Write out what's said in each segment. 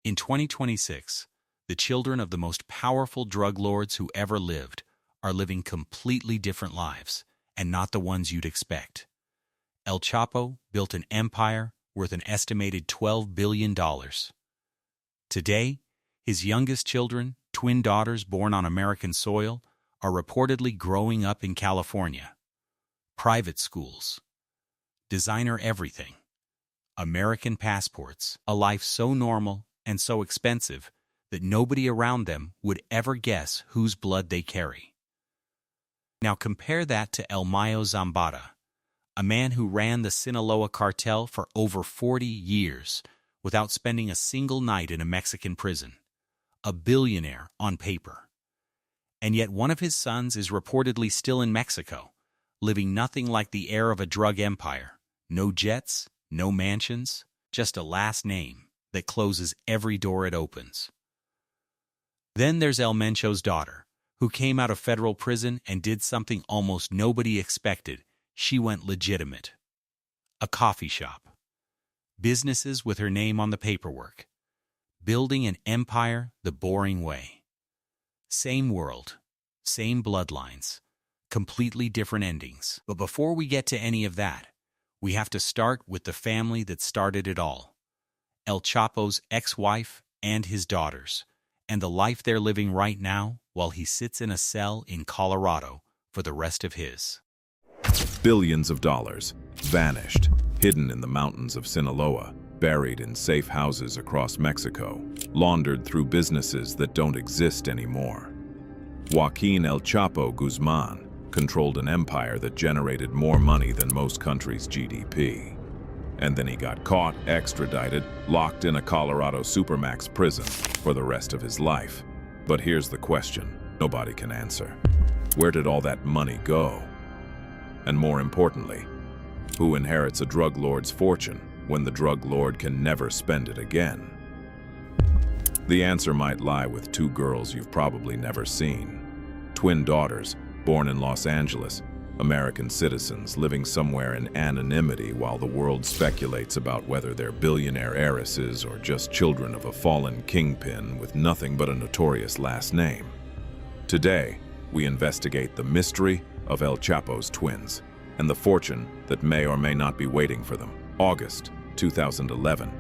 In 2026, the children of the most powerful drug lords who ever lived are living completely different lives, and not the ones you'd expect. El Chapo built an empire worth an estimated $12 billion. Today, his youngest children, twin daughters born on American soil, are reportedly growing up in California. Private schools, designer everything, American passports, a life so normal and so expensive that nobody around them would ever guess whose blood they carry. Now compare that to El Mayo Zambada, a man who ran the Sinaloa cartel for over 40 years without spending a single night in a Mexican prison. A billionaire on paper. And yet one of his sons is reportedly still in Mexico, living nothing like the heir of a drug empire. No jets, no mansions, just a last name that closes every door it opens. Then there's El Mencho's daughter, who came out of federal prison and did something almost nobody expected. She went legitimate. A coffee shop. Businesses with her name on the paperwork. Building an empire the boring way. Same world, same bloodlines, completely different endings. But before we get to any of that, we have to start with the family that started it all. El Chapo's ex-wife and his daughters, and the life they're living right now while he sits in a cell in Colorado for the rest of his. Billions of dollars, vanished, hidden in the mountains of Sinaloa, buried in safe houses across Mexico, laundered through businesses that don't exist anymore. Joaquin El Chapo Guzman controlled an empire that generated more money than most countries' GDP. And then he got caught, extradited, locked in a Colorado Supermax prison for the rest of his life. But here's the question nobody can answer. Where did all that money go? And more importantly, who inherits a drug lord's fortune when the drug lord can never spend it again? The answer might lie with two girls you've probably never seen. Twin daughters, born in Los Angeles, American citizens living somewhere in anonymity while the world speculates about whether they're billionaire heiresses or just children of a fallen kingpin with nothing but a notorious last name. Today, we investigate the mystery of El Chapo's twins and the fortune that may or may not be waiting for them. August 2011,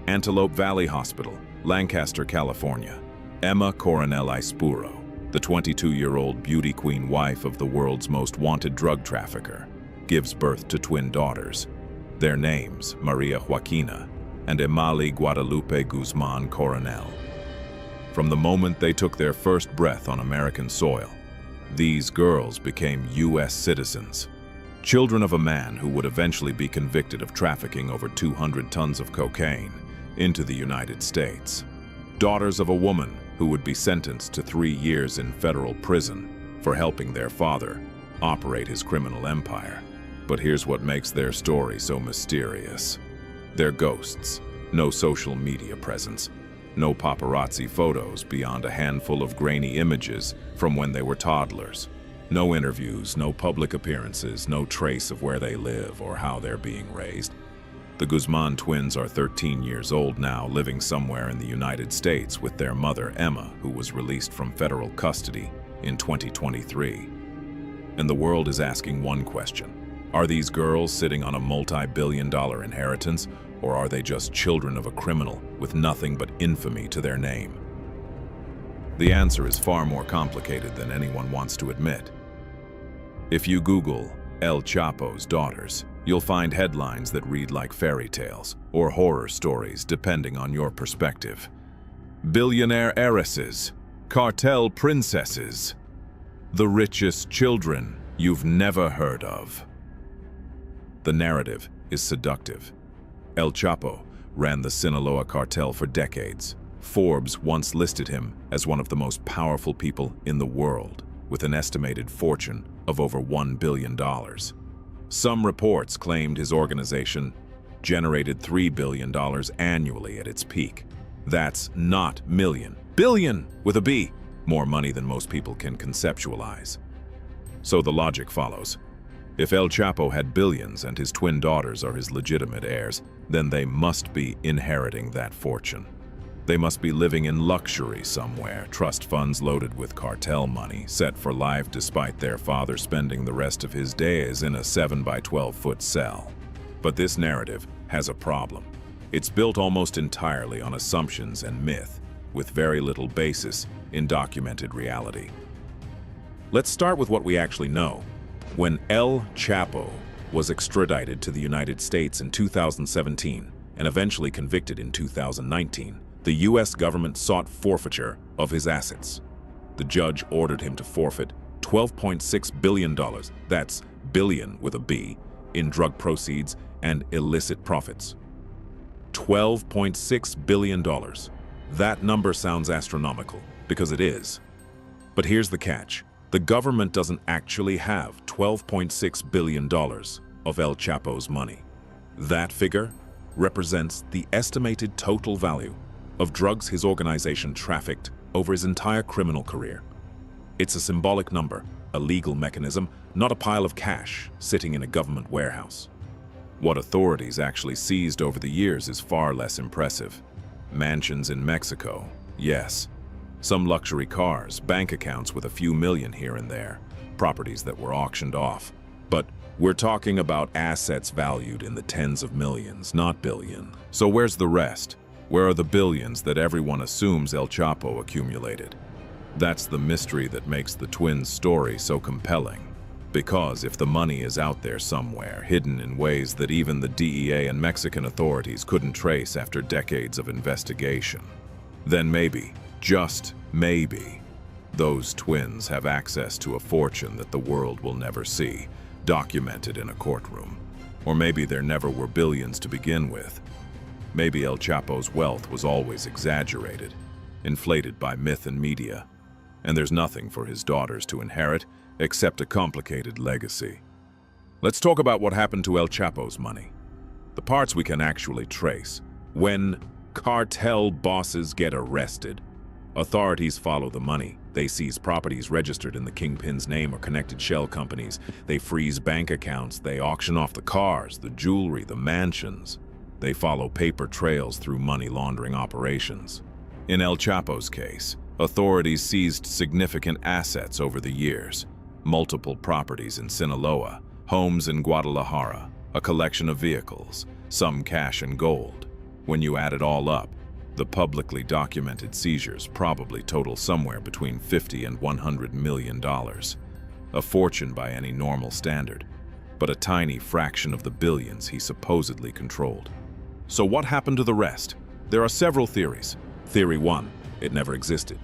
Antelope Valley Hospital, Lancaster, California. Emma Coronel Ispuro, the 22-year-old beauty queen wife of the world's most wanted drug trafficker, gives birth to twin daughters. Their names, Maria Joaquina and Emali Guadalupe Guzman Coronel. From the moment they took their first breath on American soil, these girls became U.S. citizens, children of a man who would eventually be convicted of trafficking over 200 tons of cocaine into the United States. Daughters of a woman who would be sentenced to 3 years in federal prison for helping their father operate his criminal empire. But here's what makes their story so mysterious. They're ghosts, no social media presence, no paparazzi photos beyond a handful of grainy images from when they were toddlers. No interviews, no public appearances, no trace of where they live or how they're being raised. The Guzman twins are 13 years old now, living somewhere in the United States with their mother, Emma, who was released from federal custody in 2023. And the world is asking one question. Are these girls sitting on a multi-billion-dollar inheritance, or are they just children of a criminal with nothing but infamy to their name? The answer is far more complicated than anyone wants to admit. If you Google El Chapo's daughters, you'll find headlines that read like fairy tales or horror stories depending on your perspective. Billionaire heiresses, cartel princesses, the richest children you've never heard of. The narrative is seductive. El Chapo ran the Sinaloa cartel for decades. Forbes once listed him as one of the most powerful people in the world, with an estimated fortune of over $1 billion. Some reports claimed his organization generated $3 billion annually at its peak. That's not million. Billion with a B. More money than most people can conceptualize. So the logic follows. If El Chapo had billions and his twin daughters are his legitimate heirs, then they must be inheriting that fortune. They must be living in luxury somewhere, trust funds loaded with cartel money, set for life despite their father spending the rest of his days in a 7 by 12-foot cell. But this narrative has a problem. It's built almost entirely on assumptions and myth, with very little basis in documented reality. Let's start with what we actually know. When El Chapo was extradited to the United States in 2017 and eventually convicted in 2019, the U.S. government sought forfeiture of his assets. The judge ordered him to forfeit $12.6 billion, that's billion with a B, in drug proceeds and illicit profits. $12.6 billion. That number sounds astronomical, because it is. But here's the catch. The government doesn't actually have $12.6 billion of El Chapo's money. That figure represents the estimated total value of drugs his organization trafficked over his entire criminal career. It's a symbolic number, a legal mechanism, not a pile of cash sitting in a government warehouse. What authorities actually seized over the years is far less impressive. Mansions in Mexico, yes. Some luxury cars, bank accounts with a few million here and there, properties that were auctioned off. But we're talking about assets valued in the tens of millions, not billion. So where's the rest? Where are the billions that everyone assumes El Chapo accumulated? That's the mystery that makes the twins' story so compelling. Because if the money is out there somewhere, hidden in ways that even the DEA and Mexican authorities couldn't trace after decades of investigation, then maybe, just maybe, those twins have access to a fortune that the world will never see, documented in a courtroom. Or maybe there never were billions to begin with. Maybe El Chapo's wealth was always exaggerated, inflated by myth and media, and there's nothing for his daughters to inherit except a complicated legacy. Let's talk about what happened to El Chapo's money. The parts we can actually trace. When cartel bosses get arrested, authorities follow the money. They seize properties registered in the kingpin's name or connected shell companies. They freeze bank accounts. They auction off the cars, the jewelry, the mansions. They follow paper trails through money laundering operations. In El Chapo's case, authorities seized significant assets over the years. Multiple properties in Sinaloa, homes in Guadalajara, a collection of vehicles, some cash and gold. When you add it all up, the publicly documented seizures probably total somewhere between $50 and $100 million. A fortune by any normal standard, but a tiny fraction of the billions he supposedly controlled. So what happened to the rest? There are several theories. Theory 1, it never existed.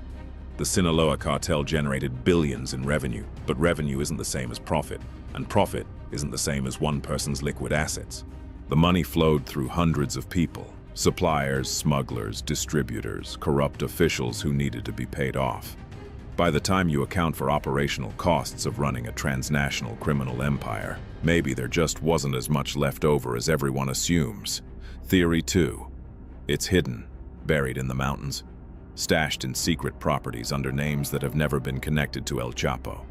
The Sinaloa cartel generated billions in revenue, but revenue isn't the same as profit, and profit isn't the same as one person's liquid assets. The money flowed through hundreds of people, suppliers, smugglers, distributors, corrupt officials who needed to be paid off. By the time you account for operational costs of running a transnational criminal empire, maybe there just wasn't as much left over as everyone assumes. Theory 2. It's hidden, buried in the mountains, stashed in secret properties under names that have never been connected to El Chapo,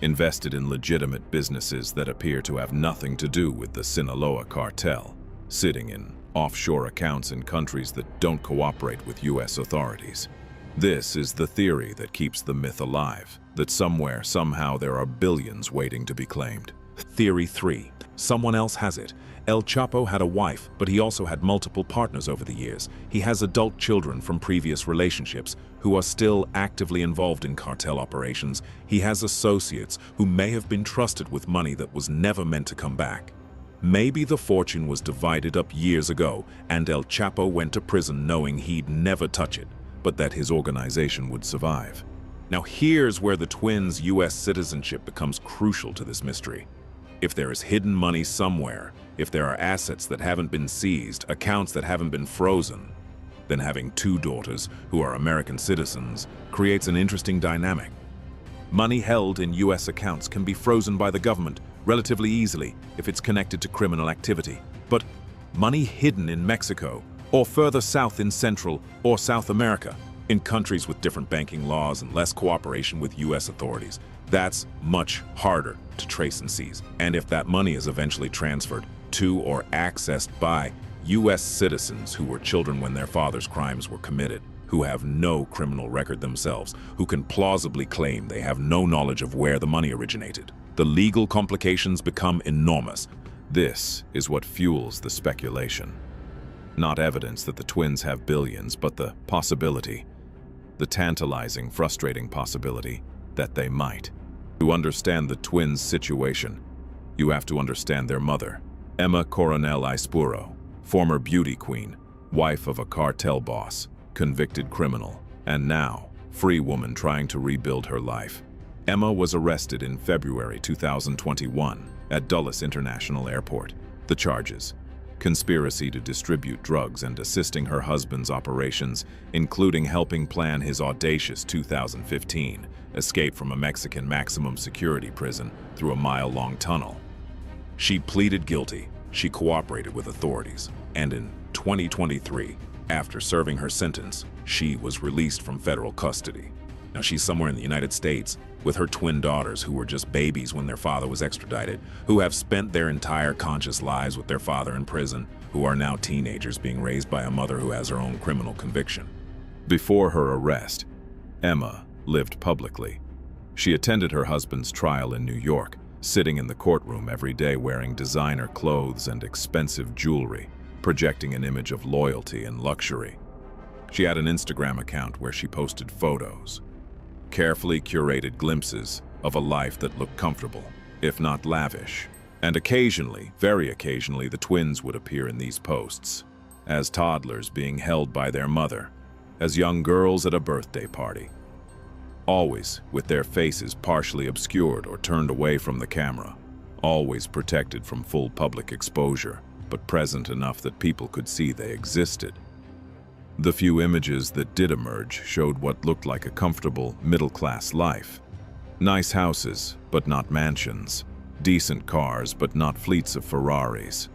invested in legitimate businesses that appear to have nothing to do with the Sinaloa cartel, sitting in offshore accounts in countries that don't cooperate with U.S. authorities. This is the theory that keeps the myth alive, that somewhere, somehow, there are billions waiting to be claimed. Theory 3. Someone else has it. El Chapo had a wife, but he also had multiple partners over the years. He has adult children from previous relationships who are still actively involved in cartel operations. He has associates who may have been trusted with money that was never meant to come back. Maybe the fortune was divided up years ago, and El Chapo went to prison knowing he'd never touch it, but that his organization would survive. Now here's where the twins' U.S. citizenship becomes crucial to this mystery. If there is hidden money somewhere, if there are assets that haven't been seized, accounts that haven't been frozen, then having two daughters who are American citizens creates an interesting dynamic. Money held in U.S. accounts can be frozen by the government relatively easily if it's connected to criminal activity. But money hidden in Mexico, or further south in Central or South America, in countries with different banking laws and less cooperation with U.S. authorities, that's much harder to trace and seize. And if that money is eventually transferred to or accessed by U.S. citizens who were children when their father's crimes were committed, who have no criminal record themselves, who can plausibly claim they have no knowledge of where the money originated. The legal complications become enormous. This is what fuels the speculation. Not evidence that the twins have billions, but the possibility, the tantalizing, frustrating possibility that they might. To understand the twins' situation, you have to understand their mother, Emma Coronel Ispuro, former beauty queen, wife of a cartel boss, convicted criminal, and now free woman trying to rebuild her life. Emma was arrested in February 2021 at Dulles International Airport. The charges: conspiracy to distribute drugs and assisting her husband's operations, including helping plan his audacious 2015 escape from a Mexican maximum security prison through a mile-long tunnel. She pleaded guilty. She cooperated with authorities, and in 2023, after serving her sentence, she was released from federal custody. Now she's somewhere in the United States with her twin daughters who were just babies when their father was extradited, who have spent their entire conscious lives with their father in prison, who are now teenagers being raised by a mother who has her own criminal conviction. Before her arrest, Emma lived publicly. She attended her husband's trial in New York, sitting in the courtroom every day wearing designer clothes and expensive jewelry, projecting an image of loyalty and luxury. She had an Instagram account where she posted photos, carefully curated glimpses of a life that looked comfortable, if not lavish. And occasionally, very occasionally, the twins would appear in these posts, as toddlers being held by their mother, as young girls at a birthday party, always with their faces partially obscured or turned away from the camera, always protected from full public exposure, but present enough that people could see they existed. The few images that did emerge showed what looked like a comfortable, middle-class life. Nice houses, but not mansions. Decent cars, but not fleets of Ferraris.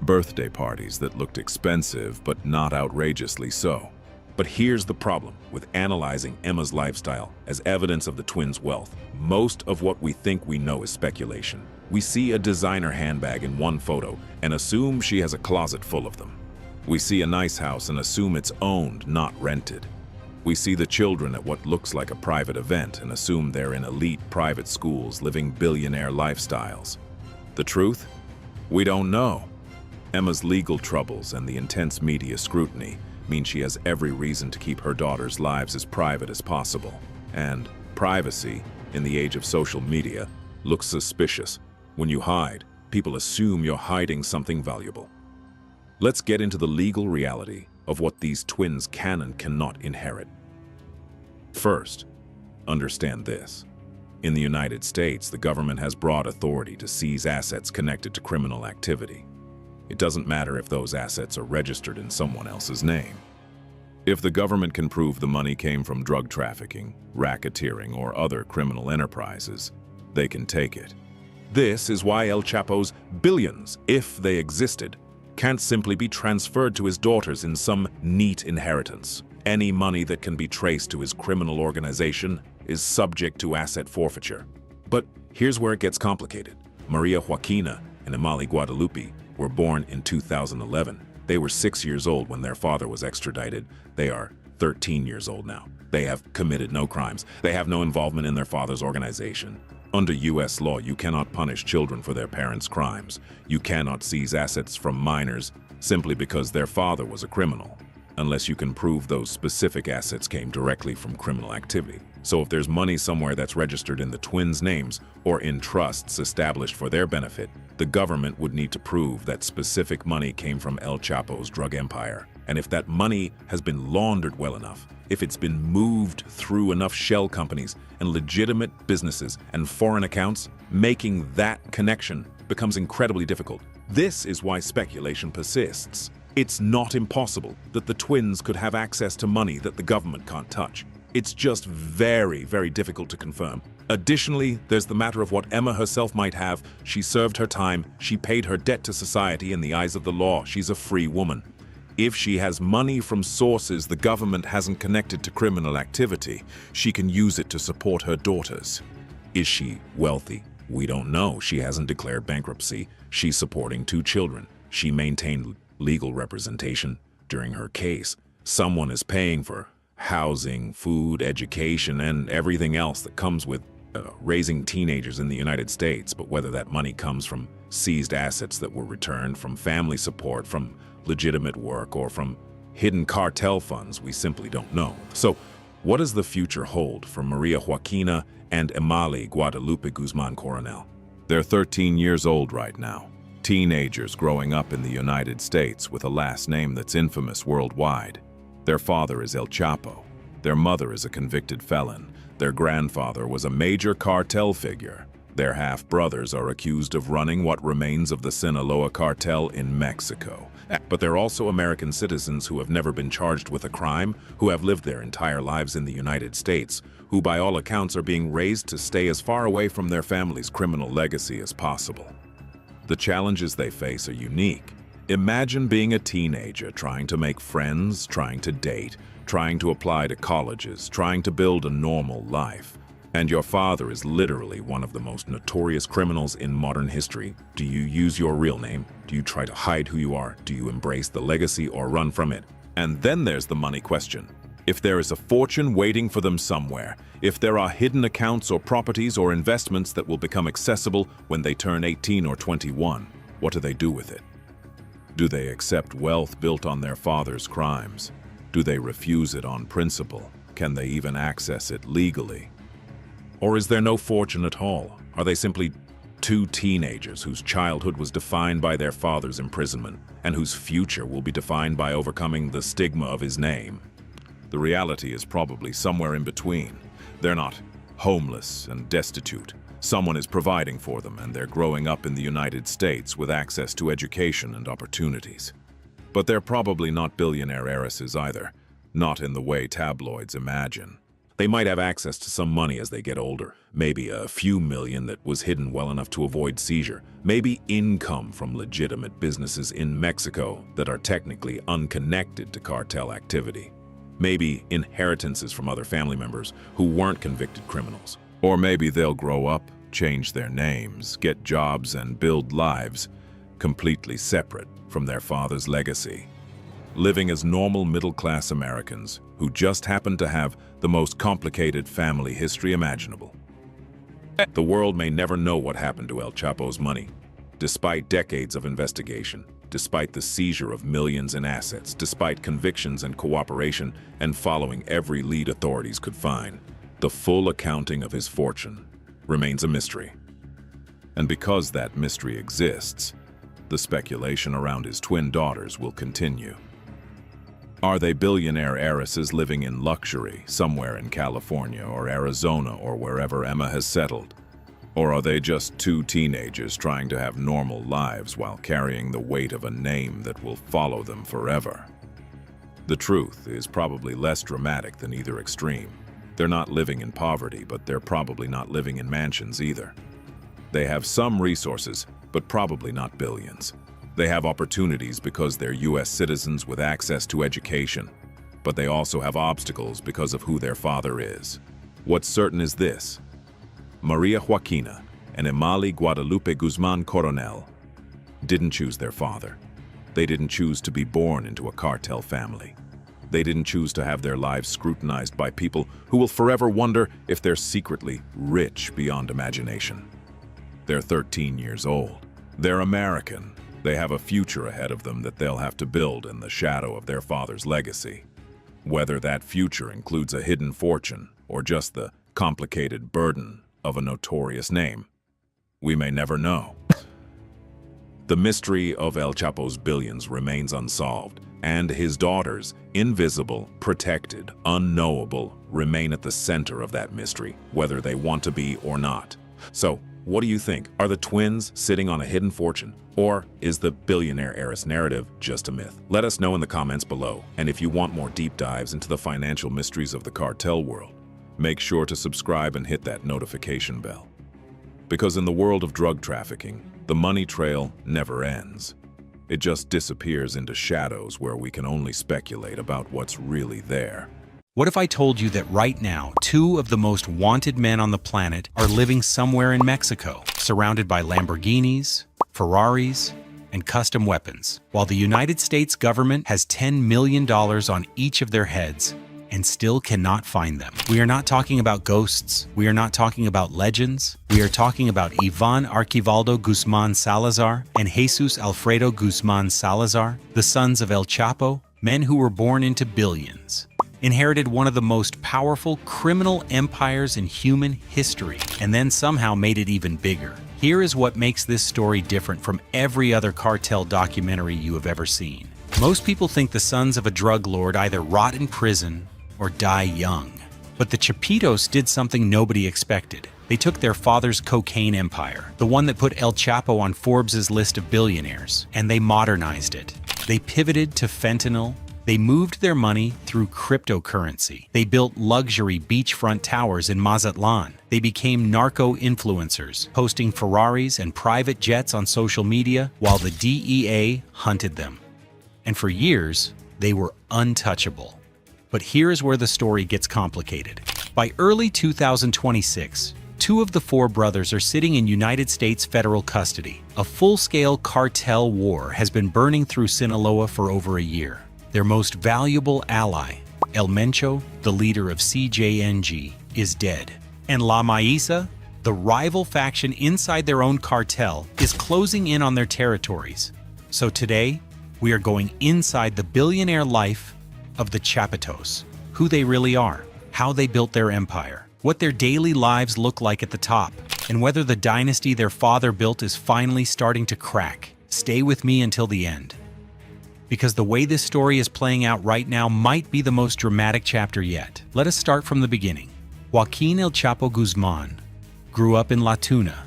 Birthday parties that looked expensive, but not outrageously so. But here's the problem with analyzing Emma's lifestyle as evidence of the twins' wealth. Most of what we think we know is speculation. We see a designer handbag in one photo and assume she has a closet full of them. We see a nice house and assume it's owned, not rented. We see the children at what looks like a private event and assume they're in elite private schools living billionaire lifestyles. The truth? We don't know. Emma's legal troubles and the intense media scrutiny mean she has every reason to keep her daughters' lives as private as possible. And privacy, in the age of social media, looks suspicious. When you hide, people assume you're hiding something valuable. Let's get into the legal reality of what these twins can and cannot inherit. First, understand this. In the United States, the government has broad authority to seize assets connected to criminal activity. It doesn't matter if those assets are registered in someone else's name. If the government can prove the money came from drug trafficking, racketeering, or other criminal enterprises, they can take it. This is why El Chapo's billions, if they existed, can't simply be transferred to his daughters in some neat inheritance. Any money that can be traced to his criminal organization is subject to asset forfeiture. But here's where it gets complicated. Maria Joaquina and Imali Guadalupe were born in 2011. They were 6 years old when their father was extradited. They are 13 years old now. They have committed no crimes. They have no involvement in their father's organization. Under U.S. law, you cannot punish children for their parents' crimes. You cannot seize assets from minors simply because their father was a criminal, unless you can prove those specific assets came directly from criminal activity. So if there's money somewhere that's registered in the twins' names or in trusts established for their benefit, the government would need to prove that specific money came from El Chapo's drug empire. And if that money has been laundered well enough, if it's been moved through enough shell companies and legitimate businesses and foreign accounts, making that connection becomes incredibly difficult. This is why speculation persists. It's not impossible that the twins could have access to money that the government can't touch. It's just very, very difficult to confirm. Additionally, there's the matter of what Emma herself might have. She served her time. She paid her debt to society in the eyes of the law. She's a free woman. If she has money from sources the government hasn't connected to criminal activity, she can use it to support her daughters. Is she wealthy? We don't know. She hasn't declared bankruptcy. She's supporting 2 children. She maintained legal representation during her case. Someone is paying for housing, food, education, and everything else that comes with raising teenagers in the United States. But whether that money comes from seized assets that were returned, from family support, from legitimate work, or from hidden cartel funds, we simply don't know. So what does the future hold for Maria Joaquina and Emali Guadalupe Guzman Coronel? They're 13 years old right now, teenagers growing up in the United States with a last name that's infamous worldwide. Their father is El Chapo. Their mother is a convicted felon. Their grandfather was a major cartel figure. Their half-brothers are accused of running what remains of the Sinaloa cartel in Mexico. But they're also American citizens who have never been charged with a crime, who have lived their entire lives in the United States, who by all accounts are being raised to stay as far away from their family's criminal legacy as possible. The challenges they face are unique. Imagine being a teenager trying to make friends, trying to date, trying to apply to colleges, trying to build a normal life. And your father is literally one of the most notorious criminals in modern history. Do you use your real name? Do you try to hide who you are? Do you embrace the legacy or run from it? And then there's the money question. If there is a fortune waiting for them somewhere, if there are hidden accounts or properties or investments that will become accessible when they turn 18 or 21, what do they do with it? Do they accept wealth built on their father's crimes? Do they refuse it on principle? Can they even access it legally? Or is there no fortune at all? Are they simply two teenagers whose childhood was defined by their father's imprisonment and whose future will be defined by overcoming the stigma of his name? The reality is probably somewhere in between. They're not homeless and destitute. Someone is providing for them, and they're growing up in the United States with access to education and opportunities. But they're probably not billionaire heiresses either, not in the way tabloids imagine. They might have access to some money as they get older, maybe a few million that was hidden well enough to avoid seizure, maybe income from legitimate businesses in Mexico that are technically unconnected to cartel activity, maybe inheritances from other family members who weren't convicted criminals. Or maybe they'll grow up, change their names, get jobs, and build lives completely separate from their father's legacy, living as normal middle-class Americans who just happen to have the most complicated family history imaginable. The world may never know what happened to El Chapo's money, despite decades of investigation, despite the seizure of millions in assets, despite convictions and cooperation, and following every lead authorities could find. The full accounting of his fortune remains a mystery. And because that mystery exists, the speculation around his twin daughters will continue. Are they billionaire heiresses living in luxury somewhere in California or Arizona or wherever Emma has settled? Or are they just two teenagers trying to have normal lives while carrying the weight of a name that will follow them forever? The truth is probably less dramatic than either extreme. They're not living in poverty, but they're probably not living in mansions either. They have some resources, but probably not billions. They have opportunities because they're U.S. citizens with access to education, but they also have obstacles because of who their father is. What's certain is this: Maria Joaquina and Emali Guadalupe Guzman Coronel didn't choose their father. They didn't choose to be born into a cartel family. They didn't choose to have their lives scrutinized by people who will forever wonder if they're secretly rich beyond imagination. They're 13 years old. They're American. They have a future ahead of them that they'll have to build in the shadow of their father's legacy. Whether that future includes a hidden fortune or just the complicated burden of a notorious name, we may never know. The mystery of El Chapo's billions remains unsolved, and his daughters, invisible, protected, unknowable, remain at the center of that mystery, whether they want to be or not. So, what do you think? Are the twins sitting on a hidden fortune? Or is the billionaire heiress narrative just a myth? Let us know in the comments below. And if you want more deep dives into the financial mysteries of the cartel world, make sure to subscribe and hit that notification bell. Because in the world of drug trafficking, the money trail never ends. It just disappears into shadows where we can only speculate about what's really there. What if I told you that right now, two of the most wanted men on the planet are living somewhere in Mexico, surrounded by Lamborghinis, Ferraris, and custom weapons, while the United States government has $10 million on each of their heads and still cannot find them. We are not talking about ghosts. We are not talking about legends. We are talking about Ivan Archivaldo Guzman Salazar and Jesus Alfredo Guzman Salazar, the sons of El Chapo, men who were born into billions, inherited one of the most powerful criminal empires in human history, and then somehow made it even bigger. Here is what makes this story different from every other cartel documentary you have ever seen. Most people think the sons of a drug lord either rot in prison or die young. But the Chapitos did something nobody expected. They took their father's cocaine empire, the one that put El Chapo on Forbes' list of billionaires, and they modernized it. They pivoted to fentanyl. They moved their money through cryptocurrency. They built luxury beachfront towers in Mazatlan. They became narco-influencers, posting Ferraris and private jets on social media while the DEA hunted them. And for years, they were untouchable. But here is where the story gets complicated. By early 2026, two of the four brothers are sitting in United States federal custody. A full-scale cartel war has been burning through Sinaloa for over a year. Their most valuable ally, El Mencho, the leader of CJNG, is dead. And La Maisa, the rival faction inside their own cartel, is closing in on their territories. So today, we are going inside the billionaire life of the Chapitos, who they really are, how they built their empire, what their daily lives look like at the top, and whether the dynasty their father built is finally starting to crack. Stay with me until the end, because the way this story is playing out right now might be the most dramatic chapter yet. Let us start from the beginning. Joaquin El Chapo Guzman grew up in La Tuna,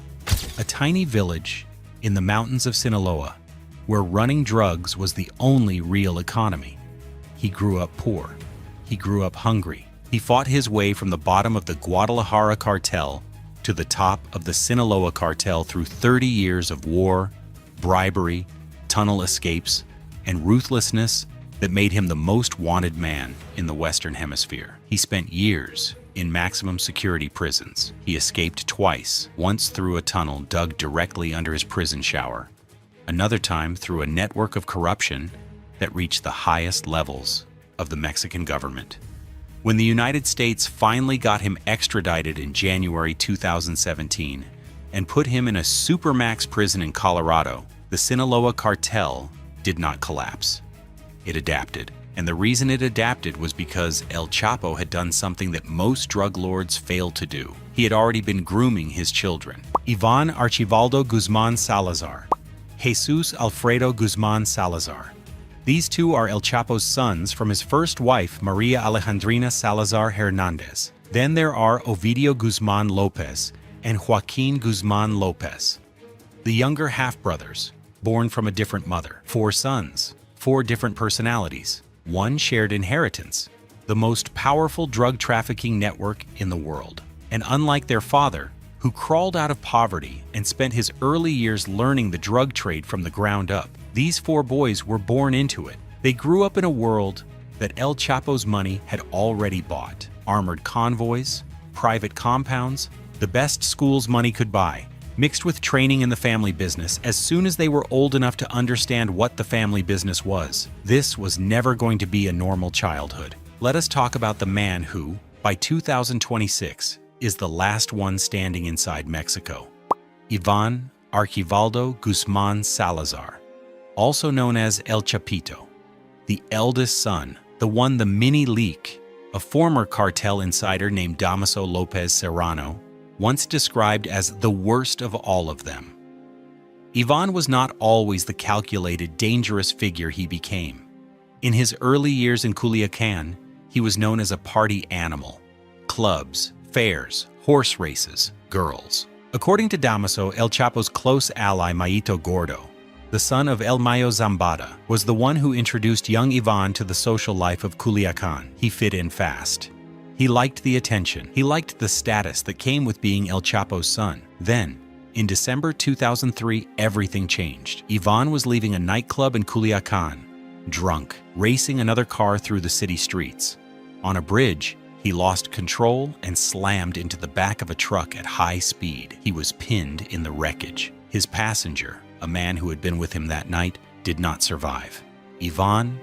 a tiny village in the mountains of Sinaloa, where running drugs was the only real economy. He grew up poor. He grew up hungry. He fought his way from the bottom of the Guadalajara cartel to the top of the Sinaloa cartel through 30 years of war, bribery, tunnel escapes, and ruthlessness that made him the most wanted man in the Western Hemisphere. He spent years in maximum security prisons. He escaped twice, once through a tunnel dug directly under his prison shower, another time through a network of corruption that reached the highest levels of the Mexican government. When the United States finally got him extradited in January 2017 and put him in a supermax prison in Colorado, the Sinaloa cartel did not collapse. It adapted. And the reason it adapted was because El Chapo had done something that most drug lords failed to do. He had already been grooming his children. Ivan Archivaldo Guzman Salazar, Jesus Alfredo Guzman Salazar. These two are El Chapo's sons from his first wife, Maria Alejandrina Salazar Hernandez. Then there are Ovidio Guzman Lopez and Joaquin Guzman Lopez, the younger half-brothers, born from a different mother. 4 sons, 4 different personalities, one shared inheritance, the most powerful drug trafficking network in the world. And unlike their father, who crawled out of poverty and spent his early years learning the drug trade from the ground up, these 4 boys were born into it. They grew up in a world that El Chapo's money had already bought. Armored convoys, private compounds, the best schools money could buy, mixed with training in the family business as soon as they were old enough to understand what the family business was. This was never going to be a normal childhood. Let us talk about the man who, by 2026, is the last one standing inside Mexico. Ivan Archivaldo Guzman Salazar, also known as El Chapito, the eldest son, the one the mini leak, a former cartel insider named Damaso Lopez Serrano, once described as the worst of all of them. Ivan was not always the calculated, dangerous figure he became. In his early years in Culiacan, he was known as a party animal. Clubs, fairs, horse races, girls. According to Damaso, El Chapo's close ally Mayito Gordo, the son of El Mayo Zambada, was the one who introduced young Ivan to the social life of Culiacan. He fit in fast. He liked the attention. He liked the status that came with being El Chapo's son. Then, in December 2003, everything changed. Ivan was leaving a nightclub in Culiacan, drunk, racing another car through the city streets. On a bridge, he lost control and slammed into the back of a truck at high speed. He was pinned in the wreckage. His passenger, a man who had been with him that night, did not survive. Ivan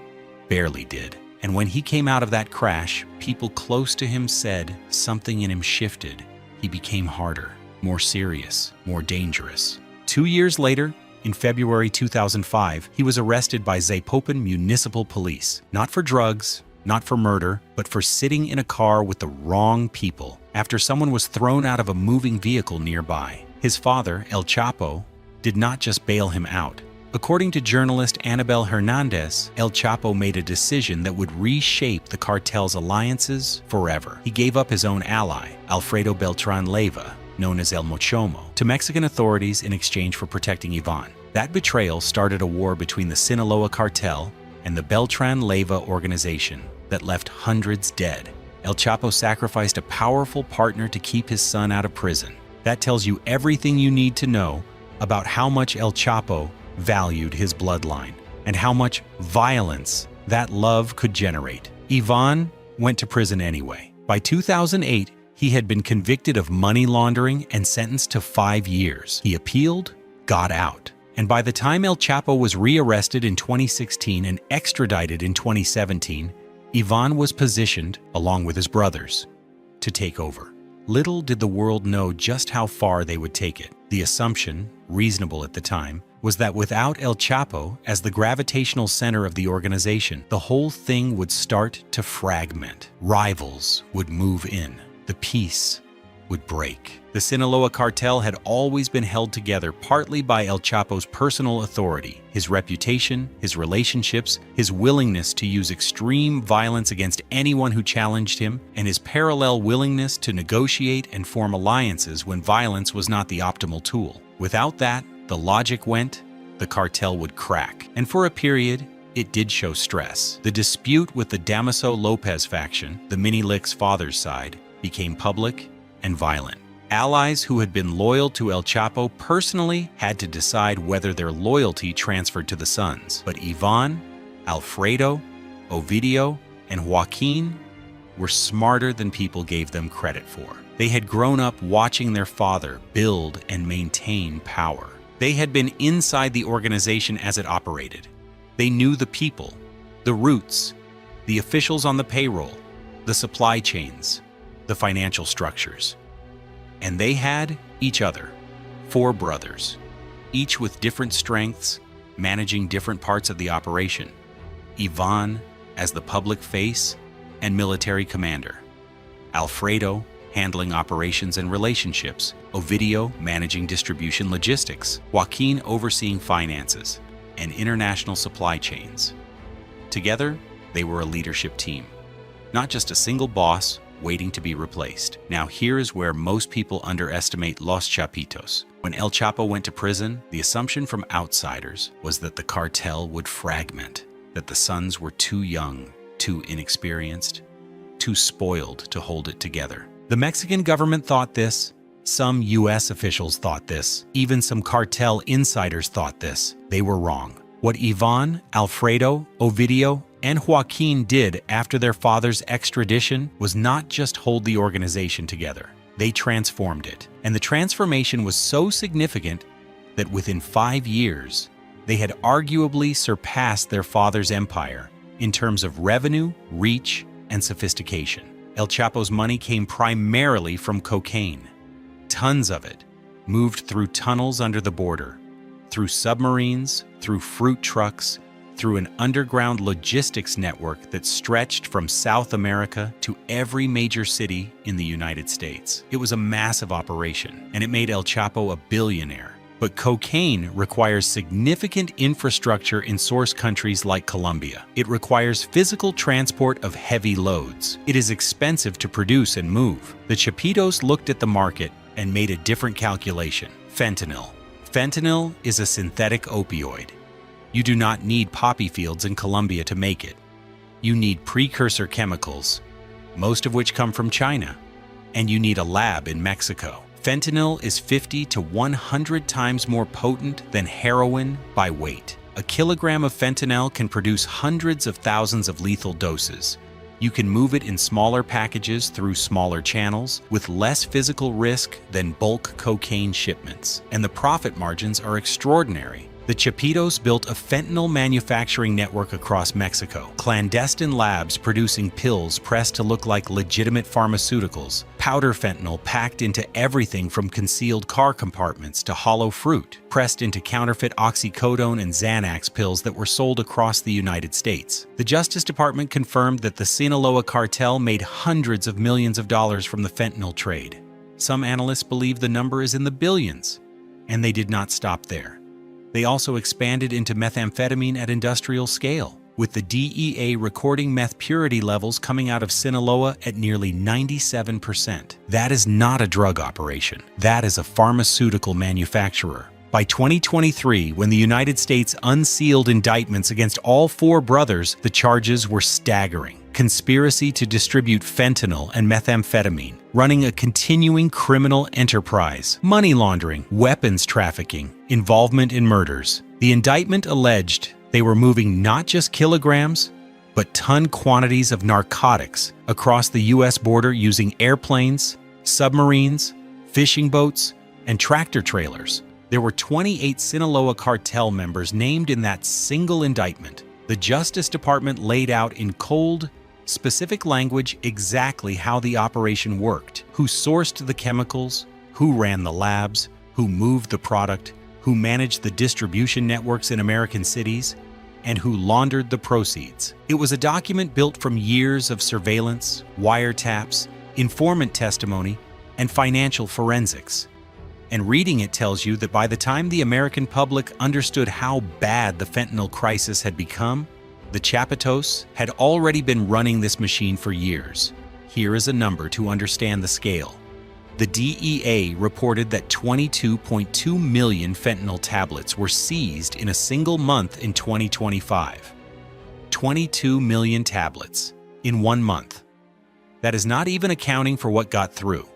barely did. And when he came out of that crash, people close to him said something in him shifted. He became harder, more serious, more dangerous. 2 years later, in February 2005, he was arrested by Zapopan Municipal Police, not for drugs, not for murder, but for sitting in a car with the wrong people after someone was thrown out of a moving vehicle nearby. His father, El Chapo, did not just bail him out. According to journalist Anabel Hernandez, El Chapo made a decision that would reshape the cartel's alliances forever. He gave up his own ally, Alfredo Beltran Leyva, known as El Mochomo, to Mexican authorities in exchange for protecting Ivan. That betrayal started a war between the Sinaloa cartel and the Beltran Leyva organization that left hundreds dead. El Chapo sacrificed a powerful partner to keep his son out of prison. That tells you everything you need to know about how much El Chapo valued his bloodline and how much violence that love could generate. Ivan went to prison anyway. By 2008, he had been convicted of money laundering and sentenced to 5 years. He appealed, got out. And by the time El Chapo was rearrested in 2016 and extradited in 2017, Ivan was positioned, along with his brothers, to take over. Little did the world know just how far they would take it. The assumption, reasonable at the time, was that without El Chapo as the gravitational center of the organization, the whole thing would start to fragment. Rivals would move in. The peace would break. The Sinaloa cartel had always been held together partly by El Chapo's personal authority, his reputation, his relationships, his willingness to use extreme violence against anyone who challenged him, and his parallel willingness to negotiate and form alliances when violence was not the optimal tool. Without that, the logic went, the cartel would crack. And for a period, it did show stress. The dispute with the Damaso Lopez faction, the Minilic's father's side, became public and violent. Allies who had been loyal to El Chapo personally had to decide whether their loyalty transferred to the sons. But Ivan, Alfredo, Ovidio, and Joaquin were smarter than people gave them credit for. They had grown up watching their father build and maintain power. They had been inside the organization as it operated. They knew the people, the roots, the officials on the payroll, the supply chains, the financial structures. And they had each other, 4 brothers, each with different strengths, managing different parts of the operation. Ivan as the public face and military commander, Alfredo handling operations and relationships, Ovidio managing distribution logistics, Joaquin overseeing finances and international supply chains. Together, they were a leadership team, not just a single boss waiting to be replaced. Now here is where most people underestimate Los Chapitos. When El Chapo went to prison, the assumption from outsiders was that the cartel would fragment, that the sons were too young, too inexperienced, too spoiled to hold it together. The Mexican government thought this, some US officials thought this, even some cartel insiders thought this. They were wrong. What Ivan, Alfredo, Ovidio, and Joaquin did after their father's extradition was not just hold the organization together. They transformed it. And the transformation was so significant that within 5 years, they had arguably surpassed their father's empire in terms of revenue, reach, and sophistication. El Chapo's money came primarily from cocaine. Tons of it moved through tunnels under the border, through submarines, through fruit trucks, through an underground logistics network that stretched from South America to every major city in the United States. It was a massive operation, and it made El Chapo a billionaire. But cocaine requires significant infrastructure in source countries like Colombia. It requires physical transport of heavy loads. It is expensive to produce and move. The Chapitos looked at the market and made a different calculation. Fentanyl. Fentanyl is a synthetic opioid. You do not need poppy fields in Colombia to make it. You need precursor chemicals, most of which come from China, and you need a lab in Mexico. Fentanyl is 50 to 100 times more potent than heroin by weight. A kilogram of fentanyl can produce hundreds of thousands of lethal doses, You can move it in smaller packages through smaller channels with less physical risk than bulk cocaine shipments, and the profit margins are extraordinary. The Chapitos built a fentanyl manufacturing network across Mexico, clandestine labs producing pills pressed to look like legitimate pharmaceuticals, powder fentanyl packed into everything from concealed car compartments to hollow fruit, pressed into counterfeit oxycodone and Xanax pills that were sold across the United States. The Justice Department confirmed that the Sinaloa cartel made hundreds of millions of dollars from the fentanyl trade. Some analysts believe the number is in the billions, and they did not stop there. They also expanded into methamphetamine at industrial scale, with the DEA recording meth purity levels coming out of Sinaloa at nearly 97%. That is not a drug operation. That is a pharmaceutical manufacturer. By 2023, when the United States unsealed indictments against all four brothers, the charges were staggering. Conspiracy to distribute fentanyl and methamphetamine, running a continuing criminal enterprise, money laundering, weapons trafficking, involvement in murders. The indictment alleged they were moving not just kilograms, but ton quantities of narcotics across the U.S. border using airplanes, submarines, fishing boats, and tractor trailers. There were 28 Sinaloa cartel members named in that single indictment. The Justice Department laid out in cold, specific language exactly how the operation worked, who sourced the chemicals, who ran the labs, who moved the product, who managed the distribution networks in American cities, and who laundered the proceeds. It was a document built from years of surveillance, wiretaps, informant testimony, and financial forensics. And reading it tells you that by the time the American public understood how bad the fentanyl crisis had become, the Chapitos had already been running this machine for years. Here is a number to understand the scale. The DEA reported that 22.2 million fentanyl tablets were seized in a single month in 2025. 22 million tablets in 1 month. That is not even accounting for what got through.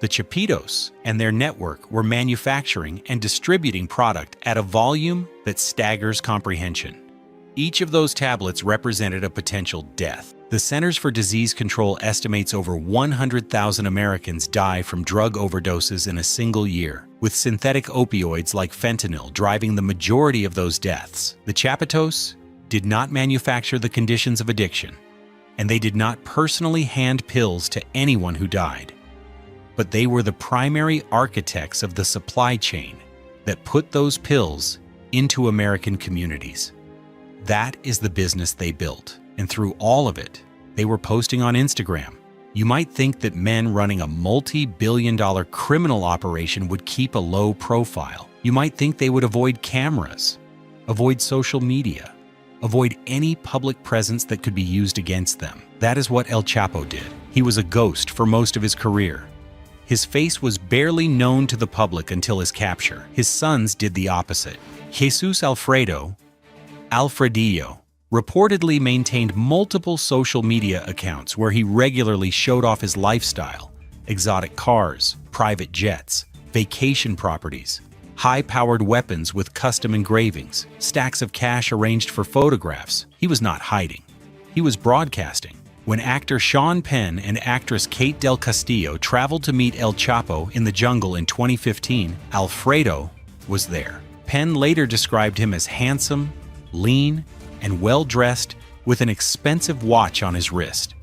The Chapitos and their network were manufacturing and distributing product at a volume that staggers comprehension. Each of those tablets represented a potential death. The Centers for Disease Control estimates over 100,000 Americans die from drug overdoses in a single year, with synthetic opioids like fentanyl driving the majority of those deaths. The Chapitos did not manufacture the conditions of addiction, and they did not personally hand pills to anyone who died. But they were the primary architects of the supply chain that put those pills into American communities. That is the business they built, and through all of it, they were posting on Instagram. You might think that men running a multi-billion-dollar criminal operation would keep a low profile. You might think they would avoid cameras, avoid social media, avoid any public presence that could be used against them. That is what El Chapo did. He was a ghost for most of his career. His face was barely known to the public until his capture. His sons did the opposite. Jesus Alfredillo, reportedly maintained multiple social media accounts where he regularly showed off his lifestyle, exotic cars, private jets, vacation properties, high-powered weapons with custom engravings, stacks of cash arranged for photographs. He was not hiding. He was broadcasting. When actor Sean Penn and actress Kate Del Castillo traveled to meet El Chapo in the jungle in 2015, Alfredo was there. Penn later described him as handsome, lean, and well-dressed with an expensive watch on his wrist.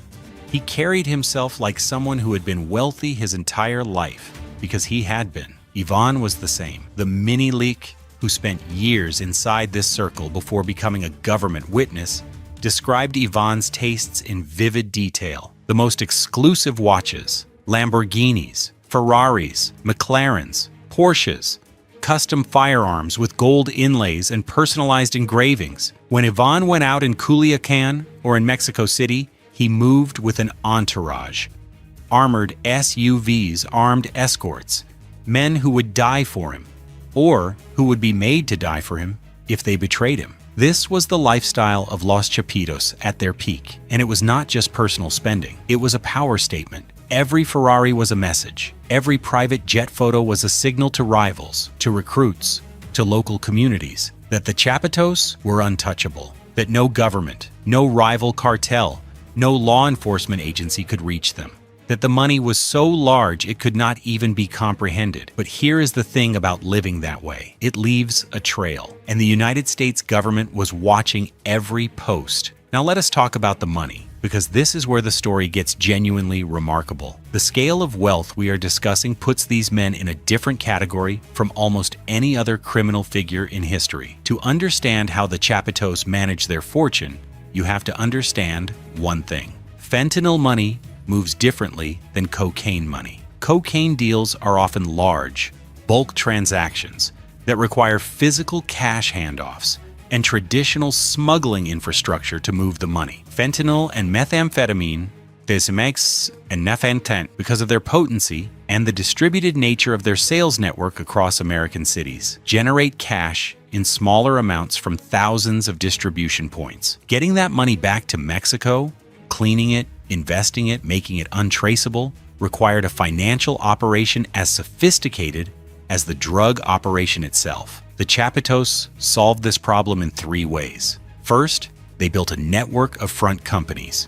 He carried himself like someone who had been wealthy his entire life, because he had been. Ivan was the same. The mini-leak, who spent years inside this circle before becoming a government witness, described Ivan's tastes in vivid detail. The most exclusive watches, Lamborghinis, Ferraris, McLarens, Porsches, custom firearms with gold inlays and personalized engravings. When Ivan went out in Culiacan or in Mexico City, he moved with an entourage. Armored SUVs, armed escorts, men who would die for him, or who would be made to die for him if they betrayed him. This was the lifestyle of Los Chapitos at their peak, and it was not just personal spending. It was a power statement. Every Ferrari was a message. Every private jet photo was a signal to rivals, to recruits, to local communities, that the Chapitos were untouchable, that no government, no rival cartel No law enforcement agency could reach them. That the money was so large it could not even be comprehended. But here is the thing about living that way. It leaves a trail. And the United States government was watching every post. Now let us talk about the money, because this is where the story gets genuinely remarkable. The scale of wealth we are discussing puts these men in a different category from almost any other criminal figure in history. To understand how the Chapitos manage their fortune, you have to understand one thing. Fentanyl money moves differently than cocaine money. Cocaine deals are often large, bulk transactions that require physical cash handoffs and traditional smuggling infrastructure to move the money. Fentanyl and methamphetamine, Desimex and Nefentent, because of their potency and the distributed nature of their sales network across American cities, generate cash in smaller amounts from thousands of distribution points. Getting that money back to Mexico, cleaning it, investing it, making it untraceable, required a financial operation as sophisticated as the drug operation itself. The Chapitos solved this problem in 3 ways. First, they built a network of front companies.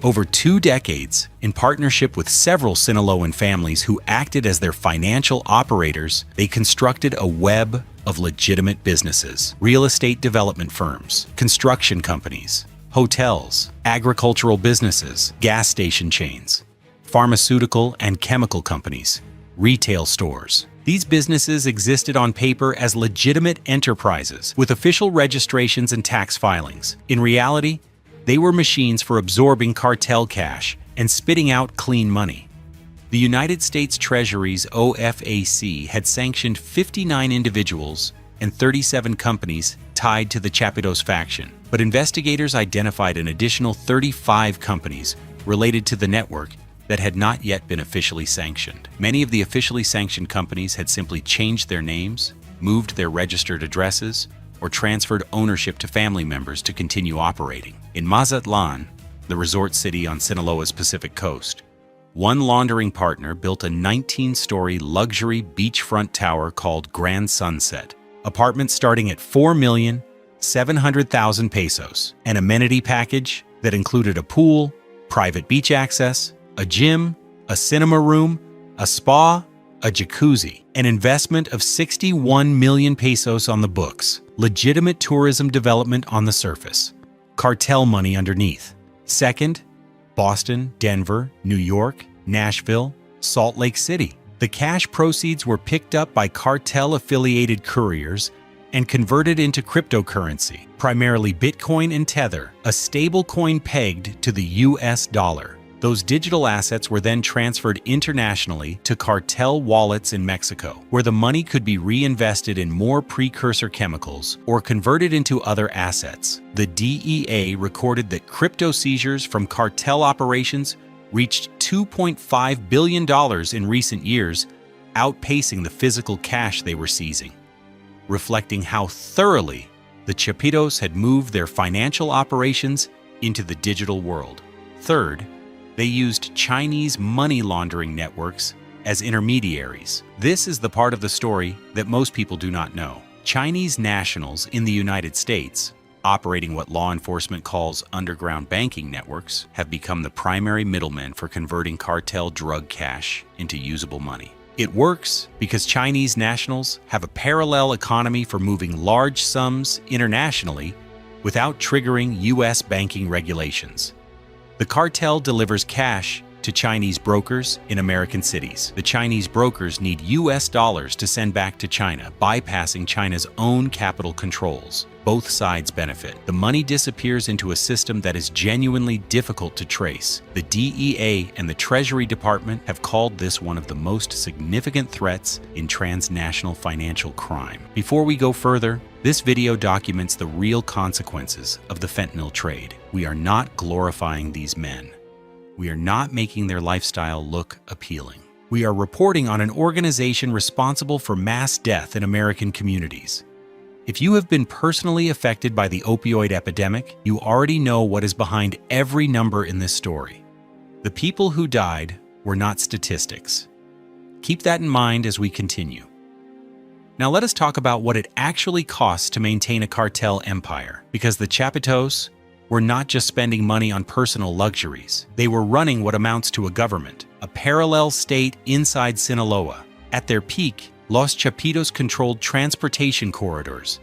Over 2 decades, in partnership with several Sinaloan families who acted as their financial operators, they constructed a web of legitimate businesses: real estate development firms, construction companies, hotels, agricultural businesses, gas station chains, pharmaceutical and chemical companies, retail stores. These businesses existed on paper as legitimate enterprises with official registrations and tax filings. In reality, they were machines for absorbing cartel cash and spitting out clean money. The United States Treasury's OFAC had sanctioned 59 individuals and 37 companies tied to the Chapitos faction, but investigators identified an additional 35 companies related to the network that had not yet been officially sanctioned. Many of the officially sanctioned companies had simply changed their names, moved their registered addresses, or transferred ownership to family members to continue operating. In Mazatlan, the resort city on Sinaloa's Pacific coast, one laundering partner built a 19-story luxury beachfront tower called Grand Sunset. Apartments starting at 4,700,000 pesos, an amenity package that included a pool, private beach access, a gym, a cinema room, a spa, a jacuzzi, an investment of 61 million pesos on the books, legitimate tourism development on the surface, cartel money underneath. Second, Boston, Denver, New York, Nashville, Salt Lake City. The cash proceeds were picked up by cartel-affiliated couriers and converted into cryptocurrency, primarily Bitcoin and Tether, a stable coin pegged to the US dollar. Those digital assets were then transferred internationally to cartel wallets in Mexico, where the money could be reinvested in more precursor chemicals or converted into other assets. The DEA recorded that crypto seizures from cartel operations reached $2.5 billion in recent years, outpacing the physical cash they were seizing, reflecting how thoroughly the Chapitos had moved their financial operations into the digital world. Third, they used Chinese money laundering networks as intermediaries. This is the part of the story that most people do not know. Chinese nationals in the United States, operating what law enforcement calls underground banking networks, have become the primary middlemen for converting cartel drug cash into usable money. It works because Chinese nationals have a parallel economy for moving large sums internationally without triggering U.S. banking regulations. The cartel delivers cash to Chinese brokers in American cities. The Chinese brokers need US dollars to send back to China, bypassing China's own capital controls. Both sides benefit. The money disappears into a system that is genuinely difficult to trace. The DEA and the Treasury Department have called this one of the most significant threats in transnational financial crime. Before we go further, this video documents the real consequences of the fentanyl trade. We are not glorifying these men. We are not making their lifestyle look appealing. We are reporting on an organization responsible for mass death in American communities. If you have been personally affected by the opioid epidemic, you already know what is behind every number in this story. The people who died were not statistics. Keep that in mind as we continue. Now let us talk about what it actually costs to maintain a cartel empire, because the Chapitos were not just spending money on personal luxuries. They were running what amounts to a government, a parallel state inside Sinaloa. At their peak, Los Chapitos controlled transportation corridors,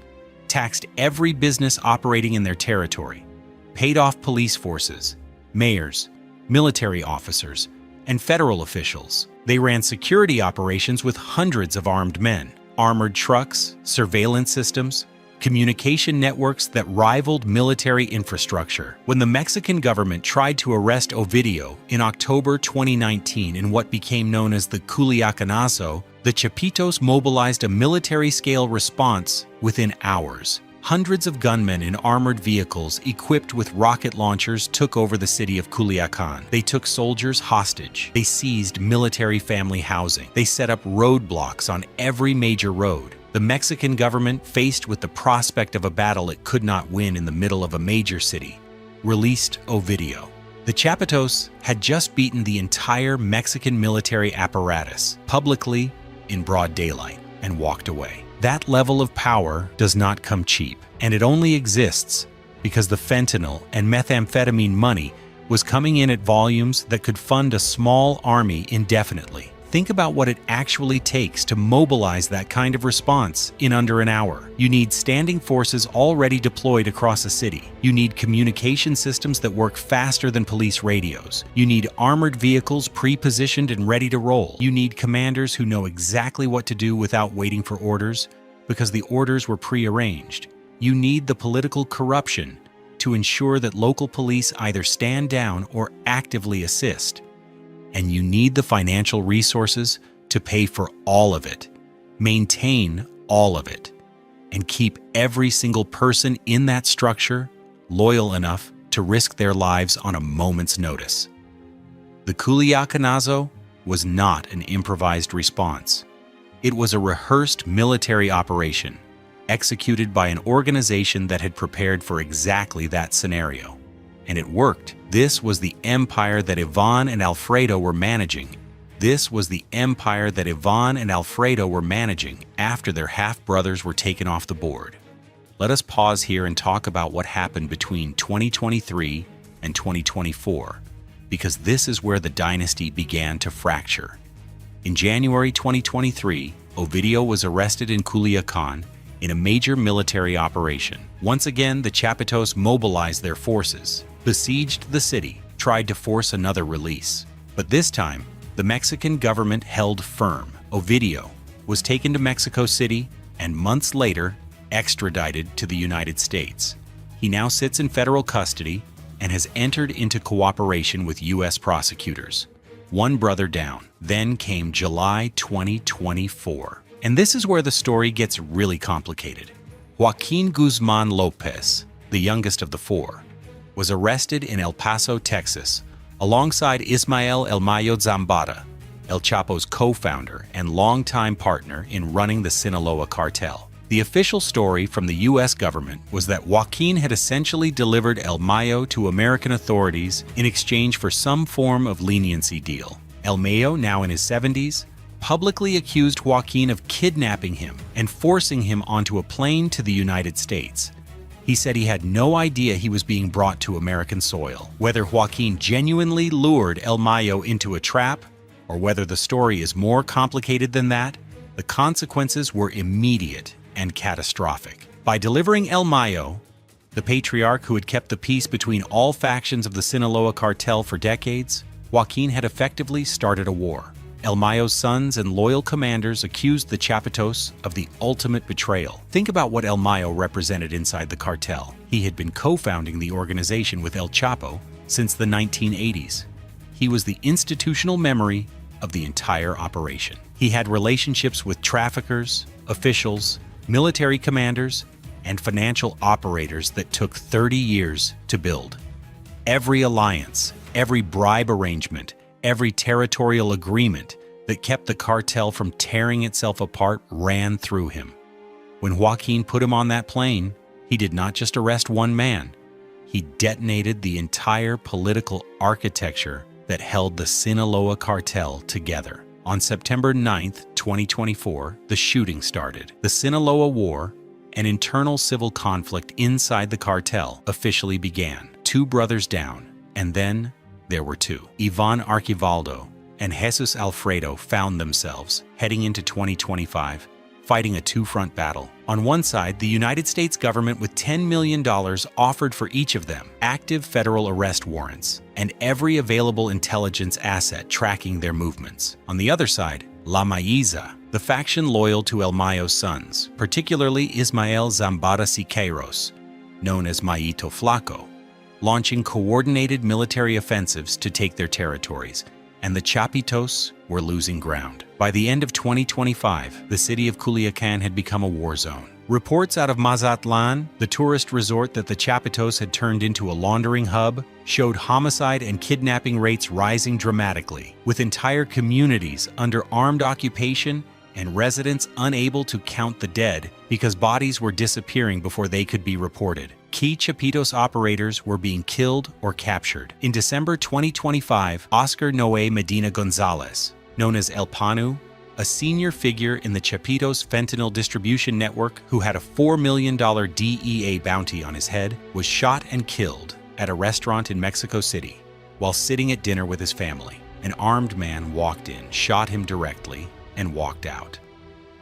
taxed every business operating in their territory, paid off police forces, mayors, military officers, and federal officials. They ran security operations with hundreds of armed men, armored trucks, surveillance systems, communication networks that rivaled military infrastructure. When the Mexican government tried to arrest Ovidio in October 2019 in what became known as the Culiacanazo, the Chapitos mobilized a military-scale response within hours. Hundreds of gunmen in armored vehicles equipped with rocket launchers took over the city of Culiacan. They took soldiers hostage. They seized military family housing. They set up roadblocks on every major road. The Mexican government, faced with the prospect of a battle it could not win in the middle of a major city, released Ovidio. The Chapitos had just beaten the entire Mexican military apparatus publicly in broad daylight and walked away. That level of power does not come cheap, and it only exists because the fentanyl and methamphetamine money was coming in at volumes that could fund a small army indefinitely. Think about what it actually takes to mobilize that kind of response in under an hour. You need standing forces already deployed across a city. You need communication systems that work faster than police radios. You need armored vehicles pre-positioned and ready to roll. You need commanders who know exactly what to do without waiting for orders, because the orders were pre-arranged. You need the political corruption to ensure that local police either stand down or actively assist. And you need the financial resources to pay for all of it, maintain all of it, and keep every single person in that structure loyal enough to risk their lives on a moment's notice. The Culiacanazo was not an improvised response. It was a rehearsed military operation, executed by an organization that had prepared for exactly that scenario. And it worked. This was the empire that Ivan and Alfredo were managing. This was the empire that Ivan and Alfredo were managing after their half-brothers were taken off the board. Let us pause here and talk about what happened between 2023 and 2024, because this is where the dynasty began to fracture. In January 2023, Ovidio was arrested in Culiacan in a major military operation. Once again, the Chapitos mobilized their forces, besieged the city, tried to force another release. But this time, the Mexican government held firm. Ovidio was taken to Mexico City and months later extradited to the United States. He now sits in federal custody and has entered into cooperation with U.S. prosecutors. One brother down. Then came July 2024. And this is where the story gets really complicated. Joaquin Guzman Lopez, the youngest of the four, was arrested in El Paso, Texas, alongside Ismael El Mayo Zambada, El Chapo's co-founder and longtime partner in running the Sinaloa cartel. The official story from the U.S. government was that Joaquin had essentially delivered El Mayo to American authorities in exchange for some form of leniency deal. El Mayo, now in his 70s, publicly accused Joaquin of kidnapping him and forcing him onto a plane to the United States. He said he had no idea he was being brought to American soil. Whether Joaquin genuinely lured El Mayo into a trap, or whether the story is more complicated than that, the consequences were immediate and catastrophic. By delivering El Mayo, the patriarch who had kept the peace between all factions of the Sinaloa cartel for decades, Joaquin had effectively started a war. El Mayo's sons and loyal commanders accused the Chapitos of the ultimate betrayal. Think about what El Mayo represented inside the cartel. He had been co-founding the organization with El Chapo since the 1980s. He was the institutional memory of the entire operation. He had relationships with traffickers, officials, military commanders, and financial operators that took 30 years to build. Every alliance, every bribe arrangement, every territorial agreement that kept the cartel from tearing itself apart ran through him. When Joaquin put him on that plane, he did not just arrest one man. He detonated the entire political architecture that held the Sinaloa cartel together. On September 9, 2024, the shooting started. The Sinaloa War, an internal civil conflict inside the cartel, officially began. 2 brothers down, and then there were 2. Ivan Archivaldo and Jesus Alfredo found themselves heading into 2025, fighting a two-front battle. On one side, the United States government with $10 million offered for each of them active federal arrest warrants and every available intelligence asset tracking their movements. On the other side, La Mayiza, the faction loyal to El Mayo's sons, particularly Ismael Zambada Siqueiros, known as Mayito Flaco, launching coordinated military offensives to take their territories, and the Chapitos were losing ground. By the end of 2025, the city of Culiacan had become a war zone. Reports out of Mazatlan, the tourist resort that the Chapitos had turned into a laundering hub, showed homicide and kidnapping rates rising dramatically, with entire communities under armed occupation and residents unable to count the dead because bodies were disappearing before they could be reported. Key Chapitos operators were being killed or captured. In December 2025, Oscar Noé Medina Gonzalez, known as El Panu, a senior figure in the Chapitos fentanyl distribution network who had a $4 million DEA bounty on his head, was shot and killed at a restaurant in Mexico City while sitting at dinner with his family. An armed man walked in, shot him directly, and walked out.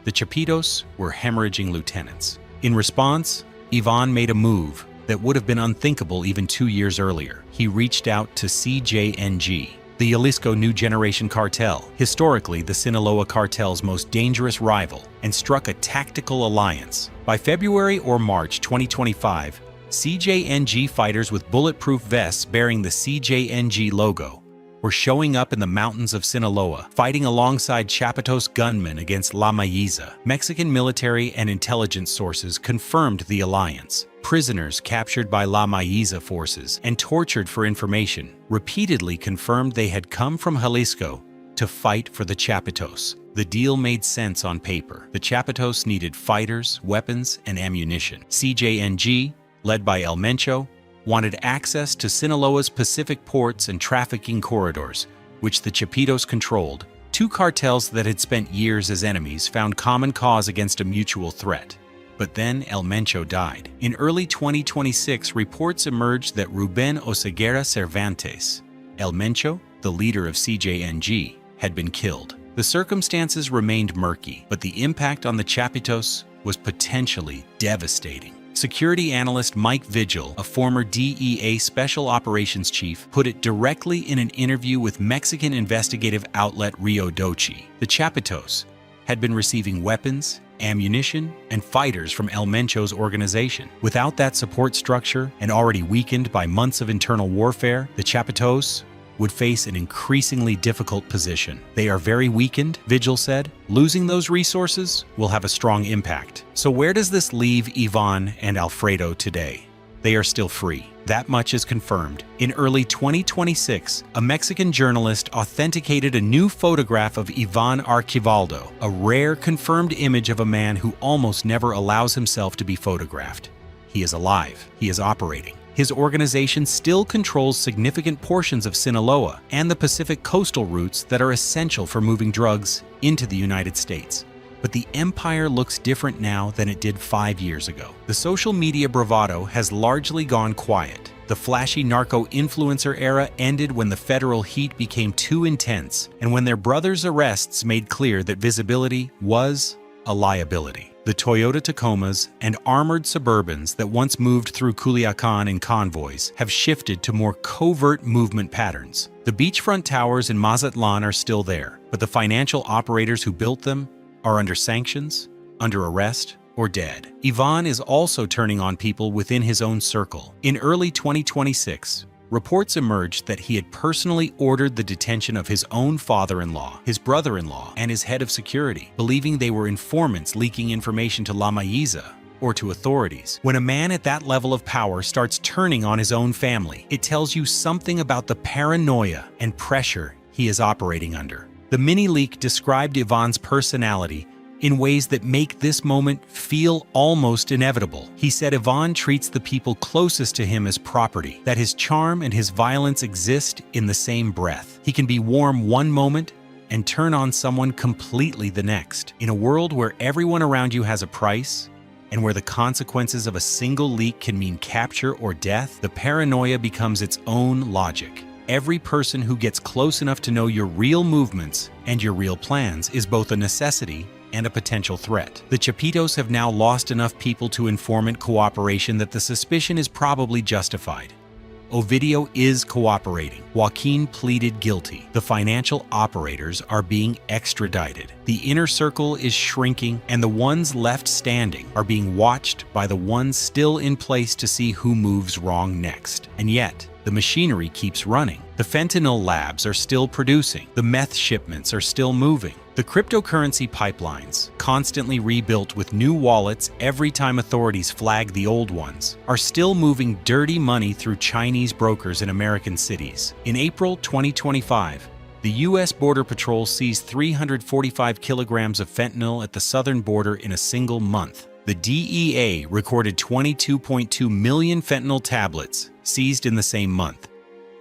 The Chapitos were hemorrhaging lieutenants. In response, Ivan made a move that would have been unthinkable even 2 years earlier. He reached out to CJNG, the Jalisco New Generation Cartel, historically the Sinaloa cartel's most dangerous rival, and struck a tactical alliance. By February or March 2025, CJNG fighters with bulletproof vests bearing the CJNG logo were showing up in the mountains of Sinaloa, fighting alongside Chapitos gunmen against La Mayiza. Mexican military and intelligence sources confirmed the alliance. Prisoners captured by La Mayiza forces and tortured for information repeatedly confirmed they had come from Jalisco to fight for the Chapitos. The deal made sense on paper. The Chapitos needed fighters, weapons, and ammunition. CJNG, led by El Mencho, wanted access to Sinaloa's Pacific ports and trafficking corridors, which the Chapitos controlled. Two cartels that had spent years as enemies found common cause against a mutual threat. But then El Mencho died. In early 2026, reports emerged that Ruben Oseguera Cervantes, El Mencho, the leader of CJNG, had been killed. The circumstances remained murky, but the impact on the Chapitos was potentially devastating. Security analyst Mike Vigil, a former DEA Special Operations Chief, put it directly in an interview with Mexican investigative outlet Rio Doce. The Chapitos had been receiving weapons, ammunition, and fighters from El Mencho's organization. Without that support structure, and already weakened by months of internal warfare, the Chapitos would face an increasingly difficult position. They are very weakened, Vigil said. Losing those resources will have a strong impact. So where does this leave Ivan and Alfredo today? They are still free. That much is confirmed. In early 2026, a Mexican journalist authenticated a new photograph of Ivan Archivaldo, a rare confirmed image of a man who almost never allows himself to be photographed. He is alive. He is operating. His organization still controls significant portions of Sinaloa and the Pacific coastal routes that are essential for moving drugs into the United States. But the empire looks different now than it did 5 years ago. The social media bravado has largely gone quiet. The flashy narco-influencer era ended when the federal heat became too intense and when their brothers' arrests made clear that visibility was a liability. The Toyota Tacomas and armored Suburbans that once moved through Culiacan in convoys have shifted to more covert movement patterns. The beachfront towers in Mazatlan are still there, but the financial operators who built them are under sanctions, under arrest, or dead. Ivan is also turning on people within his own circle. In early 2026, reports emerged that he had personally ordered the detention of his own father-in-law, his brother-in-law, and his head of security, believing they were informants leaking information to La Mayiza or to authorities. When a man at that level of power starts turning on his own family, it tells you something about the paranoia and pressure he is operating under. The mini-leak described Ivan's personality in ways that make this moment feel almost inevitable. He said Ivan treats the people closest to him as property, that his charm and his violence exist in the same breath. He can be warm one moment and turn on someone completely the next. In a world where everyone around you has a price, And where the consequences of a single leak can mean capture or death, the paranoia becomes its own logic. Every person who gets close enough to know your real movements and your real plans is both a necessity and a potential threat. The Chapitos have now lost enough people to informant cooperation that the suspicion is probably justified. Ovidio is cooperating. Joaquin pleaded guilty. The financial operators are being extradited. The inner circle is shrinking, and the ones left standing are being watched by the ones still in place to see who moves wrong next. And yet, the machinery keeps running. The fentanyl labs are still producing. The meth shipments are still moving. The cryptocurrency pipelines, constantly rebuilt with new wallets every time authorities flag the old ones, are still moving dirty money through Chinese brokers in American cities. In April 2025, the U.S. Border Patrol seized 345 kilograms of fentanyl at the southern border in a single month. The DEA recorded 22.2 million fentanyl tablets seized in the same month.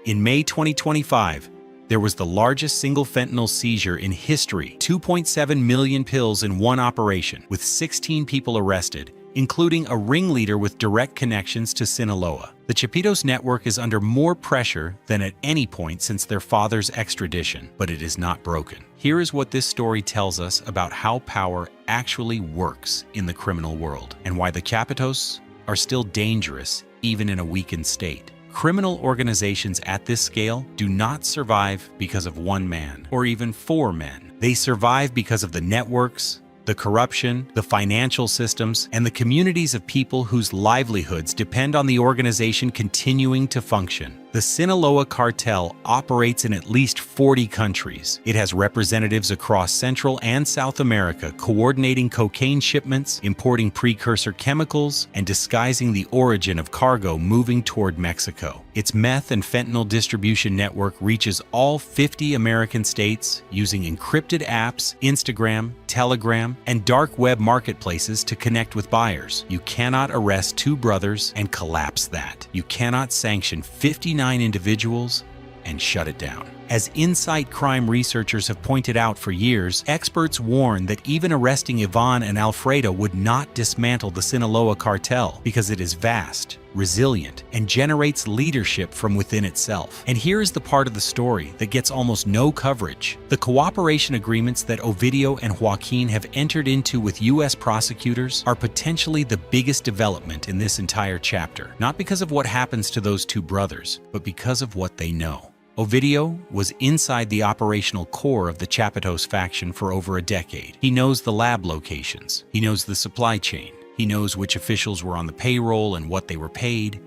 In May 2025, there was the largest single fentanyl seizure in history, 2.7 million pills in one operation, with 16 people arrested, including a ringleader with direct connections to Sinaloa. The Chapitos network is under more pressure than at any point since their father's extradition, but it is not broken. Here is what this story tells us about how power actually works in the criminal world, and why the Chapitos are still dangerous even in a weakened state. Criminal organizations at this scale do not survive because of one man or even four men. They survive because of the networks, the corruption, the financial systems, and the communities of people whose livelihoods depend on the organization continuing to function. The Sinaloa Cartel operates in at least 40 countries. It has representatives across Central and South America coordinating cocaine shipments, importing precursor chemicals, and disguising the origin of cargo moving toward Mexico. Its meth and fentanyl distribution network reaches all 50 American states using encrypted apps, Instagram, Telegram, and dark web marketplaces to connect with buyers. You cannot arrest two brothers and collapse that. You cannot sanction 59 individuals and shut it down. As insight crime researchers have pointed out for years, experts warn that even arresting Ivan and Alfredo would not dismantle the Sinaloa cartel because it is vast, resilient, and generates leadership from within itself. And here is the part of the story that gets almost no coverage. The cooperation agreements that Ovidio and Joaquin have entered into with U.S. prosecutors are potentially the biggest development in this entire chapter, not because of what happens to those two brothers, but because of what they know. Ovidio was inside the operational core of the Chapitos faction for over a decade. He knows the lab locations. He knows the supply chain. He knows which officials were on the payroll and what they were paid.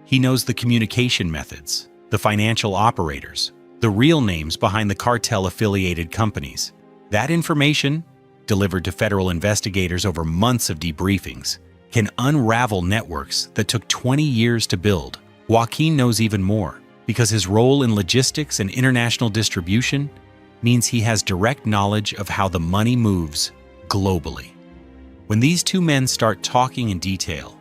He knows the communication methods, the financial operators, the real names behind the cartel-affiliated companies. That information, delivered to federal investigators over months of debriefings, can unravel networks that took 20 years to build. Joaquin knows even more, because his role in logistics and international distribution means he has direct knowledge of how the money moves globally. When these two men start talking in detail,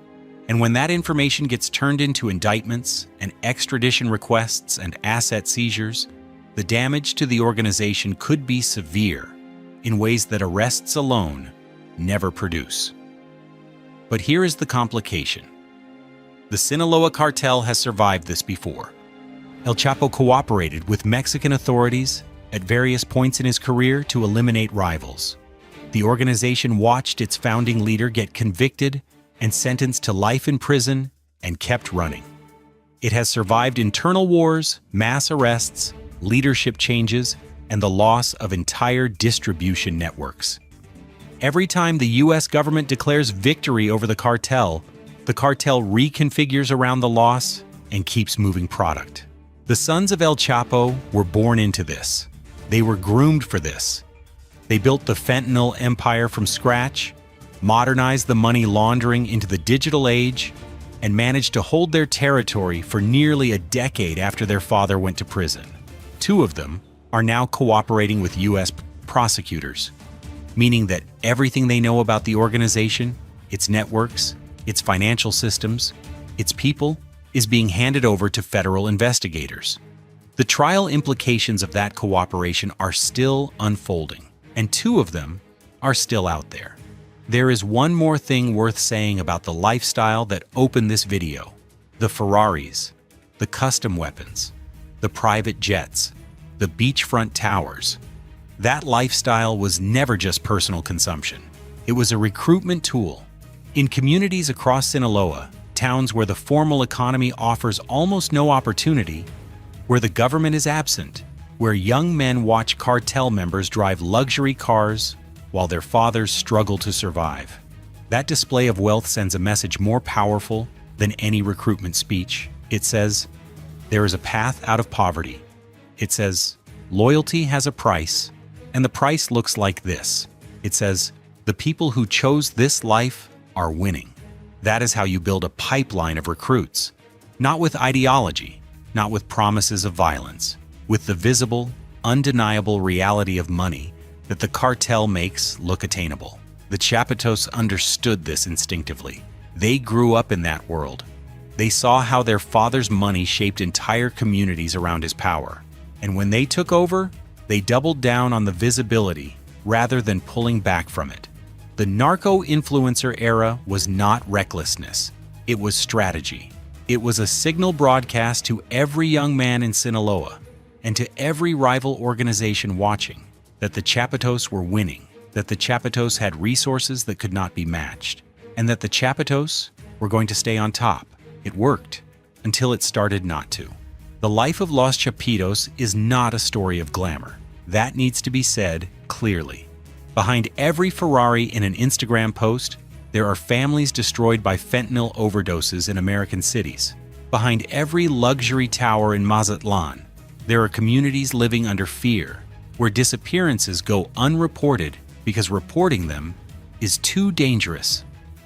and when that information gets turned into indictments and extradition requests and asset seizures, the damage to the organization could be severe in ways that arrests alone never produce. But here is the complication. The Sinaloa cartel has survived this before. El Chapo cooperated with Mexican authorities at various points in his career to eliminate rivals. The organization watched its founding leader get convicted and sentenced to life in prison and kept running. It has survived internal wars, mass arrests, leadership changes, and the loss of entire distribution networks. Every time the U.S. government declares victory over the cartel reconfigures around the loss and keeps moving product. The sons of El Chapo were born into this. They were groomed for this. They built the fentanyl empire from scratch, modernized the money laundering into the digital age, and managed to hold their territory for nearly a decade after their father went to prison. Two of them are now cooperating with U.S. prosecutors, meaning that everything they know about the organization, its networks, its financial systems, its people, is being handed over to federal investigators. The trial implications of that cooperation are still unfolding, and two of them are still out there. There is one more thing worth saying about the lifestyle that opened this video. The Ferraris, the custom weapons, the private jets, the beachfront towers. That lifestyle was never just personal consumption. It was a recruitment tool. In communities across Sinaloa, towns where the formal economy offers almost no opportunity, where the government is absent, where young men watch cartel members drive luxury cars while their fathers struggle to survive. That display of wealth sends a message more powerful than any recruitment speech. It says, there is a path out of poverty. It says, loyalty has a price, and the price looks like this. It says, the people who chose this life are winning. That is how you build a pipeline of recruits. Not with ideology, not with promises of violence, with the visible, undeniable reality of money that the cartel makes look attainable. The Chapitos understood this instinctively. They grew up in that world. They saw how their father's money shaped entire communities around his power. And when they took over, they doubled down on the visibility rather than pulling back from it. The narco-influencer era was not recklessness. It was strategy. It was a signal broadcast to every young man in Sinaloa and to every rival organization watching that the Chapitos were winning, that the Chapitos had resources that could not be matched, and that the Chapitos were going to stay on top. It worked until it started not to. The life of Los Chapitos is not a story of glamour. That needs to be said clearly. Behind every Ferrari in an Instagram post, there are families destroyed by fentanyl overdoses in American cities. Behind every luxury tower in Mazatlan, there are communities living under fear, where disappearances go unreported because reporting them is too dangerous.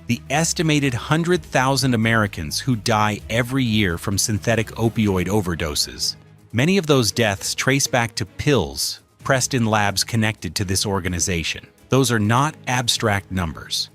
The estimated 100,000 Americans who die every year from synthetic opioid overdoses, many of those deaths trace back to pills pressed in labs connected to this organization. Those are not abstract numbers.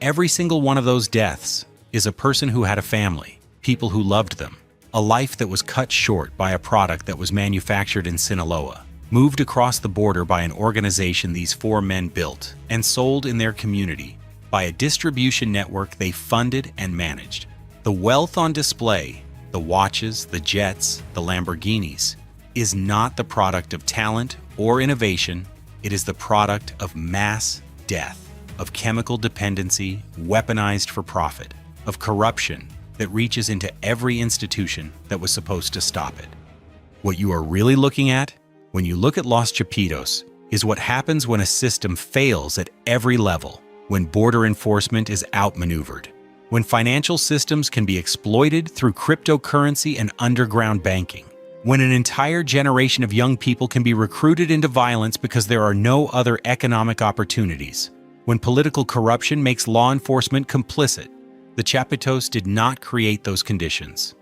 Every single one of those deaths is a person who had a family, people who loved them, a life that was cut short by a product that was manufactured in Sinaloa, moved across the border by an organization these four men built, and sold in their community by a distribution network they funded and managed. The wealth on display, the watches, the jets, the Lamborghinis, is not the product of talent or innovation. It is the product of mass death, of chemical dependency weaponized for profit, of corruption that reaches into every institution that was supposed to stop it. What you are really looking at when you look at Los Chapitos is what happens when a system fails at every level, when border enforcement is outmaneuvered, when financial systems can be exploited through cryptocurrency and underground banking, when an entire generation of young people can be recruited into violence because there are no other economic opportunities, when political corruption makes law enforcement complicit. The Chapitos did not create those conditions.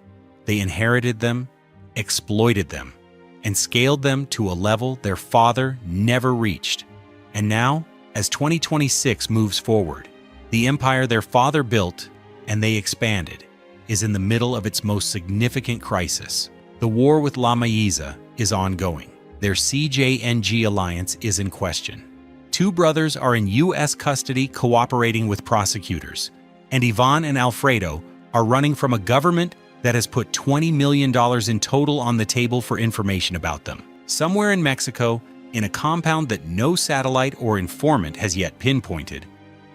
They inherited them, exploited them, and scaled them to a level their father never reached. And now, as 2026 moves forward, the empire their father built and they expanded is in the middle of its most significant crisis. The war with La Mayiza is ongoing. Their CJNG alliance is in question. Two brothers are in U.S. custody cooperating with prosecutors, and Ivan and Alfredo are running from a government that has put $20 million in total on the table for information about them. Somewhere in Mexico, in a compound that no satellite or informant has yet pinpointed,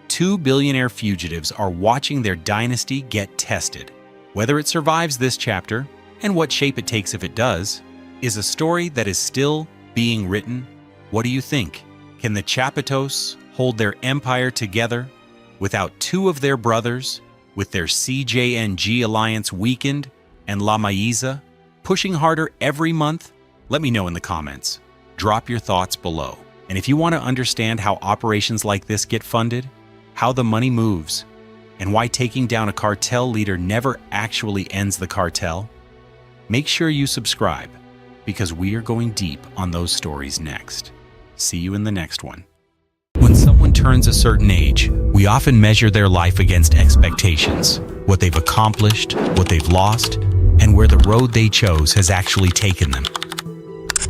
two billionaire fugitives are watching their dynasty get tested. Whether it survives this chapter, and what shape it takes if it does, is a story that is still being written. What do you think? Can the Chapitos hold their empire together without two of their brothers, with their CJNG alliance weakened and La Mayiza pushing harder every month? Let me know in the comments. Drop your thoughts below. And if you want to understand how operations like this get funded, how the money moves, and why taking down a cartel leader never actually ends the cartel, make sure you subscribe, because we are going deep on those stories next. See you in the next one. When someone turns a certain age, we often measure their life against expectations, what they've accomplished, what they've lost, and where the road they chose has actually taken them.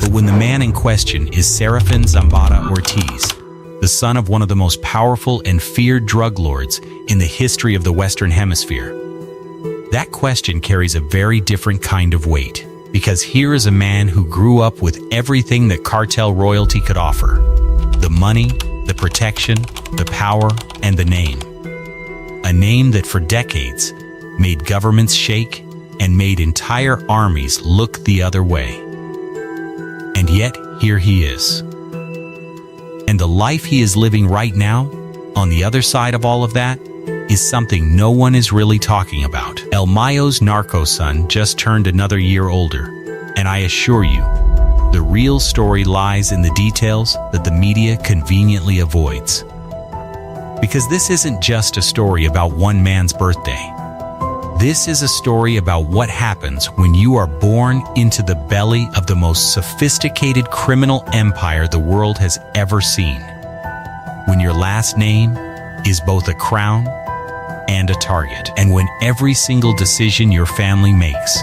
But when the man in question is Serafin Zambada Ortiz, the son of one of the most powerful and feared drug lords in the history of the Western Hemisphere? That question carries a very different kind of weight, because here is a man who grew up with everything that cartel royalty could offer: the money, the protection, the power, and the name. A name that for decades made governments shake and made entire armies look the other way. And yet, here he is. And the life he is living right now, on the other side of all of that, is something no one is really talking about. El Mayo's narco son just turned another year older, and I assure you, the real story lies in the details that the media conveniently avoids. Because this isn't just a story about one man's birthday. This is a story about what happens when you are born into the belly of the most sophisticated criminal empire the world has ever seen. When your last name is both a crown and a target, and when every single decision your family makes,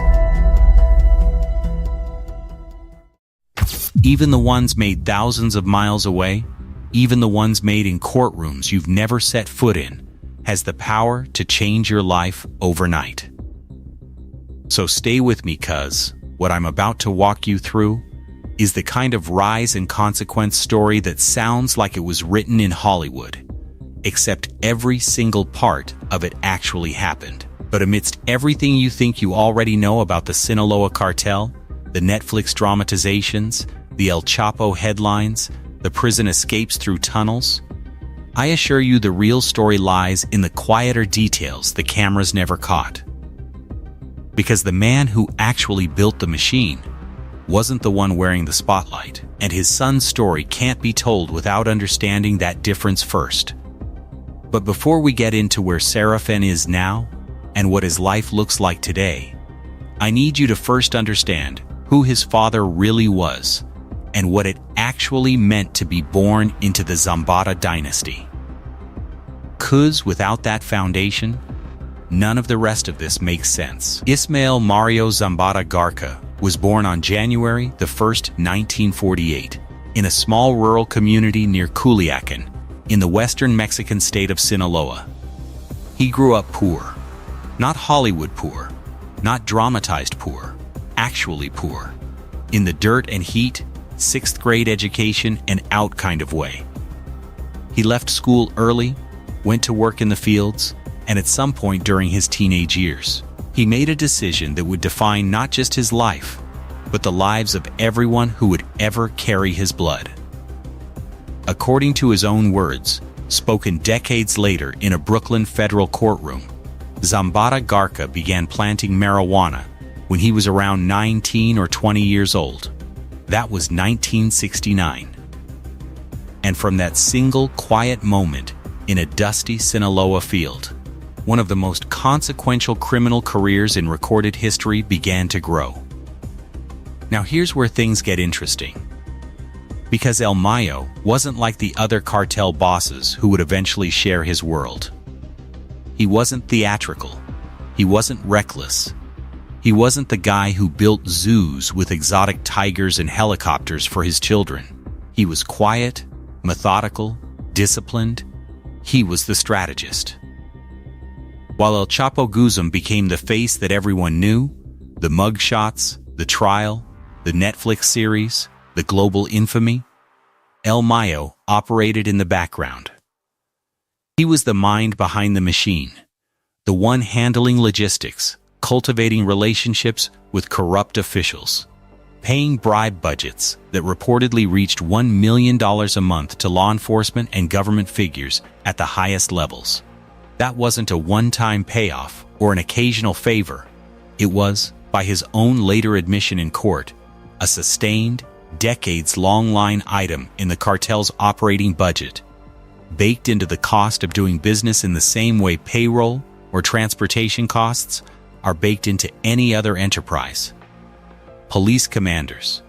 even the ones made thousands of miles away, even the ones made in courtrooms you've never set foot in, has the power to change your life overnight. So stay with me, cuz what I'm about to walk you through is the kind of rise and consequence story that sounds like it was written in Hollywood, except every single part of it actually happened. But amidst everything you think you already know about the Sinaloa cartel, the Netflix dramatizations, the El Chapo headlines, the prison escapes through tunnels, I assure you the real story lies in the quieter details the cameras never caught. Because the man who actually built the machine wasn't the one wearing the spotlight, and his son's story can't be told without understanding that difference first. But before we get into where Serafin is now, and what his life looks like today, I need you to first understand who his father really was, and what it actually meant to be born into the Zambada dynasty. 'Cause without that foundation, none of the rest of this makes sense. Ismael Mario Zambada Garca was born on January the 1st, 1948, in a small rural community near Culiacan, in the western Mexican state of Sinaloa. He grew up poor. Not Hollywood poor, not dramatized poor, actually poor. In the dirt and heat, 6th grade education and out kind of way. He left school early, went to work in the fields, and at some point during his teenage years, he made a decision that would define not just his life, but the lives of everyone who would ever carry his blood. According to his own words, spoken decades later in a Brooklyn federal courtroom, Zambada Garca began planting marijuana when he was around 19 or 20 years old. That was 1969. And from that single quiet moment in a dusty Sinaloa field, one of the most consequential criminal careers in recorded history began to grow. Now here's where things get interesting. Because El Mayo wasn't like the other cartel bosses who would eventually share his world. He wasn't theatrical. He wasn't reckless. He wasn't the guy who built zoos with exotic tigers and helicopters for his children. He was quiet, methodical, disciplined. He was the strategist. While El Chapo Guzman became the face that everyone knew, the mugshots, the trial, the Netflix series, the global infamy, El Mayo operated in the background. He was the mind behind the machine, the one handling logistics, cultivating relationships with corrupt officials, paying bribe budgets that reportedly reached $1 million a month to law enforcement and government figures at the highest levels. That wasn't a one-time payoff or an occasional favor. It was, by his own later admission in court, a sustained, decades-long line item in the cartel's operating budget, baked into the cost of doing business in the same way payroll or transportation costs are baked into any other enterprise. Police commanders,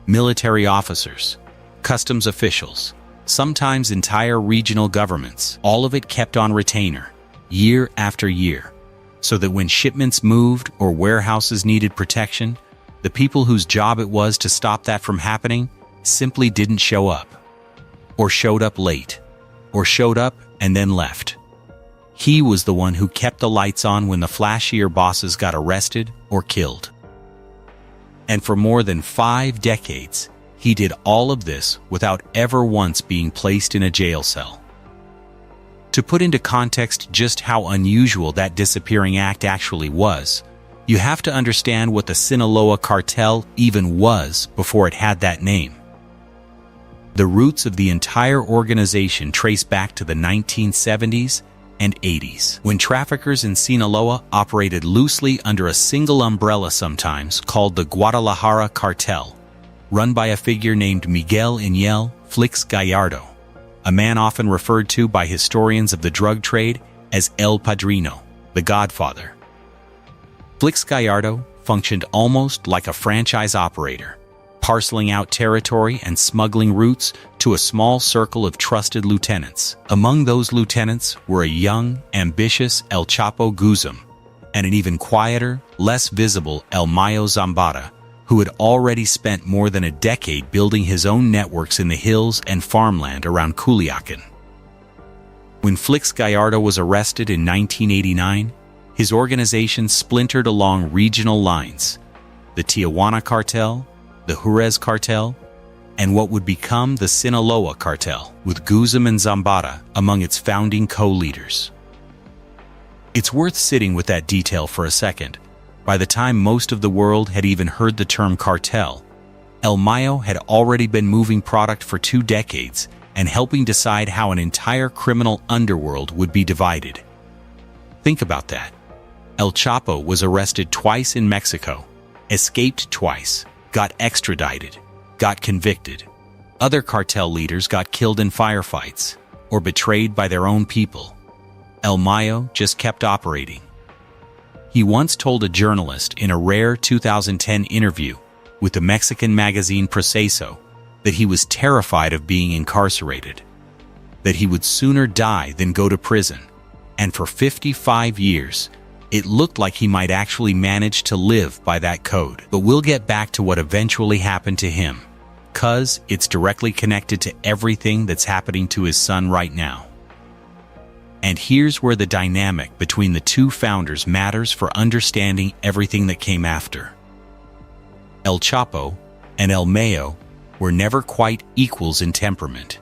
military officers, customs officials, sometimes entire regional governments, all of it kept on retainer, year after year, so that when shipments moved or warehouses needed protection, the people whose job it was to stop that from happening simply didn't show up. or showed up late, or showed up and then left. He was the one who kept the lights on when the flashier bosses got arrested or killed. And for more than 5 decades, he did all of this without ever once being placed in a jail cell. To put into context just how unusual that disappearing act actually was, you have to understand what the Sinaloa Cartel even was before it had that name. The roots of the entire organization trace back to the 1970s and 80s, when traffickers in Sinaloa operated loosely under a single umbrella, sometimes called the Guadalajara Cartel, run by a figure named Miguel Ángel Flix Gallardo, a man often referred to by historians of the drug trade as El Padrino, the Godfather. Flix Gallardo functioned almost like a franchise operator, parceling out territory and smuggling routes to a small circle of trusted lieutenants. Among those lieutenants were a young, ambitious El Chapo Guzman and an even quieter, less visible El Mayo Zambada, who had already spent more than a decade building his own networks in the hills and farmland around Culiacan. When Flix Gallardo was arrested in 1989, his organization splintered along regional lines: the Tijuana Cartel, the Jerez Cartel, and what would become the Sinaloa Cartel, with Guzman and Zambada among its founding co-leaders. It's worth sitting with that detail for a second. By the time most of the world had even heard the term cartel, El Mayo had already been moving product for 2 decades and helping decide how an entire criminal underworld would be divided. Think about that. El Chapo was arrested twice in Mexico, escaped twice, got extradited, got convicted. Other cartel leaders got killed in firefights or betrayed by their own people. El Mayo just kept operating. He once told a journalist in a rare 2010 interview with the Mexican magazine Proceso that he was terrified of being incarcerated, that he would sooner die than go to prison, and for 55 years, it looked like he might actually manage to live by that code. But we'll get back to what eventually happened to him, 'cause it's directly connected to everything that's happening to his son right now. And here's where the dynamic between the two founders matters for understanding everything that came after. El Chapo and El Mayo were never quite equals in temperament,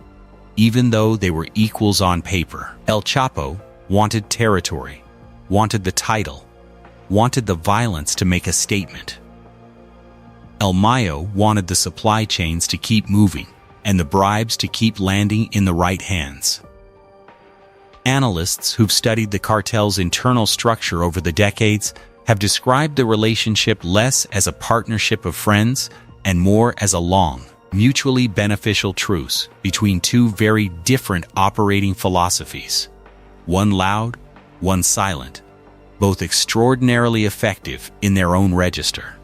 even though they were equals on paper. El Chapo wanted territory, wanted the title, wanted the violence to make a statement. El Mayo wanted the supply chains to keep moving and the bribes to keep landing in the right hands. Analysts who've studied the cartel's internal structure over the decades have described the relationship less as a partnership of friends and more as a long, mutually beneficial truce between two very different operating philosophies. One loud, one silent, both extraordinarily effective in their own register.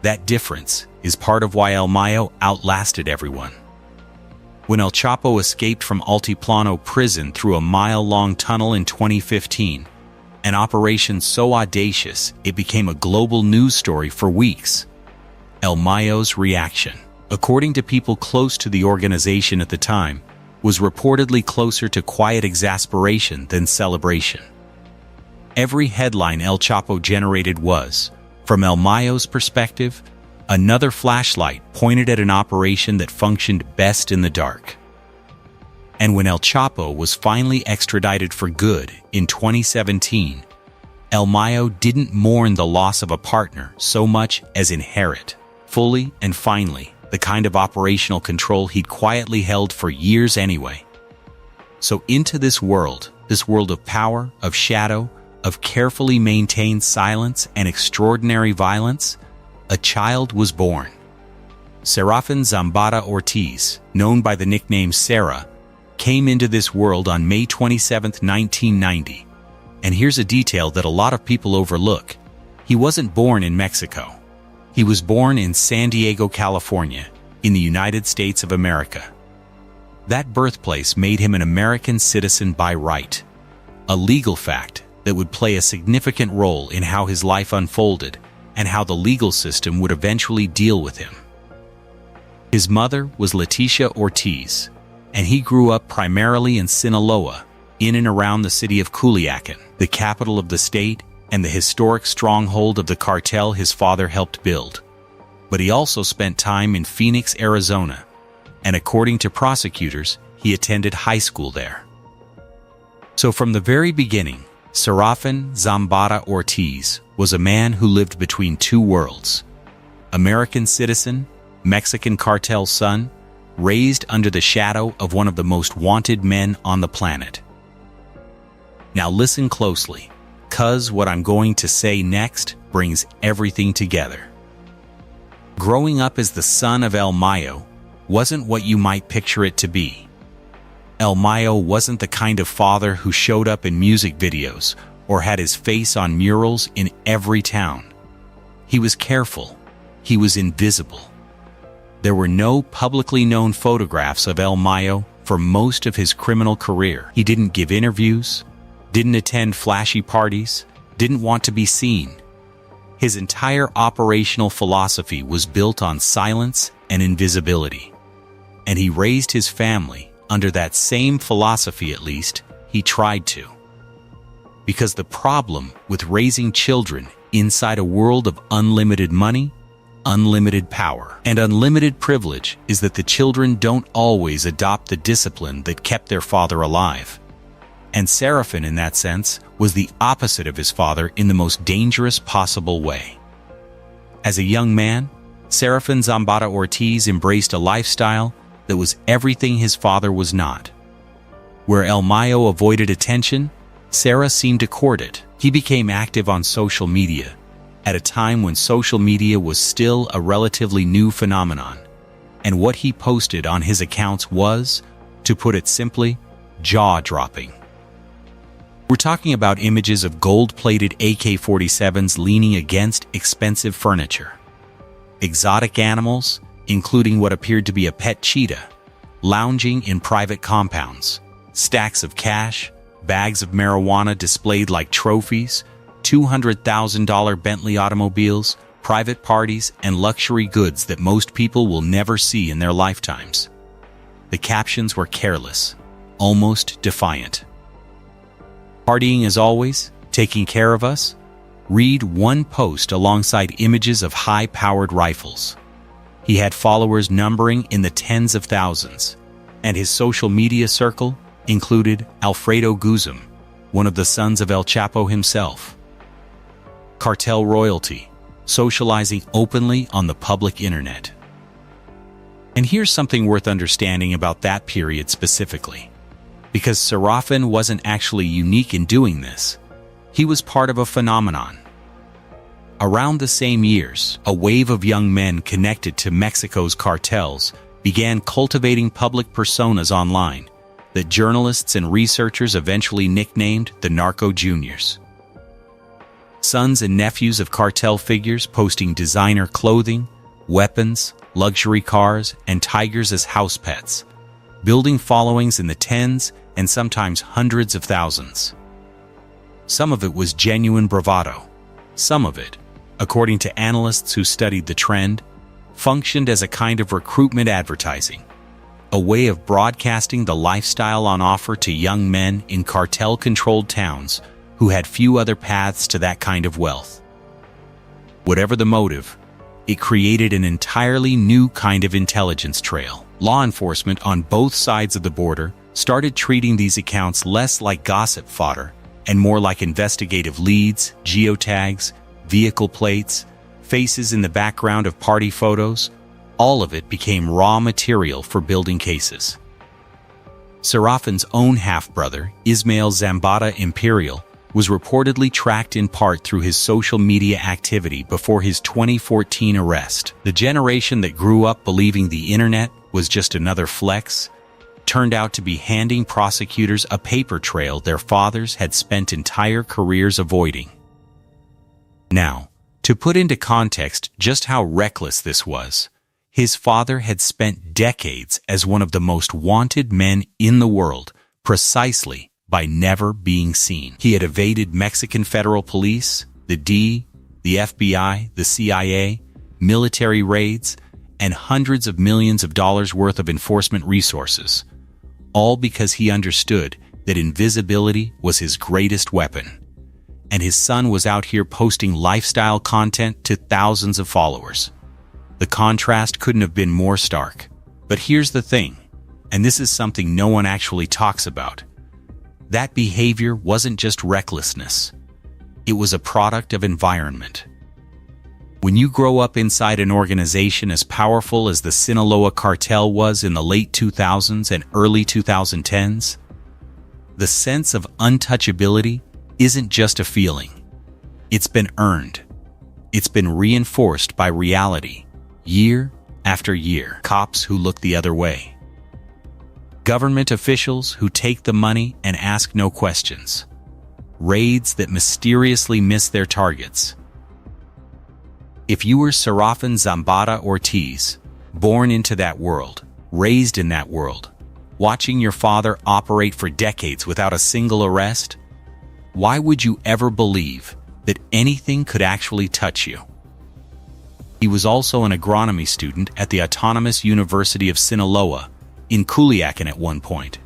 That difference is part of why El Mayo outlasted everyone. When El Chapo escaped from Altiplano prison through a mile-long tunnel in 2015, an operation so audacious it became a global news story for weeks, El Mayo's reaction, according to people close to the organization at the time, was reportedly closer to quiet exasperation than celebration. Every headline El Chapo generated was, from El Mayo's perspective, another flashlight pointed at an operation that functioned best in the dark. And when El Chapo was finally extradited for good in 2017, El Mayo didn't mourn the loss of a partner so much as inherit, fully and finally, the kind of operational control he'd quietly held for years anyway. So into this world of power, of shadow, of carefully maintained silence and extraordinary violence, a child was born. Serafin Zambada Ortiz, known by the nickname Sarah, came into this world on May 27, 1990. And here's a detail that a lot of people overlook. He wasn't born in Mexico. He was born in San Diego, California, in the United States of America. That birthplace made him an American citizen by right, a legal fact that would play a significant role in how his life unfolded and how the legal system would eventually deal with him. His mother was Leticia Ortiz, and he grew up primarily in Sinaloa, in and around the city of Culiacan, the capital of the state and the historic stronghold of the cartel his father helped build. But he also spent time in Phoenix, Arizona, and according to prosecutors, he attended high school there. So from the very beginning, Serafin Zambada Ortiz was a man who lived between two worlds. American citizen, Mexican cartel son, raised under the shadow of one of the most wanted men on the planet. Now listen closely, 'cause what I'm going to say next brings everything together. Growing up as the son of El Mayo wasn't what you might picture it to be. El Mayo wasn't the kind of father who showed up in music videos or had his face on murals in every town. He was careful. He was invisible. There were no publicly known photographs of El Mayo for most of his criminal career. He didn't give interviews, didn't attend flashy parties, didn't want to be seen. His entire operational philosophy was built on silence and invisibility. And he raised his family under that same philosophy, at least he tried to. Because the problem with raising children inside a world of unlimited money, unlimited power, and unlimited privilege is that the children don't always adopt the discipline that kept their father alive. And Serafin, in that sense, was the opposite of his father in the most dangerous possible way. As a young man, Serafin Zambada Ortiz embraced a lifestyle that was everything his father was not. Where El Mayo avoided attention, Sera seemed to court it. He became active on social media, at a time when social media was still a relatively new phenomenon. And what he posted on his accounts was, to put it simply, jaw-dropping. We're talking about images of gold-plated AK-47s leaning against expensive furniture, exotic animals, including what appeared to be a pet cheetah, lounging in private compounds, stacks of cash, bags of marijuana displayed like trophies, $200,000 Bentley automobiles, private parties, and luxury goods that most people will never see in their lifetimes. The captions were careless, almost defiant. Partying as always, taking care of us? Read one post alongside images of high-powered rifles. He had followers numbering in the tens of thousands, and his social media circle included Alfredo Guzman, one of the sons of El Chapo himself. Cartel royalty, socializing openly on the public internet. And here's something worth understanding about that period specifically. Because Serafin wasn't actually unique in doing this, he was part of a phenomenon. Around the same years, a wave of young men connected to Mexico's cartels began cultivating public personas online that journalists and researchers eventually nicknamed the Narco Juniors. Sons and nephews of cartel figures posting designer clothing, weapons, luxury cars, and tigers as house pets, building followings in the tens and sometimes hundreds of thousands. Some of it was genuine bravado. Some of it, according to analysts who studied the trend, functioned as a kind of recruitment advertising, a way of broadcasting the lifestyle on offer to young men in cartel-controlled towns who had few other paths to that kind of wealth. Whatever the motive, it created an entirely new kind of intelligence trail. Law enforcement on both sides of the border started treating these accounts less like gossip fodder and more like investigative leads, geotags, vehicle plates, faces in the background of party photos. All of it became raw material for building cases. Serafin's own half-brother, Ismael Zambada Imperial, was reportedly tracked in part through his social media activity before his 2014 arrest. The generation that grew up believing the internet was just another flex turned out to be handing prosecutors a paper trail their fathers had spent entire careers avoiding. Now, to put into context just how reckless this was, his father had spent decades as one of the most wanted men in the world, precisely by never being seen. He had evaded Mexican federal police, the FBI, the CIA, military raids, and hundreds of millions of dollars worth of enforcement resources, all because he understood that invisibility was his greatest weapon. And his son was out here posting lifestyle content to thousands of followers. The contrast couldn't have been more stark. But here's the thing, and this is something no one actually talks about. That behavior wasn't just recklessness. It was a product of environment. When you grow up inside an organization as powerful as the Sinaloa Cartel was in the late 2000s and early 2010s, the sense of untouchability isn't just a feeling. It's been earned. It's been reinforced by reality, year after year. Cops who look the other way. Government officials who take the money and ask no questions. Raids that mysteriously miss their targets. If you were Serafin Zambada Ortiz, born into that world, raised in that world, watching your father operate for decades without a single arrest, why would you ever believe that anything could actually touch you? He was also an agronomy student at the Autonomous University of Sinaloa in Culiacan at one point,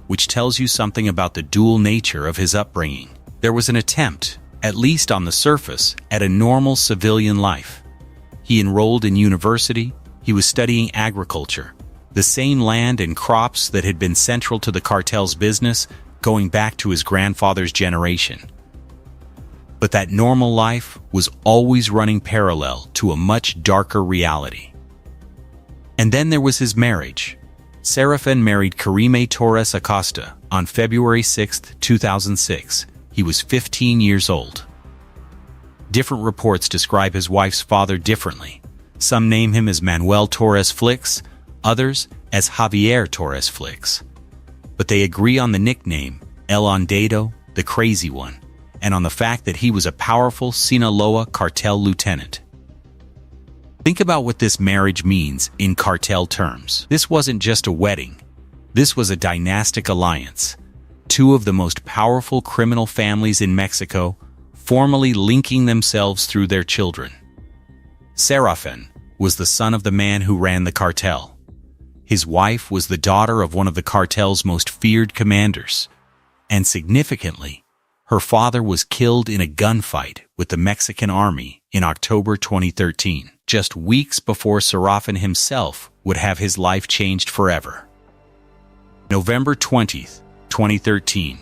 which tells you something about the dual nature of his upbringing. There was an attempt, at least on the surface, at a normal civilian life. He enrolled in university, he was studying agriculture, the same land and crops that had been central to the cartel's business going back to his grandfather's generation. But that normal life was always running parallel to a much darker reality. And then there was his marriage. Serafin married Karime Torres Acosta on February 6, 2006. He was 15 years old. Different reports describe his wife's father differently. Some name him as Manuel Torres Flix, others as Javier Torres Flix. But they agree on the nickname El Ondado, the Crazy One, and on the fact that he was a powerful Sinaloa cartel lieutenant. Think about what this marriage means in cartel terms. This wasn't just a wedding. This was a dynastic alliance. Two of the most powerful criminal families in Mexico, formally linking themselves through their children. Serafin was the son of the man who ran the cartel. His wife was the daughter of one of the cartel's most feared commanders. And significantly, her father was killed in a gunfight with the Mexican army in October 2013, just weeks before Serafin himself would have his life changed forever. November 20th, 2013.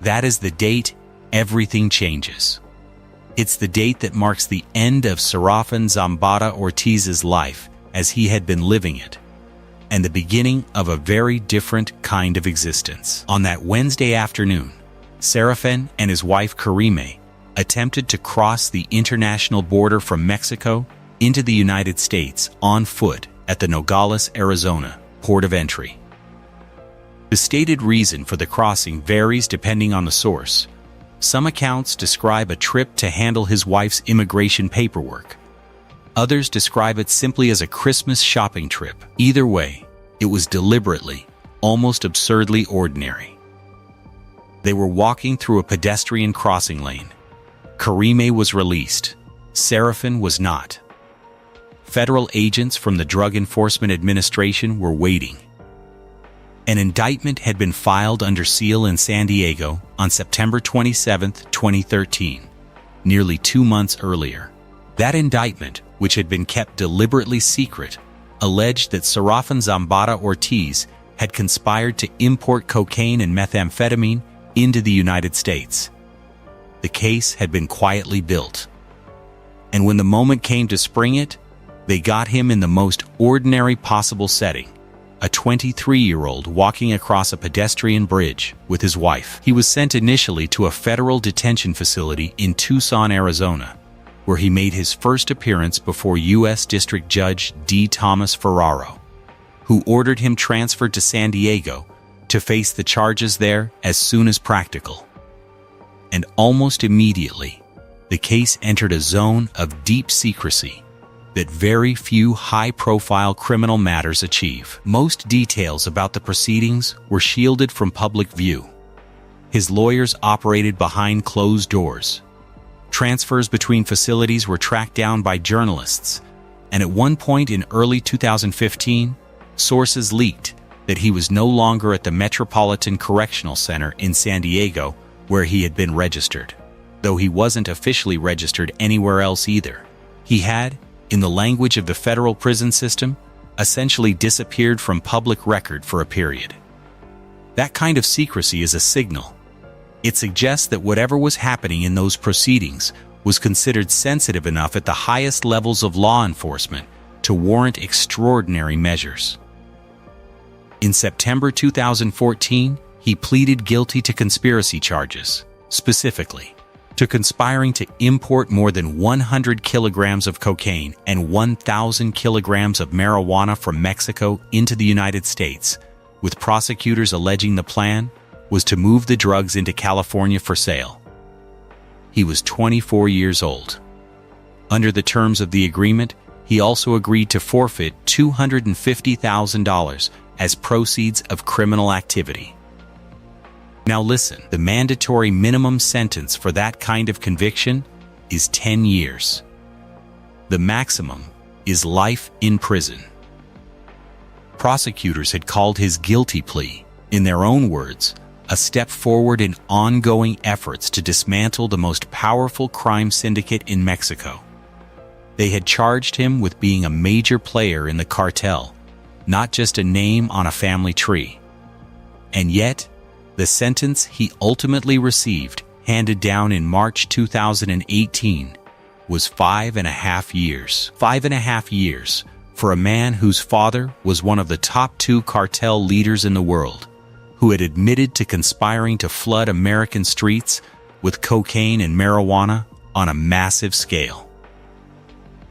That is the date everything changes. It's the date that marks the end of Serafin Zambada Ortiz's life as he had been living it, and the beginning of a very different kind of existence. On that Wednesday afternoon, Serafin and his wife Karime attempted to cross the international border from Mexico into the United States on foot at the Nogales, Arizona, port of entry. The stated reason for the crossing varies depending on the source. Some accounts describe a trip to handle his wife's immigration paperwork. Others describe it simply as a Christmas shopping trip. Either way, it was deliberately, almost absurdly ordinary. They were walking through a pedestrian crossing lane. Karime was released. Serafin was not. Federal agents from the Drug Enforcement Administration were waiting. An indictment had been filed under seal in San Diego on September 27, 2013, nearly 2 months earlier. That indictment, which had been kept deliberately secret, alleged that Serafin Zambada Ortiz had conspired to import cocaine and methamphetamine into the United States. The case had been quietly built. And when the moment came to spring it, they got him in the most ordinary possible setting. A 23-year-old walking across a pedestrian bridge with his wife. He was sent initially to a federal detention facility in Tucson, Arizona, where he made his first appearance before U.S. District Judge D. Thomas Ferraro, who ordered him transferred to San Diego to face the charges there as soon as practical. And almost immediately, the case entered a zone of deep secrecy that very few high-profile criminal matters achieve. Most details about the proceedings were shielded from public view. His lawyers operated behind closed doors. Transfers between facilities were tracked down by journalists, and at one point in early 2015, sources leaked that he was no longer at the Metropolitan Correctional Center in San Diego, where he had been registered, though he wasn't officially registered anywhere else either. He had, in the language of the federal prison system, essentially disappeared from public record for a period. That kind of secrecy is a signal. It suggests that whatever was happening in those proceedings was considered sensitive enough at the highest levels of law enforcement to warrant extraordinary measures. In September 2014, he pleaded guilty to conspiracy charges, specifically to conspiring to import more than 100 kilograms of cocaine and 1,000 kilograms of marijuana from Mexico into the United States, with prosecutors alleging the plan was to move the drugs into California for sale. He was 24 years old. Under the terms of the agreement, he also agreed to forfeit $250,000 as proceeds of criminal activity. Now listen, the mandatory minimum sentence for that kind of conviction is 10 years. The maximum is life in prison. Prosecutors had called his guilty plea, in their own words, a step forward in ongoing efforts to dismantle the most powerful crime syndicate in Mexico. They had charged him with being a major player in the cartel, not just a name on a family tree. And yet, the sentence he ultimately received, handed down in March 2018, was 5.5 years. 5.5 years for a man whose father was one of the top 2 cartel leaders in the world, who had admitted to conspiring to flood American streets with cocaine and marijuana on a massive scale.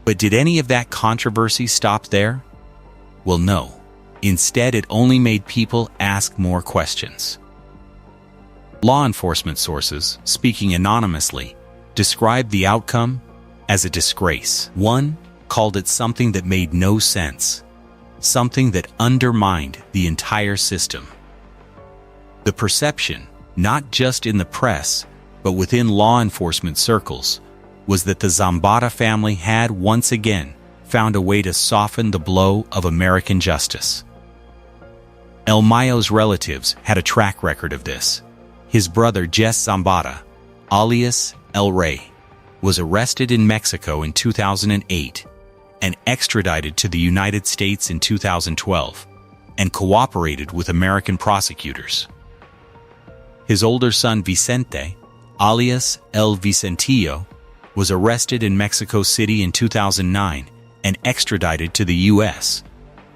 But did any of that controversy stop there? Well, no. Instead, it only made people ask more questions. Law enforcement sources, speaking anonymously, described the outcome as a disgrace. One called it something that made no sense, something that undermined the entire system. The perception, not just in the press, but within law enforcement circles, was that the Zambada family had once again found a way to soften the blow of American justice. El Mayo's relatives had a track record of this. His brother Jess Zambada, alias El Rey, was arrested in Mexico in 2008 and extradited to the United States in 2012 and cooperated with American prosecutors. His older son Vicente, alias El Vicentillo, was arrested in Mexico City in 2009 and extradited to the U.S.,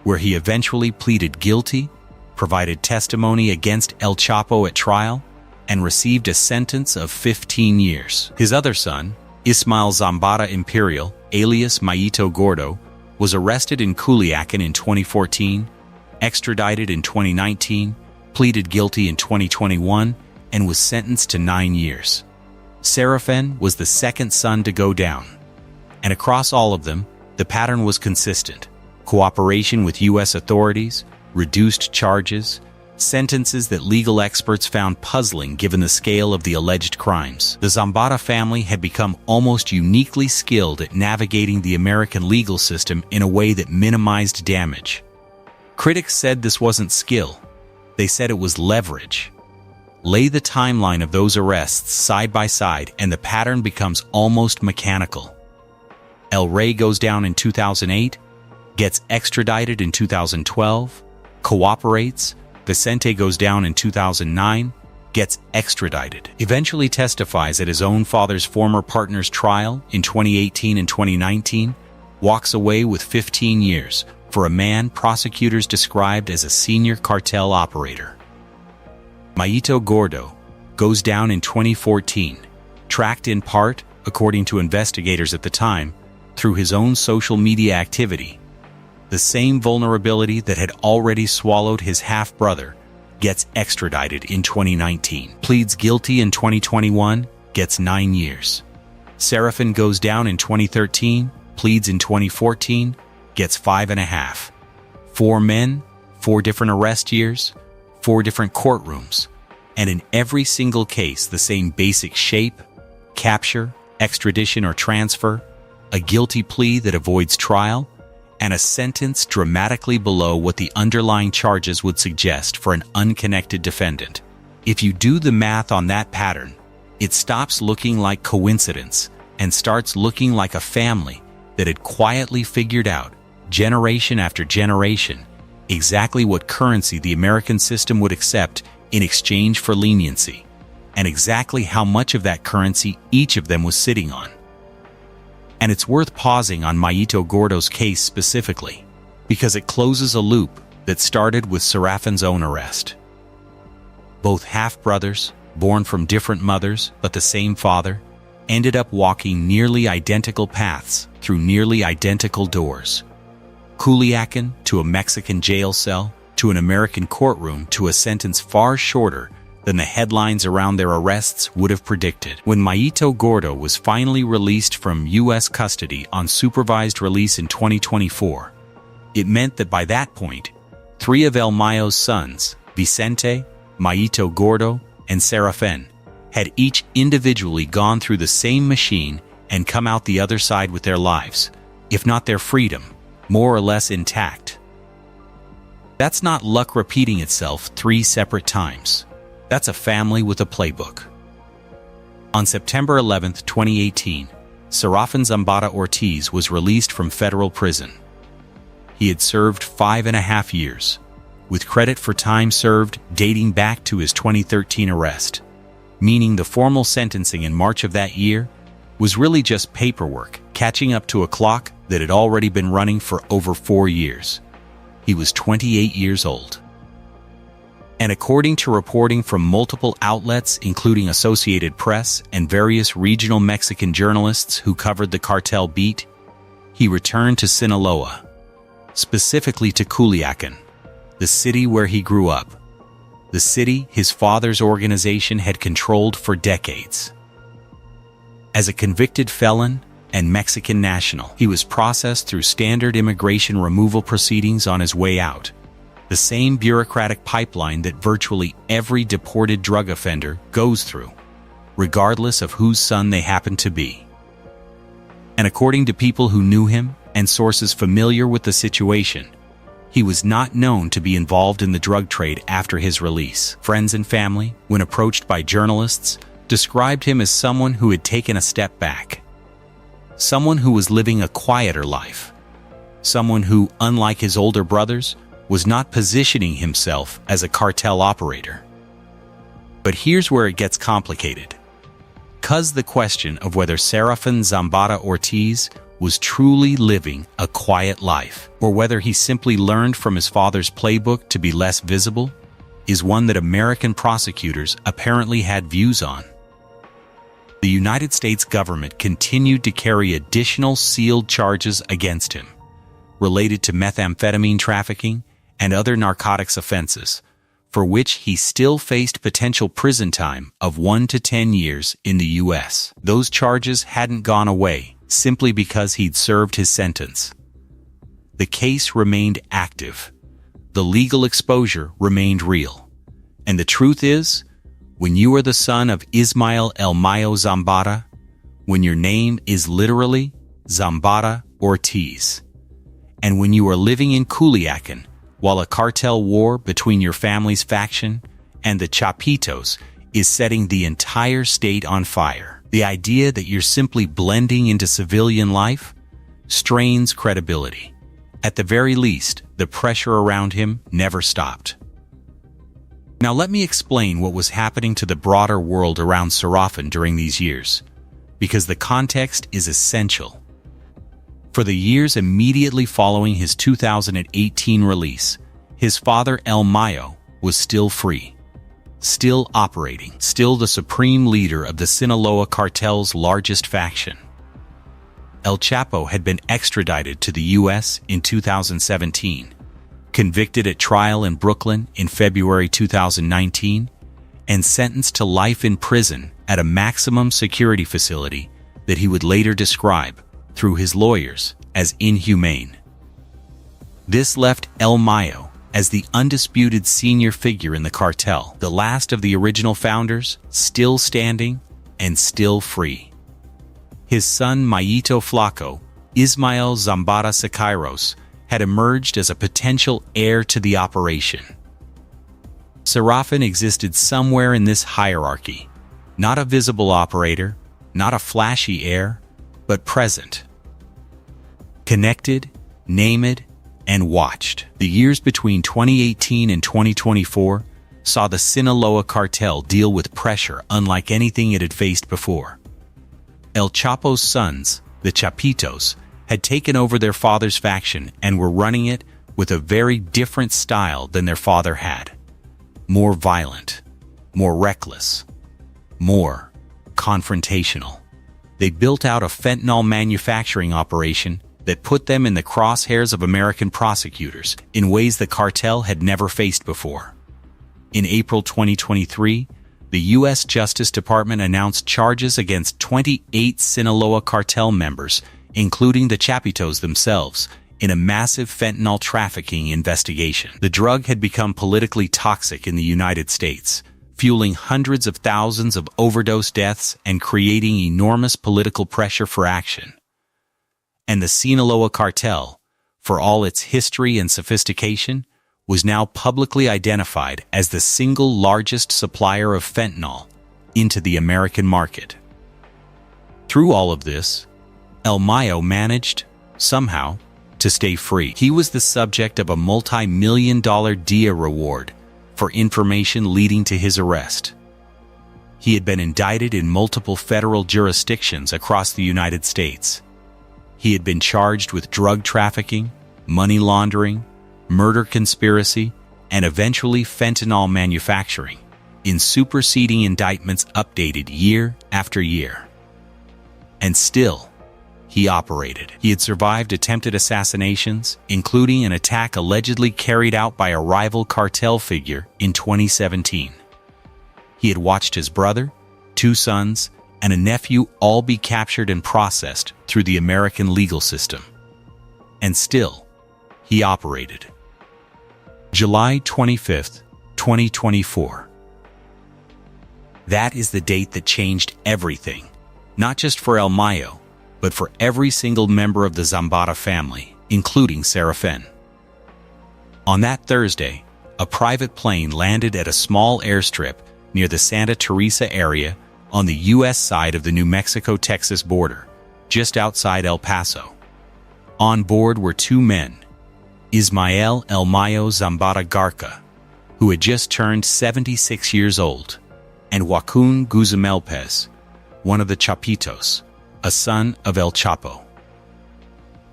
where he eventually pleaded guilty, provided testimony against El Chapo at trial, and received a sentence of 15 years. His other son, Ismael Zambada Imperial, alias Mayito Gordo, was arrested in Culiacan in 2014, extradited in 2019, pleaded guilty in 2021, and was sentenced to 9 years. Serafin was the second son to go down. And across all of them, the pattern was consistent: cooperation with U.S. authorities, reduced charges, sentences that legal experts found puzzling given the scale of the alleged crimes. The Zambada family had become almost uniquely skilled at navigating the American legal system in a way that minimized damage. Critics said this wasn't skill. They said it was leverage. Lay the timeline of those arrests side by side and the pattern becomes almost mechanical. El Rey goes down in 2008, gets extradited in 2012, cooperates. Vicente goes down in 2009, gets extradited, eventually testifies at his own father's former partner's trial in 2018 and 2019, walks away with 15 years for a man prosecutors described as a senior cartel operator. Mayito Gordo goes down in 2014, tracked in part, according to investigators at the time, through his own social media activity. The same vulnerability that had already swallowed his half-brother gets extradited in 2019, pleads guilty in 2021, gets 9 years. Serafin goes down in 2013, pleads in 2014, gets 5.5. 4 men, 4 different arrest years, 4 different courtrooms, and in every single case the same basic shape: capture, extradition or transfer, a guilty plea that avoids trial, and a sentence dramatically below what the underlying charges would suggest for an unconnected defendant. If you do the math on that pattern, it stops looking like coincidence and starts looking like a family that had quietly figured out, generation after generation, exactly what currency the American system would accept in exchange for leniency, and exactly how much of that currency each of them was sitting on. And it's worth pausing on Mayito Gordo's case specifically, because it closes a loop that started with Serafin's own arrest. Both half-brothers, born from different mothers but the same father, ended up walking nearly identical paths through nearly identical doors. Culiacan to a Mexican jail cell, to an American courtroom, to a sentence far shorter than the headlines around their arrests would have predicted. When Mayito Gordo was finally released from U.S. custody on supervised release in 2024, it meant that by that point, 3 of El Mayo's sons, Vicente, Mayito Gordo, and Serafin, had each individually gone through the same machine and come out the other side with their lives, if not their freedom, more or less intact. That's not luck repeating itself 3 separate times. That's a family with a playbook. On September 11, 2018, Serafin Zambada Ortiz was released from federal prison. He had served 5.5 years, with credit for time served dating back to his 2013 arrest, meaning the formal sentencing in March of that year was really just paperwork, catching up to a clock that had already been running for over 4 years. He was 28 years old. And according to reporting from multiple outlets, including Associated Press and various regional Mexican journalists who covered the cartel beat, he returned to Sinaloa, specifically to Culiacan, the city where he grew up, the city his father's organization had controlled for decades. As a convicted felon and Mexican national, he was processed through standard immigration removal proceedings on his way out, the same bureaucratic pipeline that virtually every deported drug offender goes through, regardless of whose son they happen to be. And according to people who knew him and sources familiar with the situation, he was not known to be involved in the drug trade after his release. Friends and family, when approached by journalists, described him as someone who had taken a step back, someone who was living a quieter life, someone who, unlike his older brothers, was not positioning himself as a cartel operator. But here's where it gets complicated. 'Cause the question of whether Serafin Zambada Ortiz was truly living a quiet life, or whether he simply learned from his father's playbook to be less visible, is one that American prosecutors apparently had views on. The United States government continued to carry additional sealed charges against him, related to methamphetamine trafficking and other narcotics offenses, for which he still faced potential prison time of 1 to 10 years in the U.S. Those charges hadn't gone away simply because he'd served his sentence. The case remained active. The legal exposure remained real. And the truth is, when you are the son of Ismael El Mayo Zambada, when your name is literally Zambada Ortiz, and when you are living in Culiacan while a cartel war between your family's faction and the Chapitos is setting the entire state on fire, the idea that you're simply blending into civilian life strains credibility. At the very least, the pressure around him never stopped. Now let me explain what was happening to the broader world around Serafin during these years, because the context is essential. For the years immediately following his 2018 release, his father El Mayo was still free, still operating, still the supreme leader of the Sinaloa cartel's largest faction. El Chapo had been extradited to the U.S. in 2017, convicted at trial in Brooklyn in February 2019, and sentenced to life in prison at a maximum security facility that he would later describe, through his lawyers, as inhumane. This left El Mayo as the undisputed senior figure in the cartel, the last of the original founders, still standing and still free. His son Mayito Flaco, Ismael Zambada Siqueiros, had emerged as a potential heir to the operation. Serafin existed somewhere in this hierarchy, not a visible operator, not a flashy heir, but present. Connected, named, and watched. The years between 2018 and 2024 saw the Sinaloa cartel deal with pressure unlike anything it had faced before. El Chapo's sons, the Chapitos, had taken over their father's faction and were running it with a very different style than their father had. More violent, more reckless, more confrontational. They built out a fentanyl manufacturing operation that put them in the crosshairs of American prosecutors in ways the cartel had never faced before. In April 2023, the U.S. Justice Department announced charges against 28 Sinaloa cartel members, including the Chapitos themselves, in a massive fentanyl trafficking investigation. The drug had become politically toxic in the United States, fueling hundreds of thousands of overdose deaths and creating enormous political pressure for action. And the Sinaloa cartel, for all its history and sophistication, was now publicly identified as the single largest supplier of fentanyl into the American market. Through all of this, El Mayo managed, somehow, to stay free. He was the subject of a multi-million-dollar DIA reward for information leading to his arrest. He had been indicted in multiple federal jurisdictions across the United States. He had been charged with drug trafficking, money laundering, murder conspiracy, and eventually fentanyl manufacturing, in superseding indictments updated year after year. And still, he operated. He had survived attempted assassinations, including an attack allegedly carried out by a rival cartel figure in 2017. He had watched his brother, 2 sons, and a nephew all be captured and processed through the American legal system. And still, he operated. July 25th, 2024. That is the date that changed everything, not just for El Mayo, but for every single member of the Zambada family, including Serafin. On that Thursday, a private plane landed at a small airstrip near the Santa Teresa area on the U.S. side of the New Mexico-Texas border, just outside El Paso. On board were 2 men, Ismael El Mayo Zambada Garca, who had just turned 76 years old, and Joaquin Guzman Elpez, one of the Chapitos, a son of El Chapo.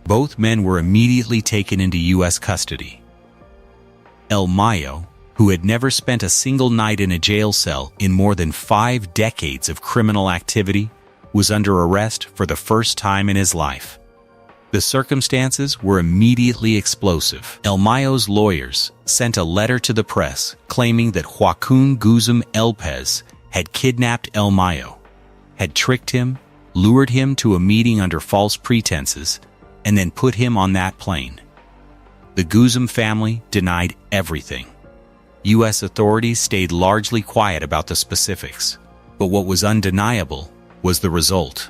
Both men were immediately taken into U.S. custody. El Mayo, who had never spent a single night in a jail cell in more than 5 decades of criminal activity, was under arrest for the first time in his life. The circumstances were immediately explosive. El Mayo's lawyers sent a letter to the press claiming that Joaquin Guzman Elpez had kidnapped El Mayo, had tricked him, lured him to a meeting under false pretenses, and then put him on that plane. The Guzman family denied everything. U.S. authorities stayed largely quiet about the specifics, but what was undeniable was the result.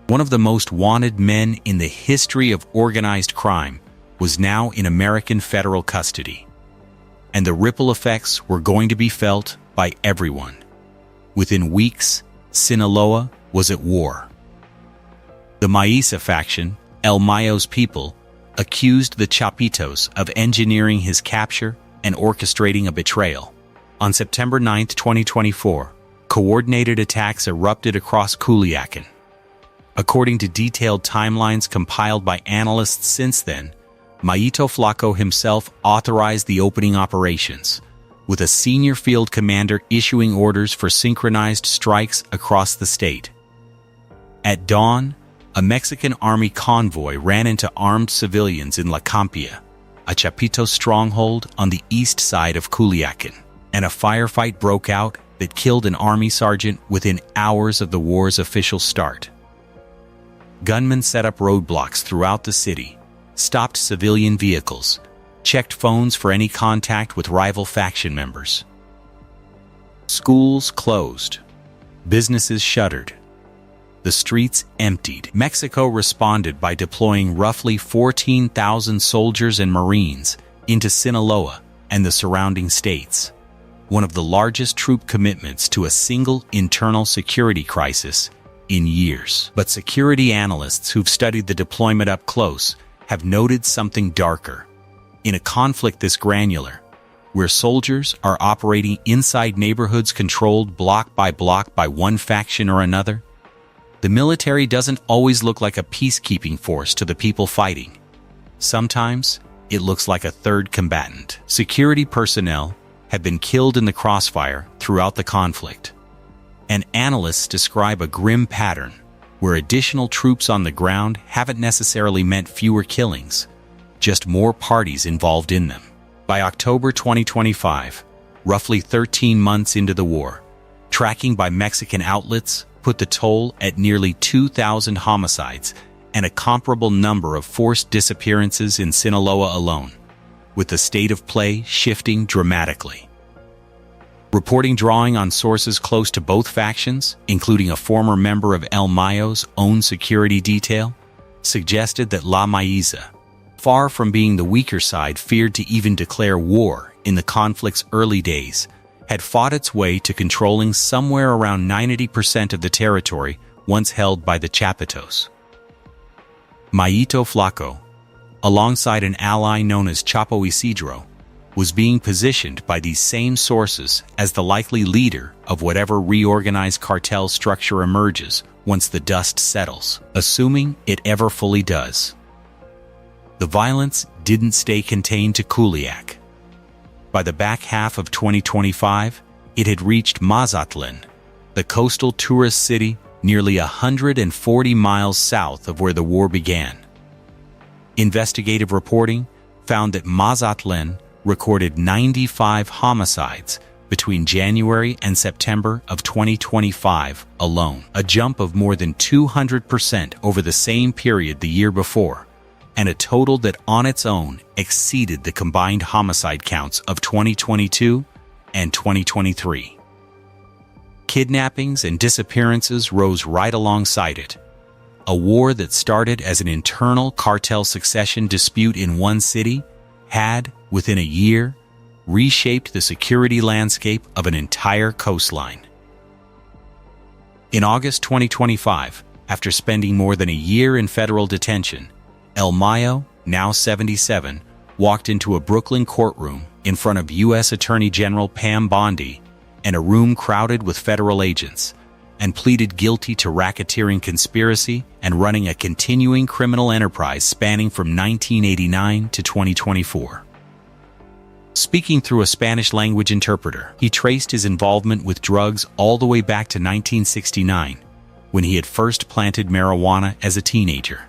One of the most wanted men in the history of organized crime was now in American federal custody, and the ripple effects were going to be felt by everyone. Within weeks, Sinaloa was at war. The Maisa faction, El Mayo's people, accused the Chapitos of engineering his capture and orchestrating a betrayal. On September 9, 2024, coordinated attacks erupted across Culiacan. According to detailed timelines compiled by analysts since then, Mayito Flaco himself authorized the opening operations, with a senior field commander issuing orders for synchronized strikes across the state. At dawn, a Mexican army convoy ran into armed civilians in La Campia, a Chapito stronghold on the east side of Culiacan, and a firefight broke out that killed an army sergeant within hours of the war's official start. Gunmen set up roadblocks throughout the city, stopped civilian vehicles, checked phones for any contact with rival faction members. Schools closed. Businesses shuttered. the streets emptied. Mexico responded by deploying roughly 14,000 soldiers and Marines into Sinaloa and the surrounding states, one of the largest troop commitments to a single internal security crisis in years. But security analysts who've studied the deployment up close have noted something darker. In a conflict this granular, where soldiers are operating inside neighborhoods controlled block by one faction or another, the military doesn't always look like a peacekeeping force to the people fighting. Sometimes, it looks like a third combatant. Security personnel have been killed in the crossfire throughout the conflict, and analysts describe a grim pattern where additional troops on the ground haven't necessarily meant fewer killings, just more parties involved in them. By October 2025, roughly 13 months into the war, tracking by Mexican outlets put the toll at nearly 2,000 homicides and a comparable number of forced disappearances in Sinaloa alone, with the state of play shifting dramatically. Reporting drawing on sources close to both factions, including a former member of El Mayo's own security detail, suggested that La Maíza, far from being the weaker side feared to even declare war in the conflict's early days, had fought its way to controlling somewhere around 90% of the territory once held by the Chapitos. Mayito Flaco, alongside an ally known as Chapo Isidro, was being positioned by these same sources as the likely leader of whatever reorganized cartel structure emerges once the dust settles, assuming it ever fully does. The violence didn't stay contained to Culiac. By the back half of 2025, it had reached Mazatlan, the coastal tourist city nearly 140 miles south of where the war began. Investigative reporting found that Mazatlan recorded 95 homicides between January and September of 2025 alone, a jump of more than 200% over the same period the year before, and a total that on its own exceeded the combined homicide counts of 2022 and 2023. Kidnappings and disappearances rose right alongside it. A war that started as an internal cartel succession dispute in one city had, within a year, reshaped the security landscape of an entire coastline. In August 2025, after spending more than a year in federal detention, El Mayo, now 77, walked into a Brooklyn courtroom in front of U.S. Attorney General Pam Bondi and a room crowded with federal agents, and pleaded guilty to racketeering conspiracy and running a continuing criminal enterprise spanning from 1989 to 2024. Speaking through a Spanish-language interpreter, he traced his involvement with drugs all the way back to 1969, when he had first planted marijuana as a teenager.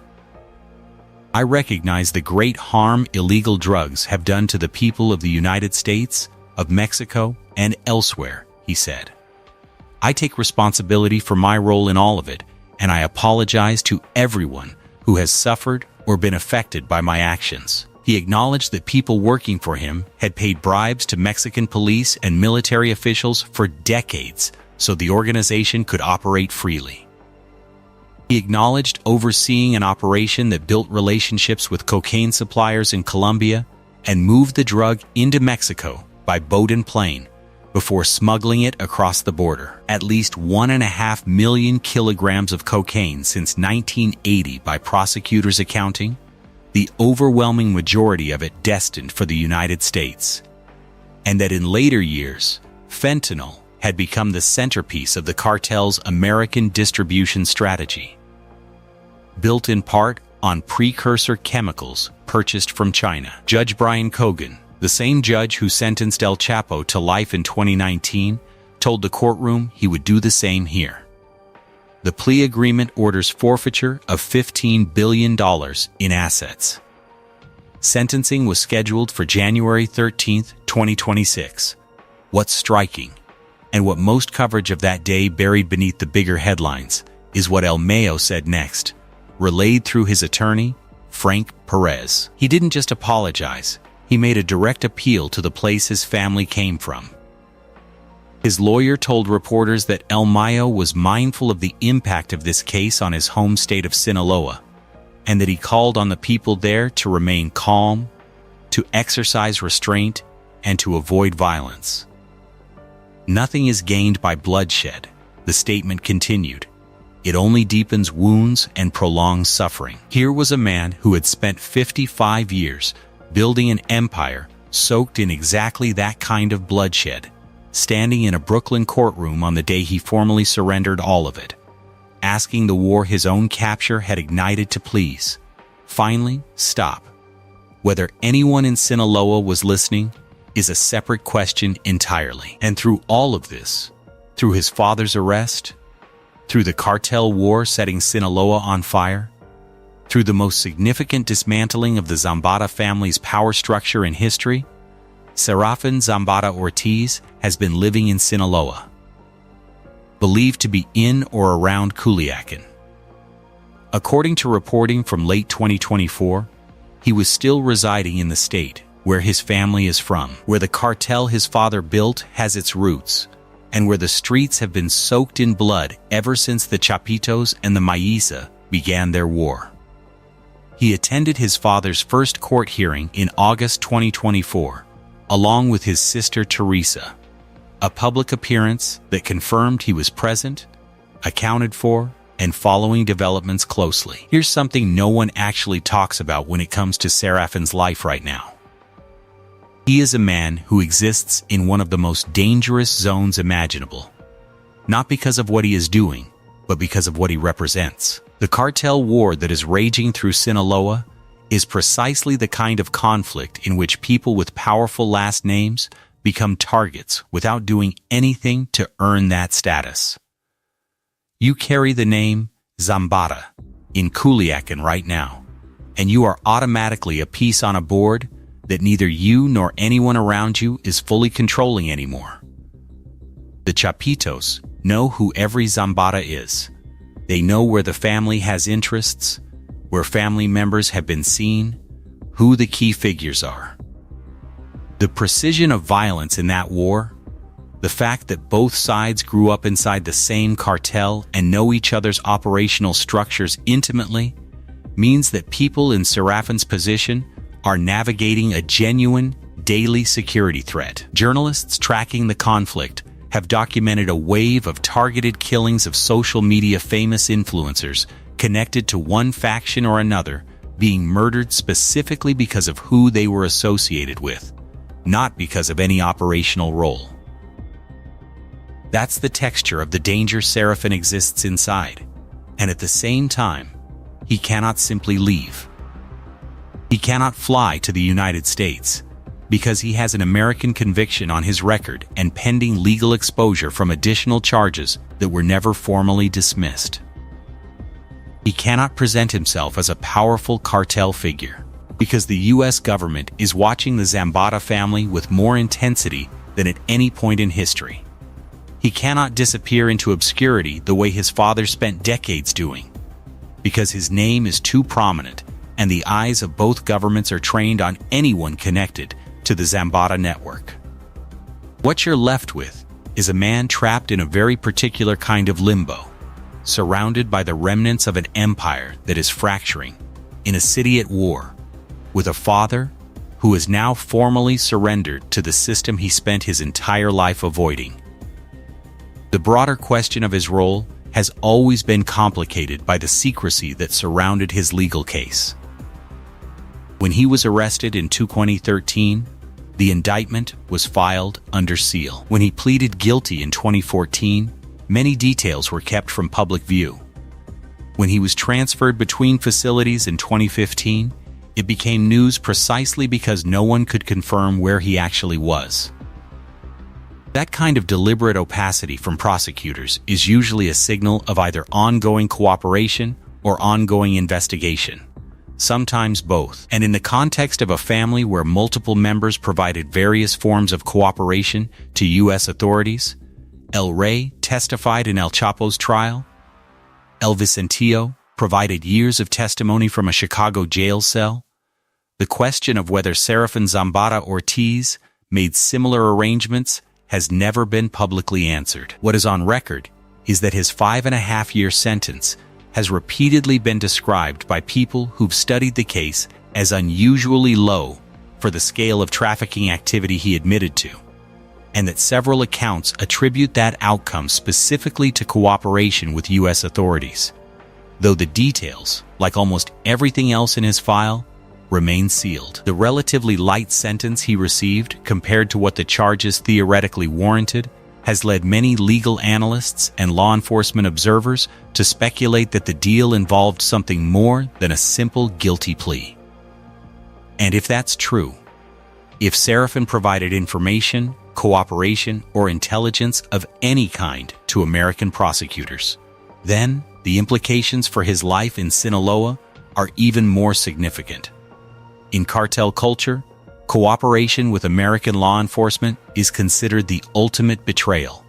I recognize the great harm illegal drugs have done to the people of the United States, of Mexico, and elsewhere, he said. I take responsibility for my role in all of it, and I apologize to everyone who has suffered or been affected by my actions. He acknowledged that people working for him had paid bribes to Mexican police and military officials for decades so the organization could operate freely. He acknowledged overseeing an operation that built relationships with cocaine suppliers in Colombia and moved the drug into Mexico by boat and plane before smuggling it across the border. At least 1.5 million kilograms of cocaine since 1980 by prosecutors' accounting, the overwhelming majority of it destined for the United States. And that in later years, fentanyl had become the centerpiece of the cartel's American distribution strategy. Built in part on precursor chemicals purchased from China. Judge Brian Cogan, the same judge who sentenced El Chapo to life in 2019, told the courtroom he would do the same here. The plea agreement orders forfeiture of $15 billion in assets. Sentencing was scheduled for January 13, 2026. What's striking, and what most coverage of that day buried beneath the bigger headlines, is what El Mayo said next, relayed through his attorney, Frank Perez. He didn't just apologize, he made a direct appeal to the place his family came from. His lawyer told reporters that El Mayo was mindful of the impact of this case on his home state of Sinaloa, and that he called on the people there to remain calm, to exercise restraint, and to avoid violence. Nothing is gained by bloodshed, the statement continued. It only deepens wounds and prolongs suffering. Here was a man who had spent 55 years building an empire soaked in exactly that kind of bloodshed, standing in a Brooklyn courtroom on the day he formally surrendered all of it, asking the war his own capture had ignited to please finally stop. Whether anyone in Sinaloa was listening is a separate question entirely. And through all of this, through his father's arrest, through the cartel war setting Sinaloa on fire, through the most significant dismantling of the Zambada family's power structure in history, Serafin Zambada Ortiz has been living in Sinaloa, believed to be in or around Culiacan. According to reporting from late 2024, he was still residing in the state where his family is from, where the cartel his father built has its roots, and where the streets have been soaked in blood ever since the Chapitos and the Maisa began their war. He attended his father's first court hearing in August 2024, along with his sister Teresa, a public appearance that confirmed he was present, accounted for, and following developments closely. Here's something no one actually talks about when it comes to Serafin's life right now. He is a man who exists in one of the most dangerous zones imaginable, not because of what he is doing, but because of what he represents. The cartel war that is raging through Sinaloa is precisely the kind of conflict in which people with powerful last names become targets without doing anything to earn that status. You carry the name Zambada in Culiacan right now, and you are automatically a piece on a board that neither you nor anyone around you is fully controlling anymore. The Chapitos know who every Zambada is. They know where the family has interests, where family members have been seen, who the key figures are. The precision of violence in that war, the fact that both sides grew up inside the same cartel and know each other's operational structures intimately, means that people in Serafin's position are navigating a genuine, daily security threat. Journalists tracking the conflict have documented a wave of targeted killings of social media famous influencers connected to one faction or another being murdered specifically because of who they were associated with, not because of any operational role. That's the texture of the danger Serafin exists inside, and at the same time, he cannot simply leave. He cannot fly to the United States because he has an American conviction on his record and pending legal exposure from additional charges that were never formally dismissed. He cannot present himself as a powerful cartel figure because the U.S. government is watching the Zambada family with more intensity than at any point in history. He cannot disappear into obscurity the way his father spent decades doing, because his name is too prominent and the eyes of both governments are trained on anyone connected to the Zambada network. What you're left with is a man trapped in a very particular kind of limbo, surrounded by the remnants of an empire that is fracturing, in a city at war, with a father who has now formally surrendered to the system he spent his entire life avoiding. The broader question of his role has always been complicated by the secrecy that surrounded his legal case. When he was arrested in 2013, the indictment was filed under seal. When he pleaded guilty in 2014, many details were kept from public view. When he was transferred between facilities in 2015, it became news precisely because no one could confirm where he actually was. That kind of deliberate opacity from prosecutors is usually a signal of either ongoing cooperation or ongoing investigation, sometimes both. And in the context of a family where multiple members provided various forms of cooperation to U.S. authorities, El Rey testified in El Chapo's trial, El Vicentillo provided years of testimony from a Chicago jail cell, the question of whether Serafin Zambada Ortiz made similar arrangements has never been publicly answered. What is on record is that his 5.5-year sentence has repeatedly been described by people who've studied the case as unusually low for the scale of trafficking activity he admitted to, and that several accounts attribute that outcome specifically to cooperation with U.S. authorities, though the details, like almost everything else in his file, remain sealed. The relatively light sentence he received compared to what the charges theoretically warranted has led many legal analysts and law enforcement observers to speculate that the deal involved something more than a simple guilty plea. And if that's true, if Serafin provided information, cooperation, or intelligence of any kind to American prosecutors, then the implications for his life in Sinaloa are even more significant. In cartel culture, cooperation with American law enforcement is considered the ultimate betrayal.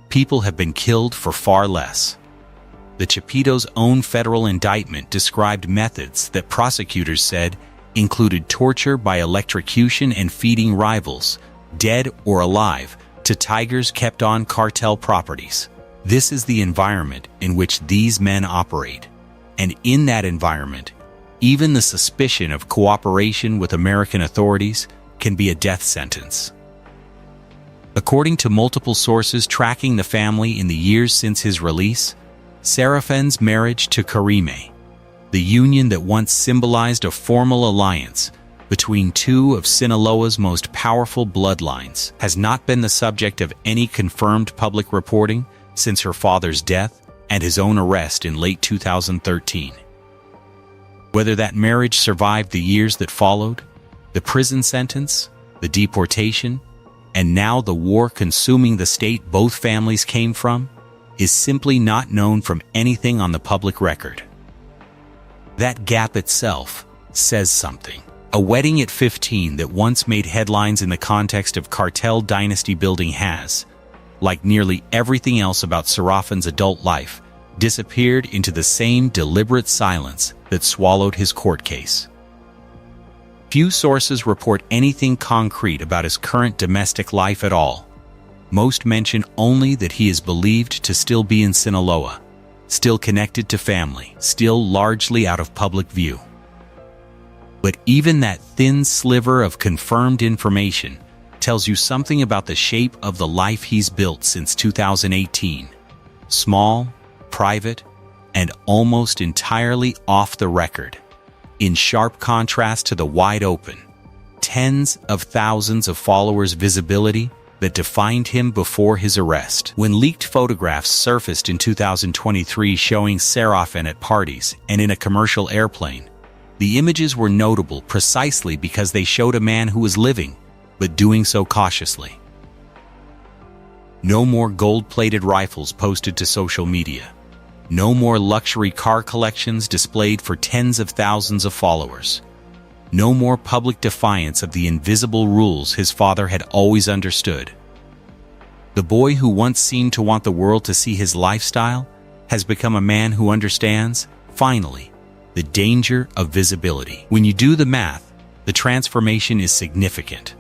People have been killed for far less. The Chapito's own federal indictment described methods that prosecutors said included torture by electrocution and feeding rivals, dead or alive, to tigers kept on cartel properties. This is the environment in which these men operate, and in that environment, even the suspicion of cooperation with American authorities can be a death sentence. According to multiple sources tracking the family in the years since his release, Serafin's marriage to Karime, the union that once symbolized a formal alliance between two of Sinaloa's most powerful bloodlines, has not been the subject of any confirmed public reporting since her father's death and his own arrest in late 2013. Whether that marriage survived the years that followed, the prison sentence, the deportation, and now the war consuming the state both families came from, is simply not known from anything on the public record. That gap itself says something. A wedding at 15 that once made headlines in the context of cartel dynasty building has, like nearly everything else about Serafin's adult life, disappeared into the same deliberate silence that swallowed his court case. Few sources report anything concrete about his current domestic life at all. Most mention only that he is believed to still be in Sinaloa, still connected to family, still largely out of public view. But even that thin sliver of confirmed information tells you something about the shape of the life he's built since 2018. Small, private, and almost entirely off the record, in sharp contrast to the wide open, tens of thousands of followers' visibility that defined him before his arrest. When leaked photographs surfaced in 2023 showing Serafin at parties and in a commercial airplane, the images were notable precisely because they showed a man who was living, but doing so cautiously. No more gold-plated rifles posted to social media. No more luxury car collections displayed for tens of thousands of followers. No more public defiance of the invisible rules his father had always understood. The boy who once seemed to want the world to see his lifestyle has become a man who understands, finally, the danger of visibility. When you do the math, the transformation is significant.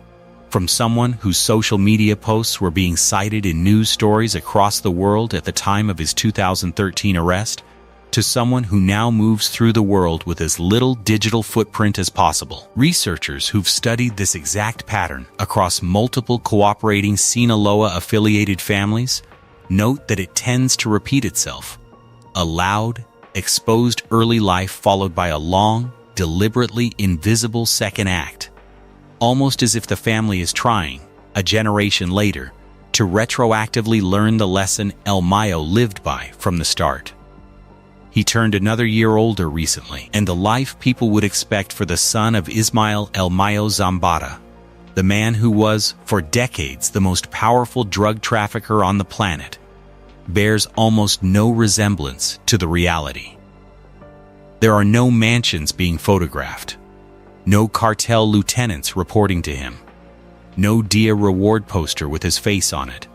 From someone whose social media posts were being cited in news stories across the world at the time of his 2013 arrest, to someone who now moves through the world with as little digital footprint as possible. Researchers who've studied this exact pattern across multiple cooperating Sinaloa-affiliated families note that it tends to repeat itself. A loud, exposed early life followed by a long, deliberately invisible second act. Almost as if the family is trying, a generation later, to retroactively learn the lesson El Mayo lived by from the start. He turned another year older recently, and the life people would expect for the son of Ismael El Mayo Zambada, the man who was, for decades, the most powerful drug trafficker on the planet, bears almost no resemblance to the reality. There are no mansions being photographed, no cartel lieutenants reporting to him, no Dia reward poster with his face on it,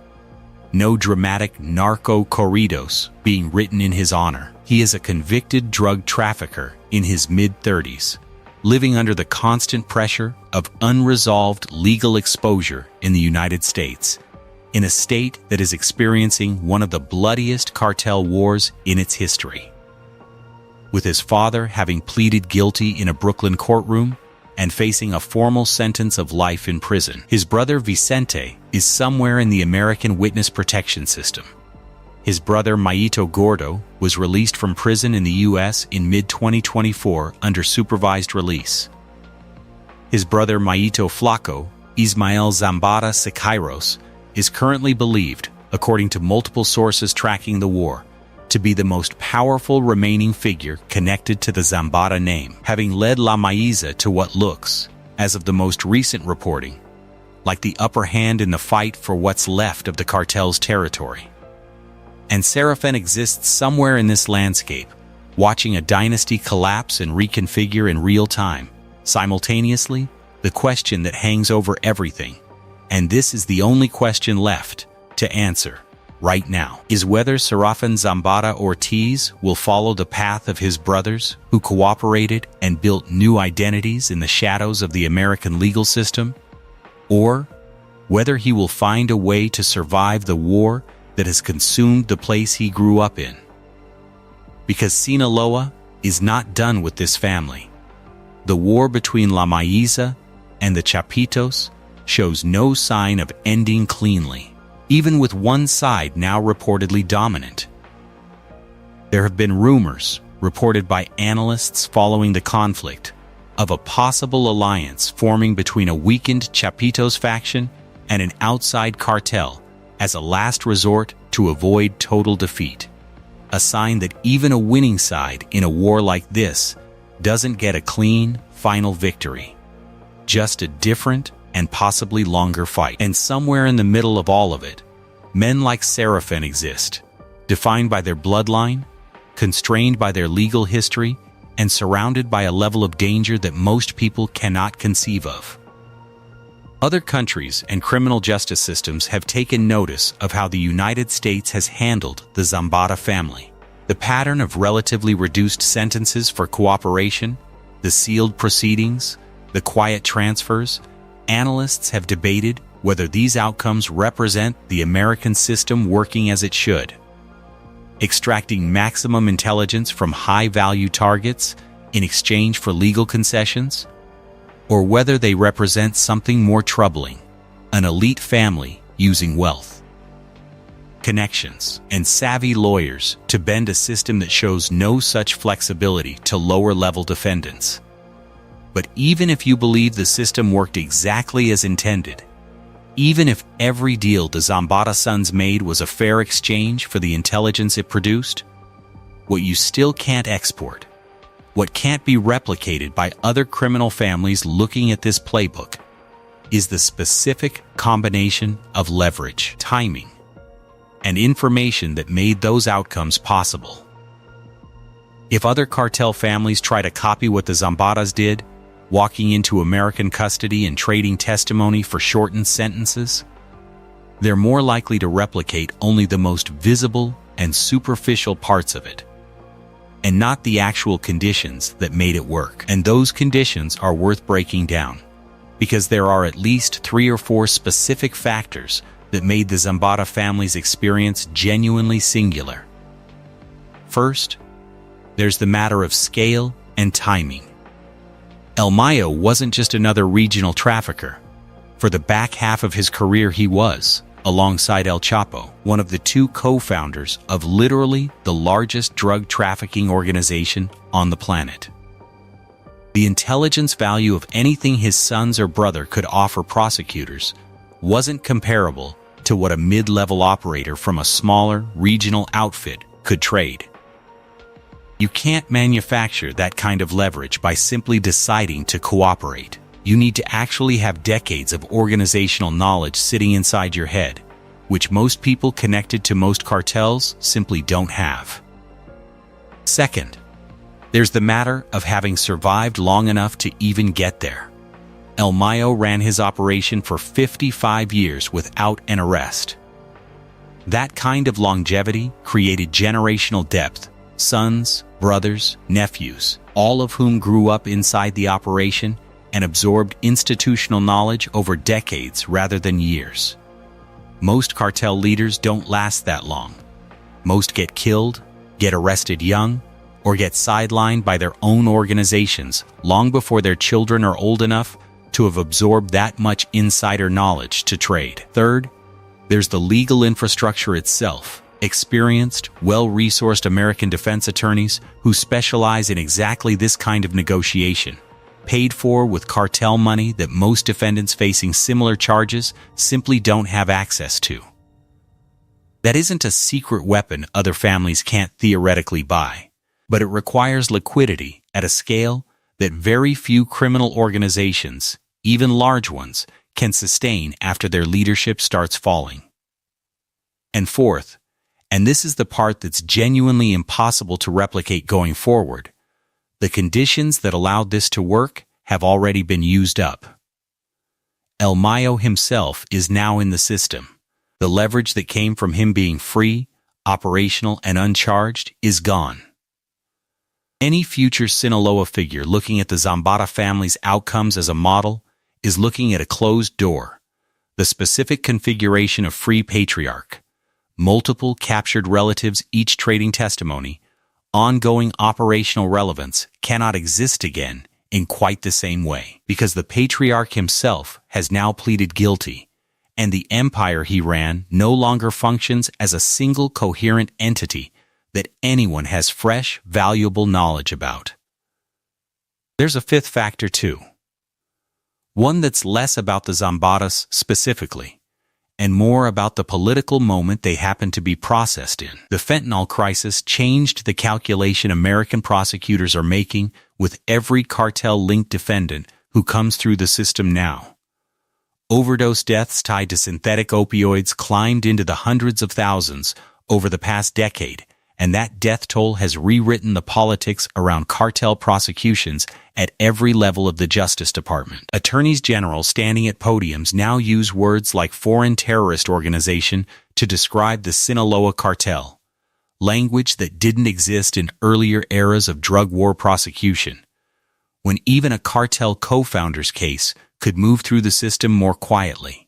no dramatic narco corridos being written in his honor. He is a convicted drug trafficker in his mid-30s, living under the constant pressure of unresolved legal exposure in the United States, in a state that is experiencing one of the bloodiest cartel wars in its history. With his father having pleaded guilty in a Brooklyn courtroom and facing a formal sentence of life in prison, his brother Vicente is somewhere in the American witness protection system. His brother Maito Gordo was released from prison in the U.S. in mid-2024 under supervised release. His brother Maito Flaco, Ismael Zambada Siqueiros, is currently believed, according to multiple sources tracking the war, to be the most powerful remaining figure connected to the Zambada name, having led La Maiza to what looks, as of the most recent reporting, like the upper hand in the fight for what's left of the cartel's territory. And Serafin exists somewhere in this landscape, watching a dynasty collapse and reconfigure in real time. Simultaneously, the question that hangs over everything, and this is the only question left to answer right now, is whether Serafin Zambada Ortiz will follow the path of his brothers who cooperated and built new identities in the shadows of the American legal system, or whether he will find a way to survive the war that has consumed the place he grew up in. Because Sinaloa is not done with this family. The war between La Maiza and the Chapitos shows no sign of ending cleanly, even with one side now reportedly dominant. There have been rumors, reported by analysts following the conflict, of a possible alliance forming between a weakened Chapitos faction and an outside cartel as a last resort to avoid total defeat. A sign that even a winning side in a war like this doesn't get a clean, final victory. Just a different and possibly longer fight. And somewhere in the middle of all of it, men like Serafin exist, defined by their bloodline, constrained by their legal history, and surrounded by a level of danger that most people cannot conceive of. Other countries and criminal justice systems have taken notice of how the United States has handled the Zambada family. The pattern of relatively reduced sentences for cooperation, the sealed proceedings, the quiet transfers. Analysts have debated whether these outcomes represent the American system working as it should, extracting maximum intelligence from high-value targets in exchange for legal concessions, or whether they represent something more troubling, an elite family using wealth, connections, and savvy lawyers to bend a system that shows no such flexibility to lower-level defendants. But even if you believe the system worked exactly as intended, even if every deal the Zambada sons made was a fair exchange for the intelligence it produced, what you still can't export, what can't be replicated by other criminal families looking at this playbook, is the specific combination of leverage, timing, and information that made those outcomes possible. If other cartel families try to copy what the Zambadas did, walking into American custody and trading testimony for shortened sentences, they're more likely to replicate only the most visible and superficial parts of it, and not the actual conditions that made it work. And those conditions are worth breaking down, because there are at least 3 or 4 specific factors that made the Zambada family's experience genuinely singular. First, there's the matter of scale and timing. El Mayo wasn't just another regional trafficker. For the back half of his career he was, alongside El Chapo, one of the 2 co-founders of literally the largest drug trafficking organization on the planet. The intelligence value of anything his sons or brother could offer prosecutors wasn't comparable to what a mid-level operator from a smaller, regional outfit could trade. You can't manufacture that kind of leverage by simply deciding to cooperate. You need to actually have decades of organizational knowledge sitting inside your head, which most people connected to most cartels simply don't have. Second, there's the matter of having survived long enough to even get there. El Mayo ran his operation for 55 years without an arrest. That kind of longevity created generational depth. Sons, brothers, nephews, all of whom grew up inside the operation and absorbed institutional knowledge over decades rather than years. Most cartel leaders don't last that long. Most get killed, get arrested young, or get sidelined by their own organizations long before their children are old enough to have absorbed that much insider knowledge to trade. Third, there's the legal infrastructure itself. Experienced, well-resourced American defense attorneys who specialize in exactly this kind of negotiation, paid for with cartel money that most defendants facing similar charges simply don't have access to. That isn't a secret weapon other families can't theoretically buy, but it requires liquidity at a scale that very few criminal organizations, even large ones, can sustain after their leadership starts falling. And fourth, and this is the part that's genuinely impossible to replicate going forward, the conditions that allowed this to work have already been used up. El Mayo himself is now in the system. The leverage that came from him being free, operational, and uncharged is gone. Any future Sinaloa figure looking at the Zambada family's outcomes as a model is looking at a closed door, the specific configuration of free patriarch, multiple captured relatives each trading testimony, ongoing operational relevance cannot exist again in quite the same way, because the patriarch himself has now pleaded guilty, and the empire he ran no longer functions as a single coherent entity that anyone has fresh, valuable knowledge about. There's a fifth factor too. One that's less about the Zambadas specifically, and more about the political moment they happen to be processed in. The fentanyl crisis changed the calculation American prosecutors are making with every cartel-linked defendant who comes through the system now. Overdose deaths tied to synthetic opioids climbed into the hundreds of thousands over the past decade, and that death toll has rewritten the politics around cartel prosecutions at every level of the Justice Department. Attorneys general standing at podiums now use words like foreign terrorist organization to describe the Sinaloa cartel, language that didn't exist in earlier eras of drug war prosecution, when even a cartel co-founder's case could move through the system more quietly.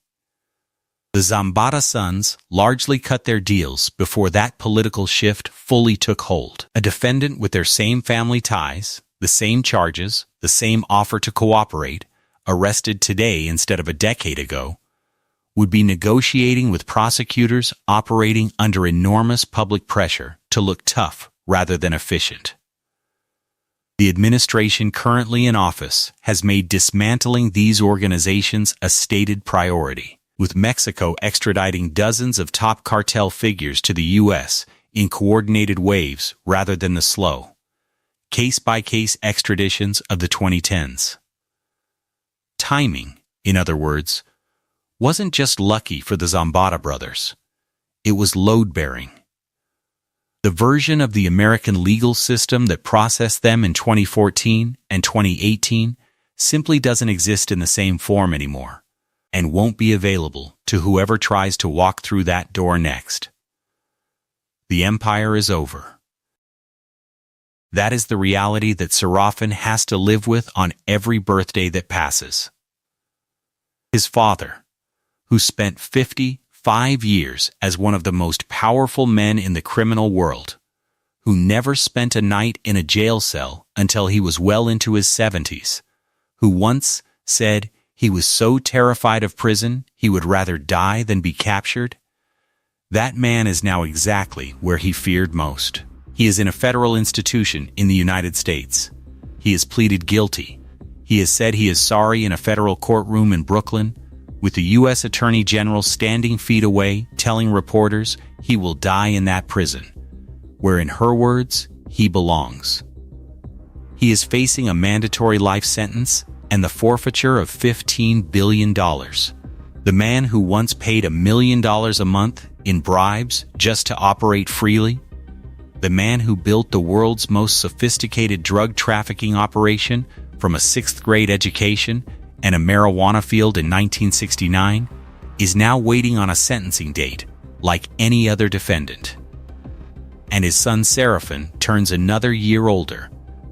The Zambada sons largely cut their deals before that political shift fully took hold. A defendant with their same family ties, the same charges, the same offer to cooperate, arrested today instead of a decade ago, would be negotiating with prosecutors operating under enormous public pressure to look tough rather than efficient. The administration currently in office has made dismantling these organizations a stated priority, with Mexico extraditing dozens of top cartel figures to the U.S. in coordinated waves rather than the slow, case-by-case extraditions of the 2010s. Timing, in other words, wasn't just lucky for the Zambada brothers. It was load-bearing. The version of the American legal system that processed them in 2014 and 2018 simply doesn't exist in the same form anymore, and won't be available to whoever tries to walk through that door next. The empire is over. That is the reality that Serafin has to live with on every birthday that passes. His father, who spent 55 years as one of the most powerful men in the criminal world, who never spent a night in a jail cell until he was well into his 70s, who once said he was so terrified of prison he would rather die than be captured, that man is now exactly where he feared most. He is in a federal institution in the United States. He has pleaded guilty. He has said he is sorry in a federal courtroom in Brooklyn, with the U.S. Attorney General standing feet away, telling reporters he will die in that prison, where in her words, he belongs. He is facing a mandatory life sentence and the forfeiture of $15 billion. The man who once paid $1 million a month in bribes just to operate freely, the man who built the world's most sophisticated drug trafficking operation from a 6th grade education and a marijuana field in 1969, is now waiting on a sentencing date like any other defendant. And his son Serafin turns another year older,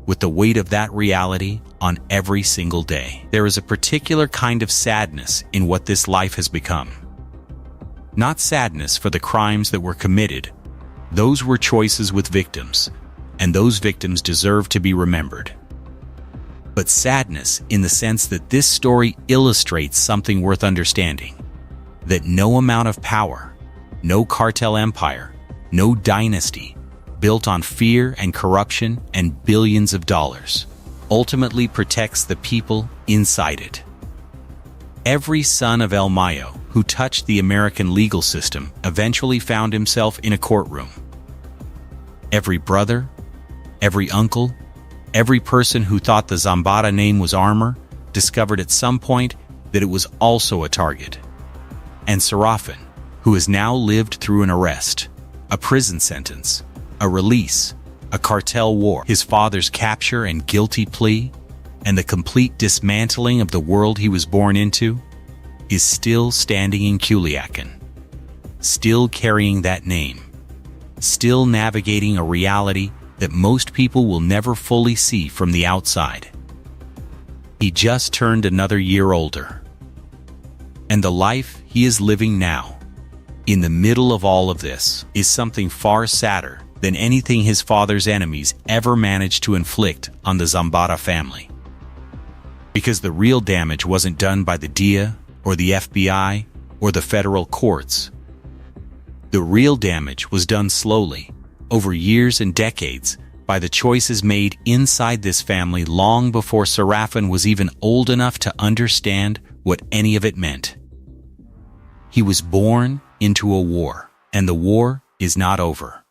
with the weight of that reality on every single day. There is a particular kind of sadness in what this life has become. Not sadness for the crimes that were committed. Those were choices with victims, and those victims deserve to be remembered. But sadness in the sense that this story illustrates something worth understanding. That no amount of power, no cartel empire, no dynasty, built on fear and corruption and billions of dollars, ultimately protects the people inside it. Every son of El Mayo who touched the American legal system eventually found himself in a courtroom. Every brother, every uncle, every person who thought the Zambada name was armor discovered at some point that it was also a target. And Serafin, who has now lived through an arrest, a prison sentence, a release, a cartel war, his father's capture and guilty plea, and the complete dismantling of the world he was born into, is still standing in Culiacan, still carrying that name, still navigating a reality that most people will never fully see from the outside. He just turned another year older. And the life he is living now, in the middle of all of this, is something far sadder than anything his father's enemies ever managed to inflict on the Zambada family. Because the real damage wasn't done by the DIA or the FBI or the federal courts. The real damage was done slowly, over years and decades, by the choices made inside this family long before Serafin was even old enough to understand what any of it meant. He was born into a war, and the war is not over.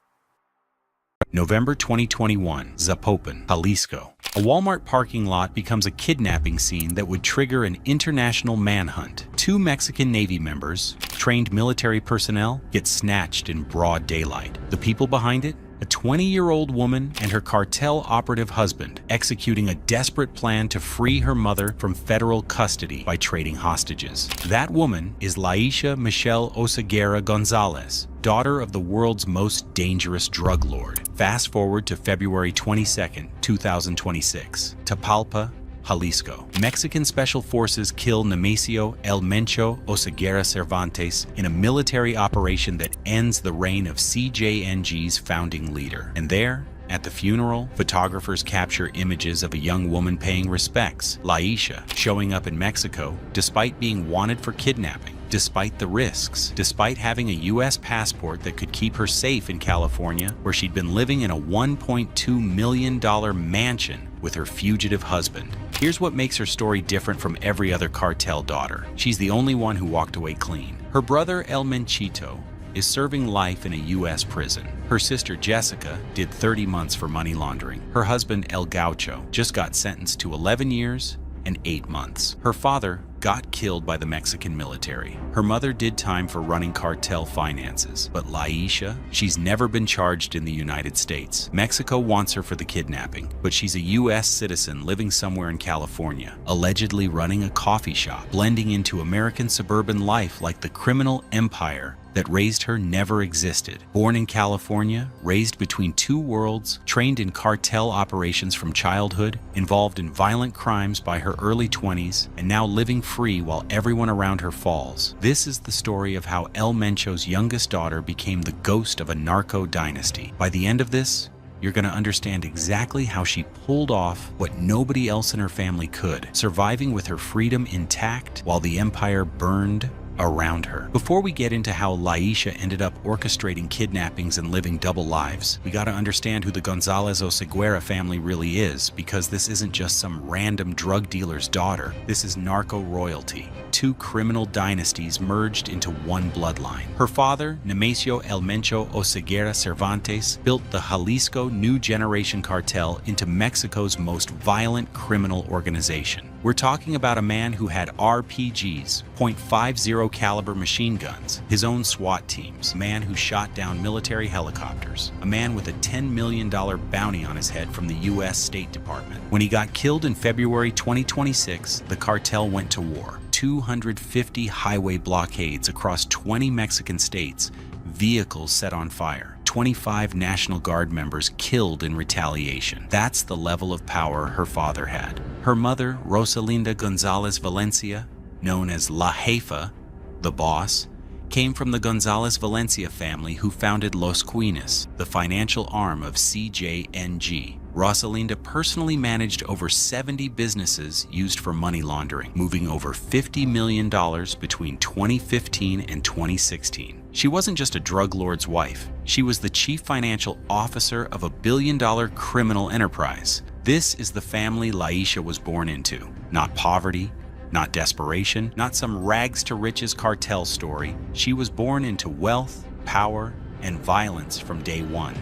November 2021, Zapopan, Jalisco. A Walmart parking lot becomes a kidnapping scene that would trigger an international manhunt. Two Mexican Navy members, trained military personnel, get snatched in broad daylight. The people behind it? A 20-year-old woman and her cartel operative husband, executing a desperate plan to free her mother from federal custody by trading hostages. That woman is Laisha Michelle Oseguera Gonzalez, daughter of the world's most dangerous drug lord. Fast forward to February 22, 2026, Tapalpa, Jalisco. Mexican Special Forces kill Nemesio El Mencho Oseguera Cervantes in a military operation that ends the reign of CJNG's founding leader. And there, at the funeral, photographers capture images of a young woman paying respects, Laisha, showing up in Mexico despite being wanted for kidnapping, despite the risks, despite having a U.S. passport that could keep her safe in California, where she'd been living in a $1.2 million mansion with her fugitive husband. Here's what makes her story different from every other cartel daughter. She's the only one who walked away clean. Her brother El Menchito is serving life in a U.S. prison. Her sister Jessica did 30 months for money laundering. Her husband El Gaucho just got sentenced to 11 years and 8 months. Her father got killed by the Mexican military. Her mother did time for running cartel finances. But Laisha, she's never been charged in the United States. Mexico wants her for the kidnapping, but she's a U.S. citizen living somewhere in California, allegedly running a coffee shop, blending into American suburban life like the criminal empire that raised her never existed. Born in California, raised between two worlds, trained in cartel operations from childhood, involved in violent crimes by her early 20s, and now living free while everyone around her falls. This is the story of how El Mencho's youngest daughter became the ghost of a narco dynasty. By the end of this, you're going to understand exactly how she pulled off what nobody else in her family could, surviving with her freedom intact while the empire burned around her. Before we get into how Laisha ended up orchestrating kidnappings and living double lives, we gotta understand who the Gonzalez Oseguera family really is, because this isn't just some random drug dealer's daughter. This is narco royalty. Two criminal dynasties merged into one bloodline. Her father, Nemesio El Mencho Oseguera Cervantes, built the Jalisco New Generation Cartel into Mexico's most violent criminal organization. We're talking about a man who had RPGs, .50 caliber machine guns, his own SWAT teams, a man who shot down military helicopters, a man with a $10 million bounty on his head from the U.S. State Department. When he got killed in February 2026, the cartel went to war. 250 highway blockades across 20 Mexican states, vehicles set on fire. 25 National Guard members killed in retaliation. That's the level of power her father had. Her mother, Rosalinda Gonzalez Valencia, known as La Jefa, the boss, came from the Gonzalez Valencia family who founded Los Quines, the financial arm of CJNG. Rosalinda personally managed over 70 businesses used for money laundering, moving over $50 million between 2015 and 2016. She wasn't just a drug lord's wife. She was the chief financial officer of a billion-dollar criminal enterprise. This is the family Laisha was born into. Not poverty, not desperation, not some rags-to-riches cartel story. She was born into wealth, power, and violence from day one.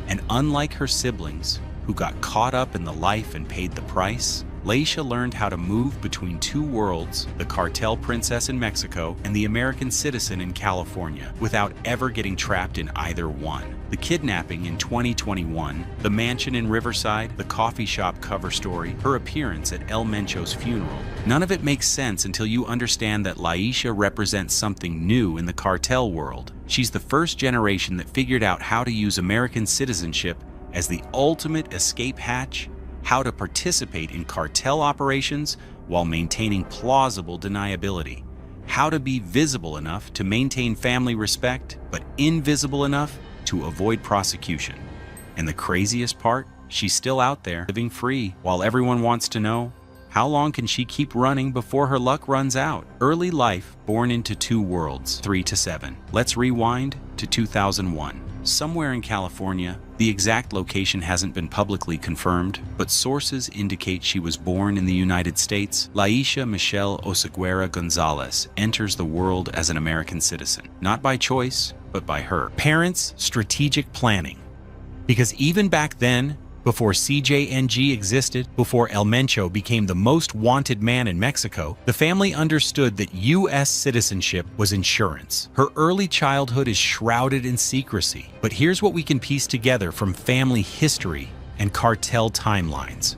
And unlike her siblings, who got caught up in the life and paid the price, Laisha learned how to move between two worlds, the cartel princess in Mexico and the American citizen in California, without ever getting trapped in either one. The kidnapping in 2021, the mansion in Riverside, the coffee shop cover story, her appearance at El Mencho's funeral. None of it makes sense until you understand that Laisha represents something new in the cartel world. She's the first generation that figured out how to use American citizenship as the ultimate escape hatch, how to participate in cartel operations while maintaining plausible deniability, how to be visible enough to maintain family respect, but invisible enough to avoid prosecution. And the craziest part, she's still out there, living free, while everyone wants to know, how long can she keep running before her luck runs out? Early life, born into two worlds, 3 to 7. Let's rewind to 2001. Somewhere in California, the exact location hasn't been publicly confirmed, but sources indicate she was born in the United States. Laisha Michelle Oseguera Gonzalez enters the world as an American citizen, not by choice, but by her parents' strategic planning. Because even back then, before CJNG existed, before El Mencho became the most wanted man in Mexico, the family understood that U.S. citizenship was insurance. Her early childhood is shrouded in secrecy, but here's what we can piece together from family history and cartel timelines.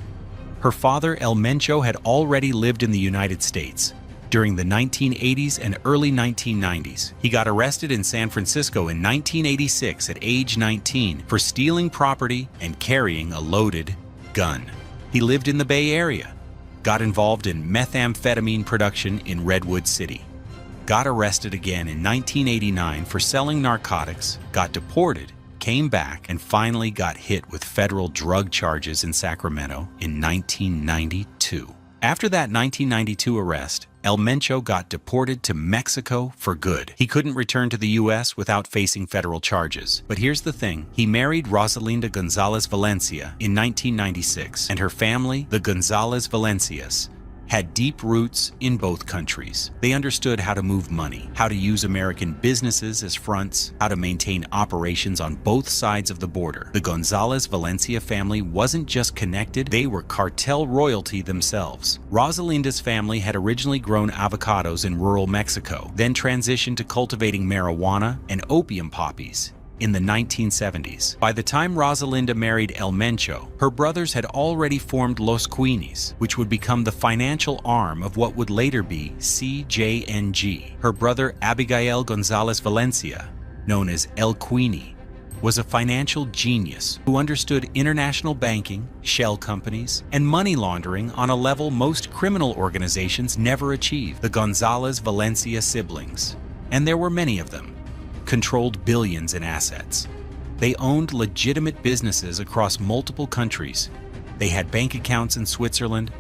Her father, El Mencho, had already lived in the United States. During the 1980s and early 1990s, he got arrested in San Francisco in 1986 at age 19 for stealing property and carrying a loaded gun. He lived in the Bay Area, got involved in methamphetamine production in Redwood City, got arrested again in 1989 for selling narcotics, got deported, came back, and finally got hit with federal drug charges in Sacramento in 1992. After that 1992 arrest, El Mencho got deported to Mexico for good. He couldn't return to the U.S. without facing federal charges. But here's the thing. He married Rosalinda Gonzalez Valencia in 1996, and her family, the Gonzalez Valencias, had deep roots in both countries. They understood how to move money, how to use American businesses as fronts, how to maintain operations on both sides of the border. The Gonzalez Valencia family wasn't just connected, they were cartel royalty themselves. Rosalinda's family had originally grown avocados in rural Mexico, then transitioned to cultivating marijuana and opium poppies in the 1970s. By the time Rosalinda married El Mencho, her brothers had already formed Los Quines, which would become the financial arm of what would later be CJNG. Her brother Abigail Gonzalez Valencia, known as El Quini, was a financial genius who understood international banking, shell companies, and money laundering on a level most criminal organizations never achieved. The Gonzalez Valencia siblings, and there were many of them, controlled billions in assets. They owned legitimate businesses across multiple countries. They had bank accounts in Switzerland,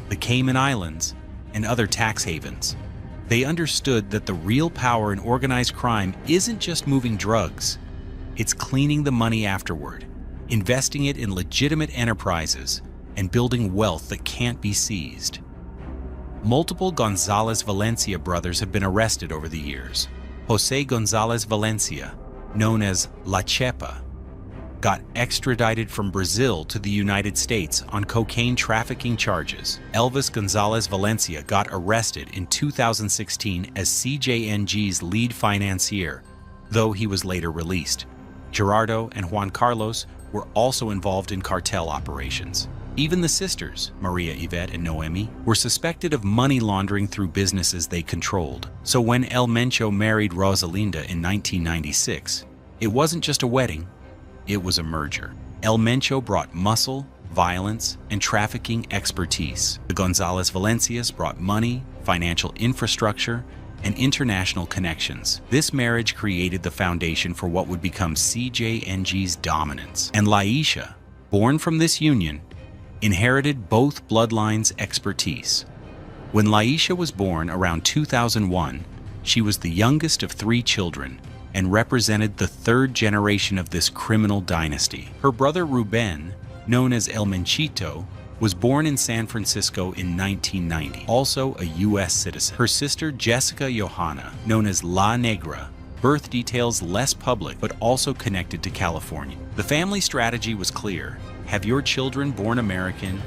the Cayman Islands, and other tax havens. They understood that the real power in organized crime isn't just moving drugs. It's cleaning the money afterward, investing it in legitimate enterprises, and building wealth that can't be seized. Multiple Gonzalez Valencia brothers have been arrested over the years. Jose Gonzalez Valencia, known as La Chepa, got extradited from Brazil to the United States on cocaine trafficking charges. Elvis Gonzalez Valencia got arrested in 2016 as CJNG's lead financier, though he was later released. Gerardo and Juan Carlos were also involved in cartel operations. Even the sisters, Maria Yvette and Noemi, were suspected of money laundering through businesses they controlled. So when El Mencho married Rosalinda in 1996, it wasn't just a wedding, it was a merger. El Mencho brought muscle, violence, and trafficking expertise. The Gonzalez Valencias brought money, financial infrastructure, and international connections. This marriage created the foundation for what would become CJNG's dominance. And Laisha, born from this union, inherited both bloodlines' expertise. When Laisha was born around 2001, she was the youngest of 3 children and represented the 3rd generation of this criminal dynasty. Her brother Ruben, known as El Menchito, was born in San Francisco in 1990, also a U.S. citizen. Her sister Jessica Johanna, known as La Negra, birth details less public but also connected to California. The family strategy was clear: have your children born American,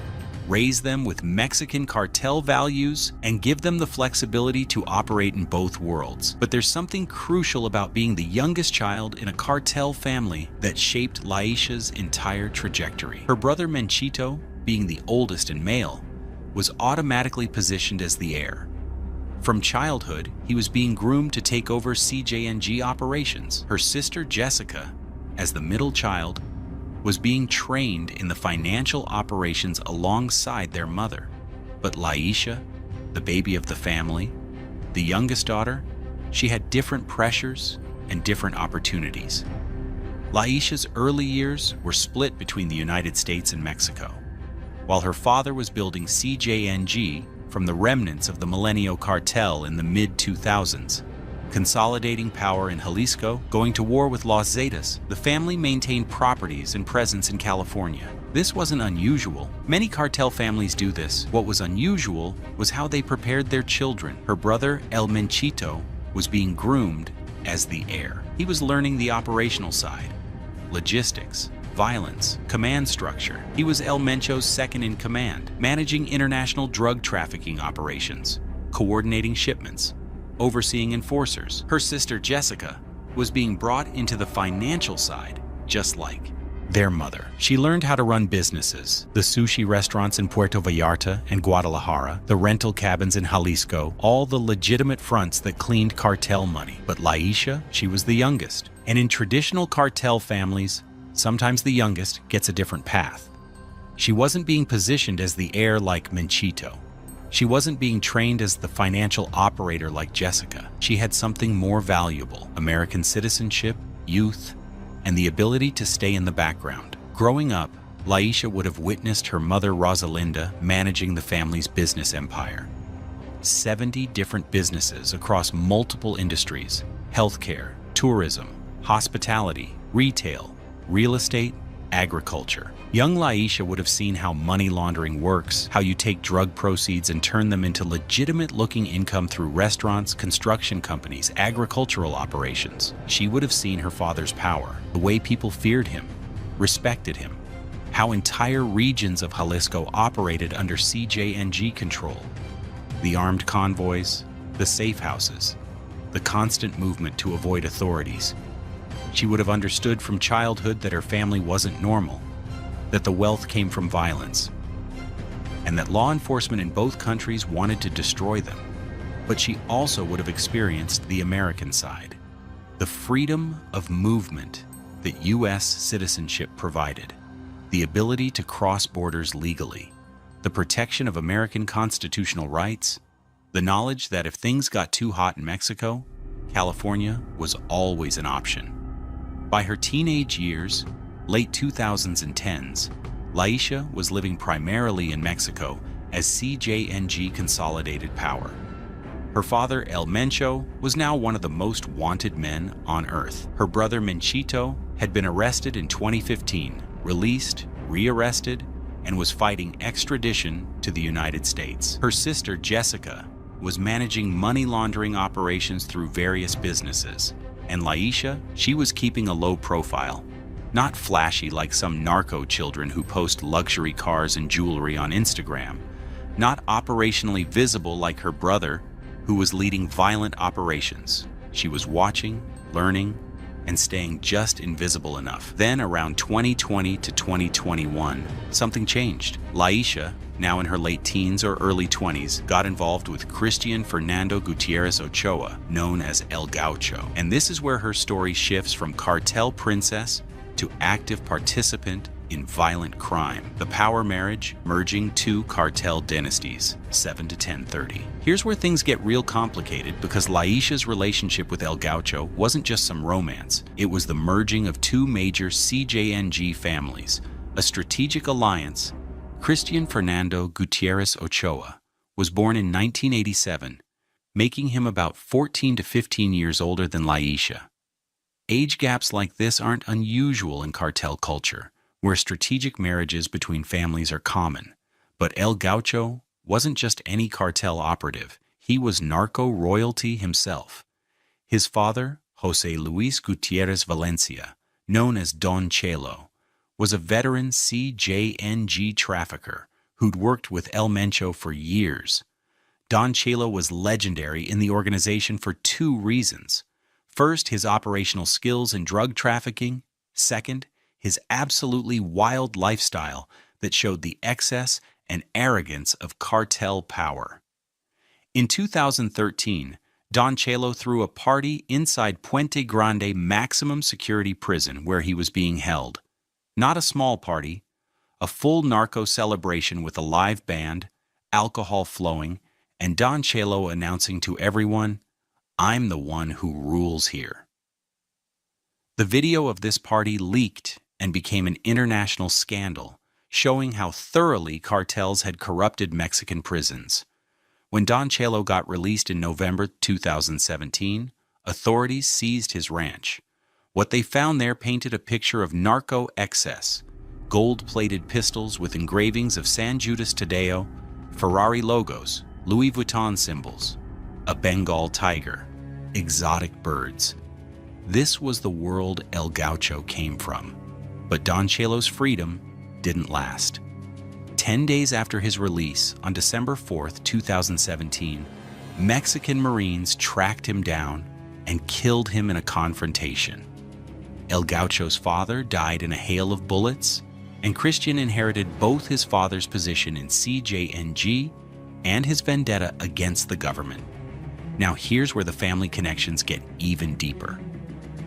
raise them with Mexican cartel values, and give them the flexibility to operate in both worlds. But there's something crucial about being the youngest child in a cartel family that shaped Laisha's entire trajectory. Her brother Menchito, being the oldest and male, was automatically positioned as the heir. From childhood, he was being groomed to take over CJNG operations. Her sister Jessica, as the middle child, was being trained in the financial operations alongside their mother. But Laisha, the baby of the family, the youngest daughter, she had different pressures and different opportunities. Laisha's early years were split between the United States and Mexico, while her father was building CJNG from the remnants of the Millennial Cartel in the mid-2000s. Consolidating power in Jalisco, going to war with Los Zetas, the family maintained properties and presence in California. This wasn't unusual. Many cartel families do this. What was unusual was how they prepared their children. Her brother, El Menchito, was being groomed as the heir. He was learning the operational side: logistics, violence, command structure. He was El Mencho's second in command, managing international drug trafficking operations, coordinating shipments, overseeing enforcers. Her sister Jessica was being brought into the financial side, just like their mother. She learned how to run businesses: the sushi restaurants in Puerto Vallarta and Guadalajara, the rental cabins in Jalisco, all the legitimate fronts that cleaned cartel money. But Laisha, she was the youngest. And in traditional cartel families, sometimes the youngest gets a different path. She wasn't being positioned as the heir like Menchito. She wasn't being trained as the financial operator like Jessica. She had something more valuable: American citizenship, youth, and the ability to stay in the background. Growing up, Laisha would have witnessed her mother Rosalinda managing the family's business empire. 70 different businesses across multiple industries: healthcare, tourism, hospitality, retail, real estate, agriculture. Young Laisha would have seen how money laundering works, how you take drug proceeds and turn them into legitimate-looking income through restaurants, construction companies, agricultural operations. She would have seen her father's power, the way people feared him, respected him, how entire regions of Jalisco operated under CJNG control, the armed convoys, the safe houses, the constant movement to avoid authorities. She would have understood from childhood that her family wasn't normal, that the wealth came from violence, and that law enforcement in both countries wanted to destroy them. But she also would have experienced the American side, the freedom of movement that U.S. citizenship provided, the ability to cross borders legally, the protection of American constitutional rights, the knowledge that if things got too hot in Mexico, California was always an option. By her teenage years, late 2000s and 10s, Laisha was living primarily in Mexico as CJNG consolidated power. Her father, El Mencho, was now one of the most wanted men on earth. Her brother, Menchito, had been arrested in 2015, released, rearrested, and was fighting extradition to the United States. Her sister, Jessica, was managing money laundering operations through various businesses. And Laisha, she was keeping a low profile. Not flashy like some narco children who post luxury cars and jewelry on Instagram. Not operationally visible like her brother, who was leading violent operations. She was watching, learning, and staying just invisible enough. Then around 2020 to 2021, something changed. Laisha, now in her late teens or early 20s, got involved with Christian Fernando Gutierrez Ochoa, known as El Gaucho. And this is where her story shifts from cartel princess to active participant in violent crime. The power marriage merging two cartel dynasties, 7 to 1030. Here's where things get real complicated because Laisha's relationship with El Gaucho wasn't just some romance. It was the merging of two major CJNG families, a strategic alliance. Christian Fernando Gutierrez Ochoa was born in 1987, making him about 14 to 15 years older than Laisha. Age gaps like this aren't unusual in cartel culture, where strategic marriages between families are common. But El Gaucho wasn't just any cartel operative. He was narco royalty himself. His father, José Luis Gutiérrez Valencia, known as Don Chelo, was a veteran CJNG trafficker who'd worked with El Mencho for years. Don Chelo was legendary in the organization for two reasons. First, his operational skills in drug trafficking. Second, his absolutely wild lifestyle that showed the excess and arrogance of cartel power. In 2013, Don Chelo threw a party inside Puente Grande maximum security prison where he was being held. Not a small party, a full narco celebration with a live band, alcohol flowing, and Don Chelo announcing to everyone, "I'm the one who rules here." The video of this party leaked and became an international scandal, showing how thoroughly cartels had corrupted Mexican prisons. When Don Chelo got released in November 2017, authorities seized his ranch. What they found there painted a picture of narco excess: gold-plated pistols with engravings of San Judas Tadeo, Ferrari logos, Louis Vuitton symbols, a Bengal tiger, exotic birds. This was the world El Gaucho came from. But Don Chelo's freedom didn't last. 10 days after his release, on December 4th, 2017, Mexican Marines tracked him down and killed him in a confrontation. El Gaucho's father died in a hail of bullets, and Christian inherited both his father's position in CJNG and his vendetta against the government. Now here's where the family connections get even deeper.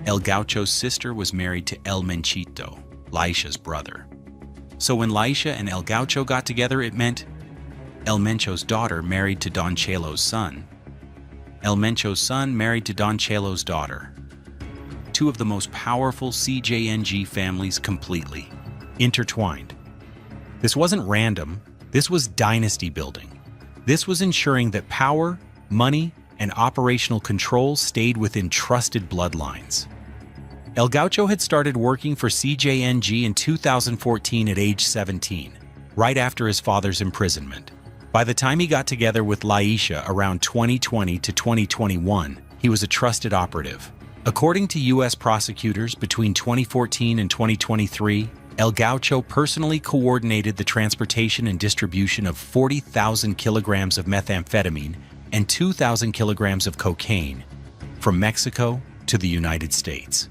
El Gaucho's sister was married to El Menchito, Laisha's brother. So when Laisha and El Gaucho got together, it meant El Mencho's daughter married to Don Chelo's son. El Mencho's son married to Don Chelo's daughter. Two of the most powerful CJNG families completely intertwined. This wasn't random. This was dynasty building. This was ensuring that power, money, and operational control stayed within trusted bloodlines. El Gaucho had started working for CJNG in 2014 at age 17, right after his father's imprisonment. By the time he got together with Laisha around 2020 to 2021, he was a trusted operative. According to U.S. prosecutors, between 2014 and 2023, El Gaucho personally coordinated the transportation and distribution of 40,000 kilograms of methamphetamine and 2,000 kilograms of cocaine from Mexico to the United States.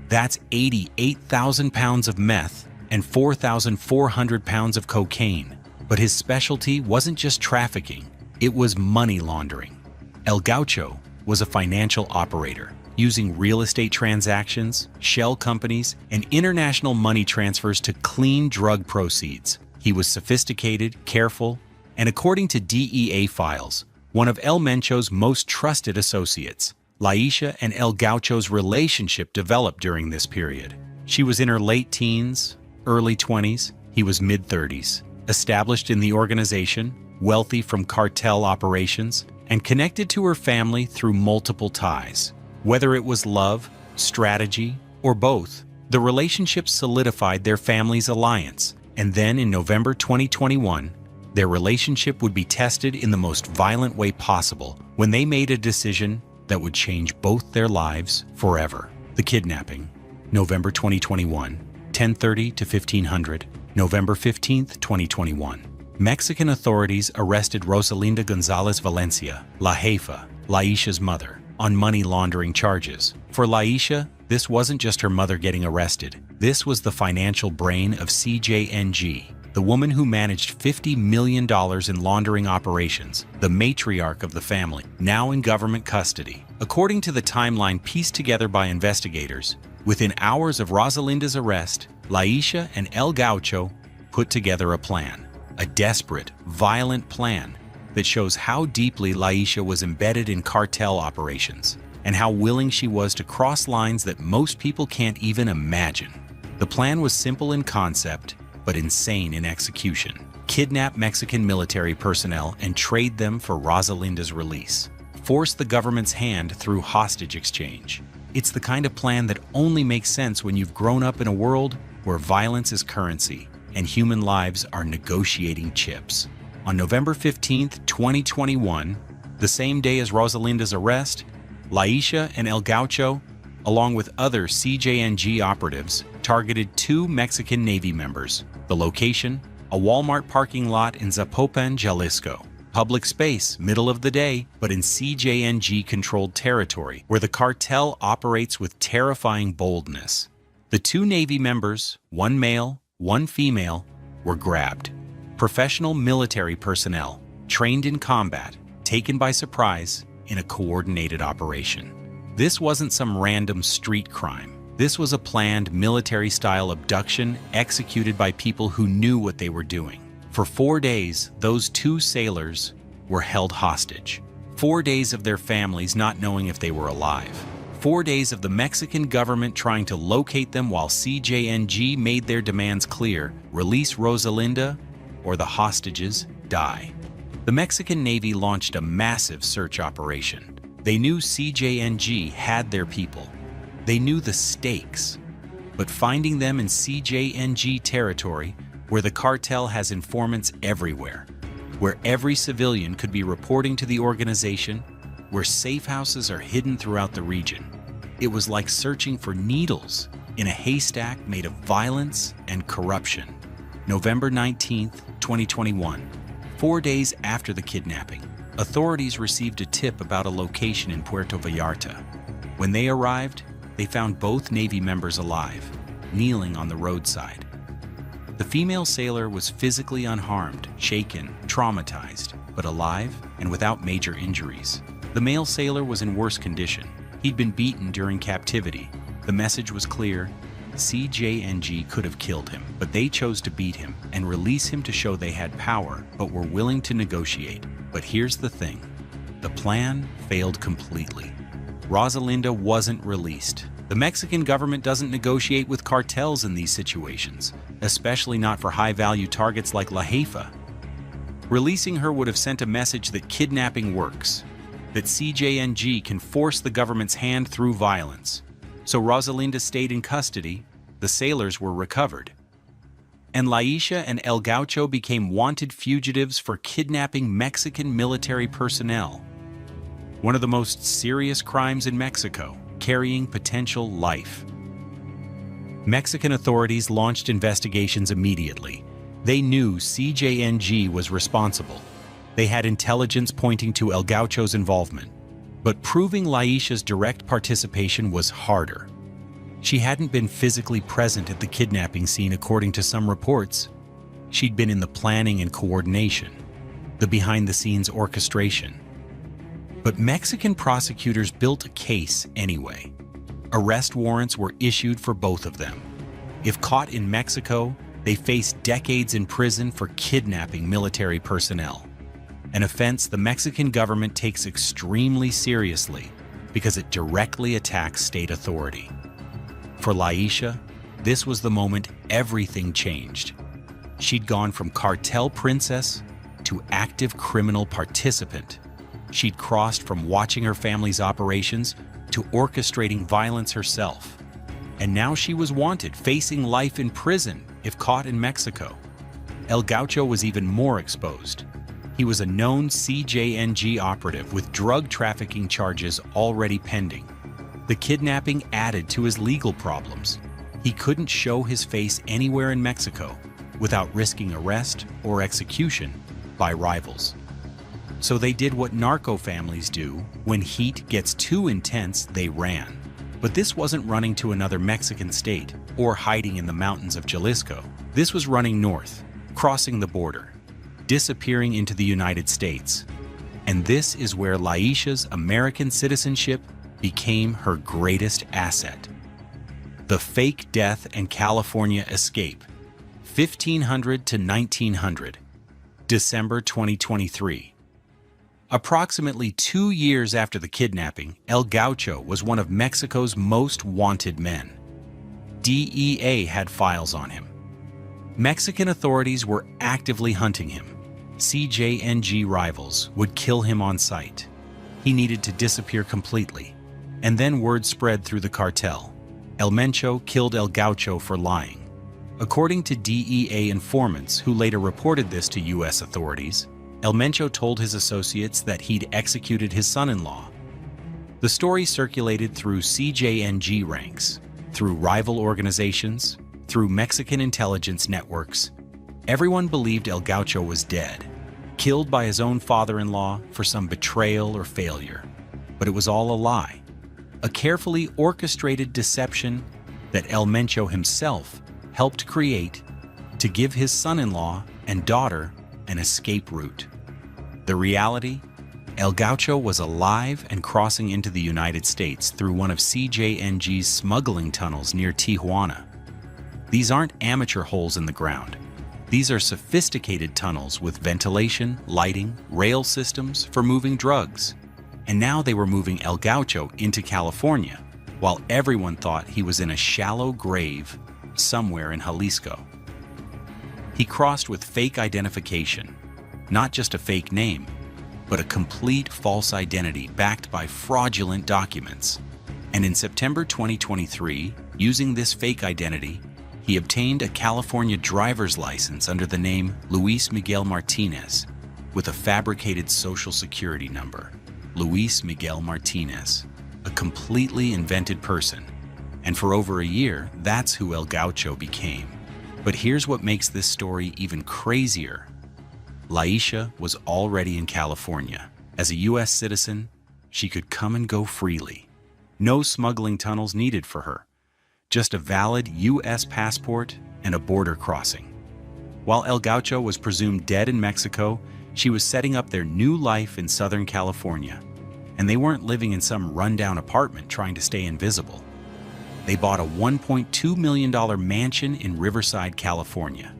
That's 88,000 pounds of meth and 4,400 pounds of cocaine. But his specialty wasn't just trafficking, it was money laundering. El Gaucho was a financial operator, using real estate transactions, shell companies, and international money transfers to clean drug proceeds. He was sophisticated, careful, and according to DEA files, one of El Mencho's most trusted associates. Laisha and El Gaucho's relationship developed during this period. She was in her late teens, early 20s, he was mid-30s, established in the organization, wealthy from cartel operations, and connected to her family through multiple ties. Whether it was love, strategy, or both, the relationship solidified their family's alliance, and then in November 2021, their relationship would be tested in the most violent way possible when they made a decision that would change both their lives forever. The kidnapping, November 2021, 10:30 to 1500, November 15th, 2021. Mexican authorities arrested Rosalinda Gonzalez Valencia, La Jefa, Laisha's mother, on money laundering charges. For Laisha, this wasn't just her mother getting arrested. This was the financial brain of CJNG, the woman who managed $50 million in laundering operations, the matriarch of the family, now in government custody. According to the timeline pieced together by investigators, Within hours of Rosalinda's arrest, Laisha and El Gaucho put together a plan. A desperate, violent plan that shows how deeply Laisha was embedded in cartel operations and how willing she was to cross lines that most people can't even imagine. The plan was simple in concept, but insane in execution. Kidnap Mexican military personnel and trade them for Rosalinda's release. Force the government's hand through hostage exchange. It's the kind of plan that only makes sense when you've grown up in a world where violence is currency and human lives are negotiating chips. On November 15, 2021, the same day as Rosalinda's arrest, Laisha and El Gaucho, along with other CJNG operatives, targeted 2 Mexican Navy members. The location, a Walmart parking lot in Zapopan, Jalisco. Public space, middle of the day, but in CJNG-controlled territory, where the cartel operates with terrifying boldness. The 2 Navy members, 1 male, 1 female, were grabbed. Professional military personnel, trained in combat, taken by surprise in a coordinated operation. This wasn't some random street crime. This was a planned military-style abduction executed by people who knew what they were doing. For 4 days, those 2 sailors were held hostage. 4 days of their families not knowing if they were alive. 4 days of the Mexican government trying to locate them while CJNG made their demands clear: release Rosalinda or the hostages die. The Mexican Navy launched a massive search operation. They knew CJNG had their people. They knew the stakes. But finding them in CJNG territory, where the cartel has informants everywhere, where every civilian could be reporting to the organization, where safe houses are hidden throughout the region, it was like searching for needles in a haystack made of violence and corruption. November 19, 2021, 4 days after the kidnapping, authorities received a tip about a location in Puerto Vallarta. When they arrived, they found both Navy members alive, kneeling on the roadside. The female sailor was physically unharmed, shaken, traumatized, but alive and without major injuries. The male sailor was in worse condition. He'd been beaten during captivity. The message was clear: CJNG could have killed him, but they chose to beat him and release him to show they had power, but were willing to negotiate. But here's the thing: the plan failed completely. Rosalinda wasn't released. The Mexican government doesn't negotiate with cartels in these situations, especially not for high-value targets like La Jefa. Releasing her would have sent a message that kidnapping works, that CJNG can force the government's hand through violence. So Rosalinda stayed in custody, the sailors were recovered, and Laisha and El Gaucho became wanted fugitives for kidnapping Mexican military personnel. One of the most serious crimes in Mexico, carrying potential life. Mexican authorities launched investigations immediately. They knew CJNG was responsible. They had intelligence pointing to El Gaucho's involvement. But proving Laisha's direct participation was harder. She hadn't been physically present at the kidnapping scene according to some reports. She'd been in the planning and coordination, the behind-the-scenes orchestration. But Mexican prosecutors built a case anyway. Arrest warrants were issued for both of them. If caught in Mexico, they faced decades in prison for kidnapping military personnel, an offense the Mexican government takes extremely seriously because it directly attacks state authority. For Laisha, this was the moment everything changed. She'd gone from cartel princess to active criminal participant. She'd crossed from watching her family's operations to orchestrating violence herself. And now she was wanted, facing life in prison if caught in Mexico. El Gaucho was even more exposed. He was a known CJNG operative with drug trafficking charges already pending. The kidnapping added to his legal problems. He couldn't show his face anywhere in Mexico without risking arrest or execution by rivals. So they did what narco families do: when heat gets too intense, they ran. But this wasn't running to another Mexican state or hiding in the mountains of Jalisco. This was running north, crossing the border, disappearing into the United States. And this is where Laisha's American citizenship became her greatest asset. The Fake Death and California Escape, 1500 to 1900, December 2023. Approximately 2 years after the kidnapping, El Gaucho was one of Mexico's most wanted men. DEA had files on him. Mexican authorities were actively hunting him. CJNG rivals would kill him on sight. He needed to disappear completely. And then word spread through the cartel. El Mencho killed El Gaucho for lying. According to DEA informants who later reported this to U.S. authorities, El Mencho told his associates that he'd executed his son-in-law. The story circulated through CJNG ranks, through rival organizations, through Mexican intelligence networks. Everyone believed El Gaucho was dead, killed by his own father-in-law for some betrayal or failure. But it was all a lie, a carefully orchestrated deception that El Mencho himself helped create to give his son-in-law and daughter an escape route. The reality? El Gaucho was alive and crossing into the United States through one of CJNG's smuggling tunnels near Tijuana. These aren't amateur holes in the ground. These are sophisticated tunnels with ventilation, lighting, rail systems for moving drugs. And now they were moving El Gaucho into California, while everyone thought he was in a shallow grave somewhere in Jalisco. He crossed with fake identification, not just a fake name, but a complete false identity backed by fraudulent documents. And in September 2023, using this fake identity, he obtained a California driver's license under the name Luis Miguel Martinez, with a fabricated social security number. Luis Miguel Martinez, a completely invented person. And for over a year, that's who El Gaucho became. But here's what makes this story even crazier. Laisha was already in California. As a U.S. citizen, she could come and go freely. No smuggling tunnels needed for her. Just a valid U.S. passport and a border crossing. While El Gaucho was presumed dead in Mexico, she was setting up their new life in Southern California. And they weren't living in some rundown apartment trying to stay invisible. They bought a $1.2 million mansion in Riverside, California.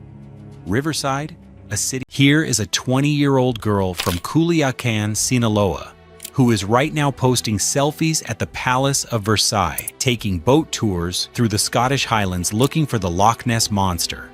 Riverside, a city. Here is a 20-year-old girl from Culiacan, Sinaloa, who is right now posting selfies at the Palace of Versailles, taking boat tours through the Scottish Highlands looking for the Loch Ness Monster,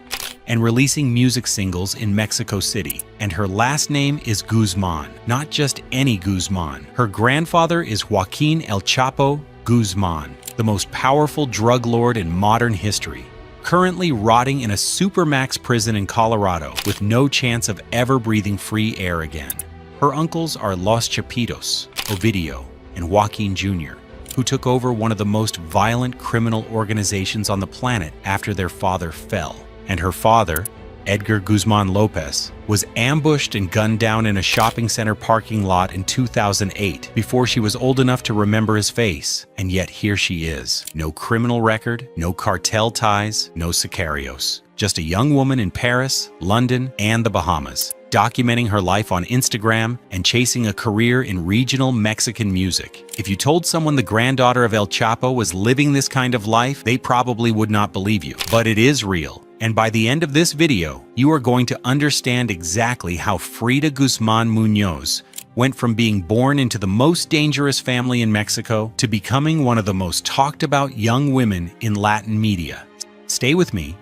and releasing music singles in Mexico City. And her last name is Guzman, not just any Guzman. Her grandfather is Joaquin El Chapo Guzman, the most powerful drug lord in modern history, currently rotting in a supermax prison in Colorado with no chance of ever breathing free air again. Her uncles are Los Chapitos, Ovidio, and Joaquin Jr., who took over one of the most violent criminal organizations on the planet after their father fell. And her father, Edgar Guzman Lopez, was ambushed and gunned down in a shopping center parking lot in 2008 before she was old enough to remember his face. And yet here she is. No criminal record, no cartel ties, no sicarios. Just a young woman in Paris, London, and the Bahamas, documenting her life on Instagram and chasing a career in regional Mexican music. If you told someone the granddaughter of El Chapo was living this kind of life, they probably would not believe you. But it is real. And by the end of this video, you are going to understand exactly how Frida Guzman Muñoz went from being born into the most dangerous family in Mexico to becoming one of the most talked about young women in Latin media. Stay with me,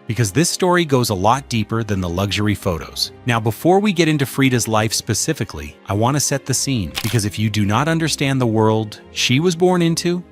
because this story goes a lot deeper than the luxury photos. Now, before we get into Frida's life specifically, I want to set the scene, because if you do not understand the world she was born into,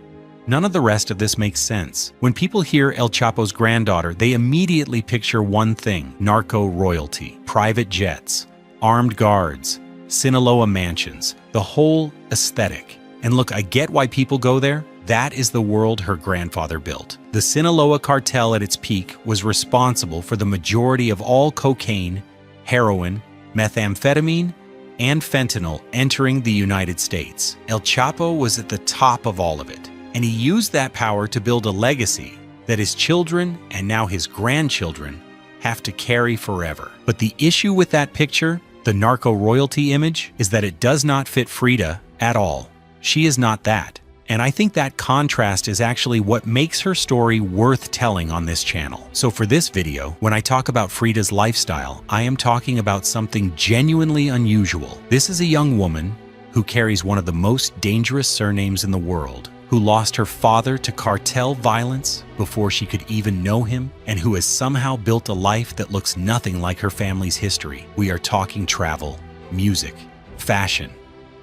none of the rest of this makes sense. When people hear El Chapo's granddaughter, they immediately picture one thing: narco royalty, private jets, armed guards, Sinaloa mansions, the whole aesthetic. And look, I get why people go there. That is the world her grandfather built. The Sinaloa cartel at its peak was responsible for the majority of all cocaine, heroin, methamphetamine, and fentanyl entering the United States. El Chapo was at the top of all of it. And he used that power to build a legacy that his children, and now his grandchildren, have to carry forever. But the issue with that picture, the narco royalty image, is that it does not fit Frida at all. She is not that. And I think that contrast is actually what makes her story worth telling on this channel. So for this video, when I talk about Frida's lifestyle, I am talking about something genuinely unusual. This is a young woman who carries one of the most dangerous surnames in the world, who lost her father to cartel violence before she could even know him, and who has somehow built a life that looks nothing like her family's history. We are talking travel, music, fashion,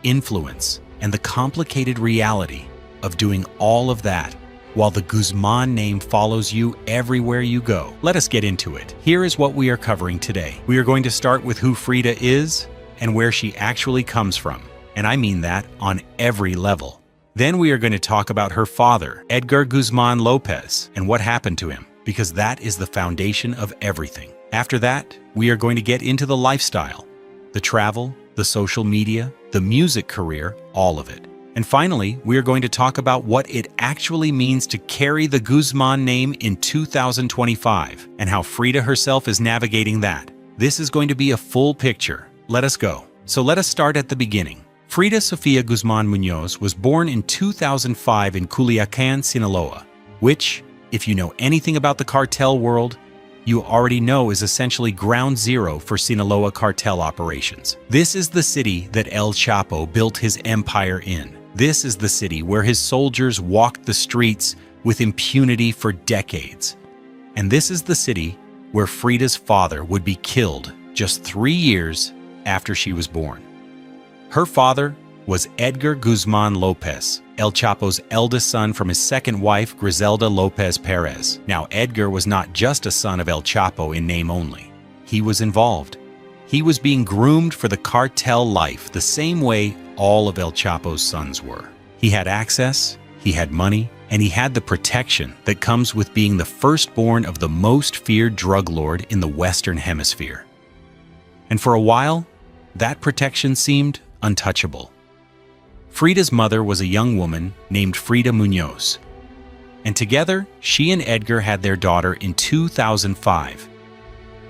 influence, and the complicated reality of doing all of that while the Guzman name follows you everywhere you go. Let us get into it. Here is what we are covering today. We are going to start with who Frida is and where she actually comes from. And I mean that on every level. Then we are going to talk about her father, Edgar Guzman Lopez, and what happened to him, because that is the foundation of everything. After that, we are going to get into the lifestyle, the travel, the social media, the music career, all of it. And finally, we are going to talk about what it actually means to carry the Guzman name in 2025 and how Frida herself is navigating that. This is going to be a full picture. Let us go. So let us start at the beginning. Frida Sofia Guzman Munoz was born in 2005 in Culiacan, Sinaloa, which, if you know anything about the cartel world, you already know is essentially ground zero for Sinaloa cartel operations. This is the city that El Chapo built his empire in. This is the city where his soldiers walked the streets with impunity for decades. And this is the city where Frida's father would be killed just 3 years after she was born. Her father was Edgar Guzman Lopez, El Chapo's eldest son from his second wife, Griselda Lopez Perez. Now, Edgar was not just a son of El Chapo in name only. He was involved. He was being groomed for the cartel life the same way all of El Chapo's sons were. He had access, he had money, and he had the protection that comes with being the firstborn of the most feared drug lord in the Western Hemisphere. And for a while, that protection seemed untouchable. Frida's mother was a young woman named Frida Munoz, and together, she and Edgar had their daughter in 2005.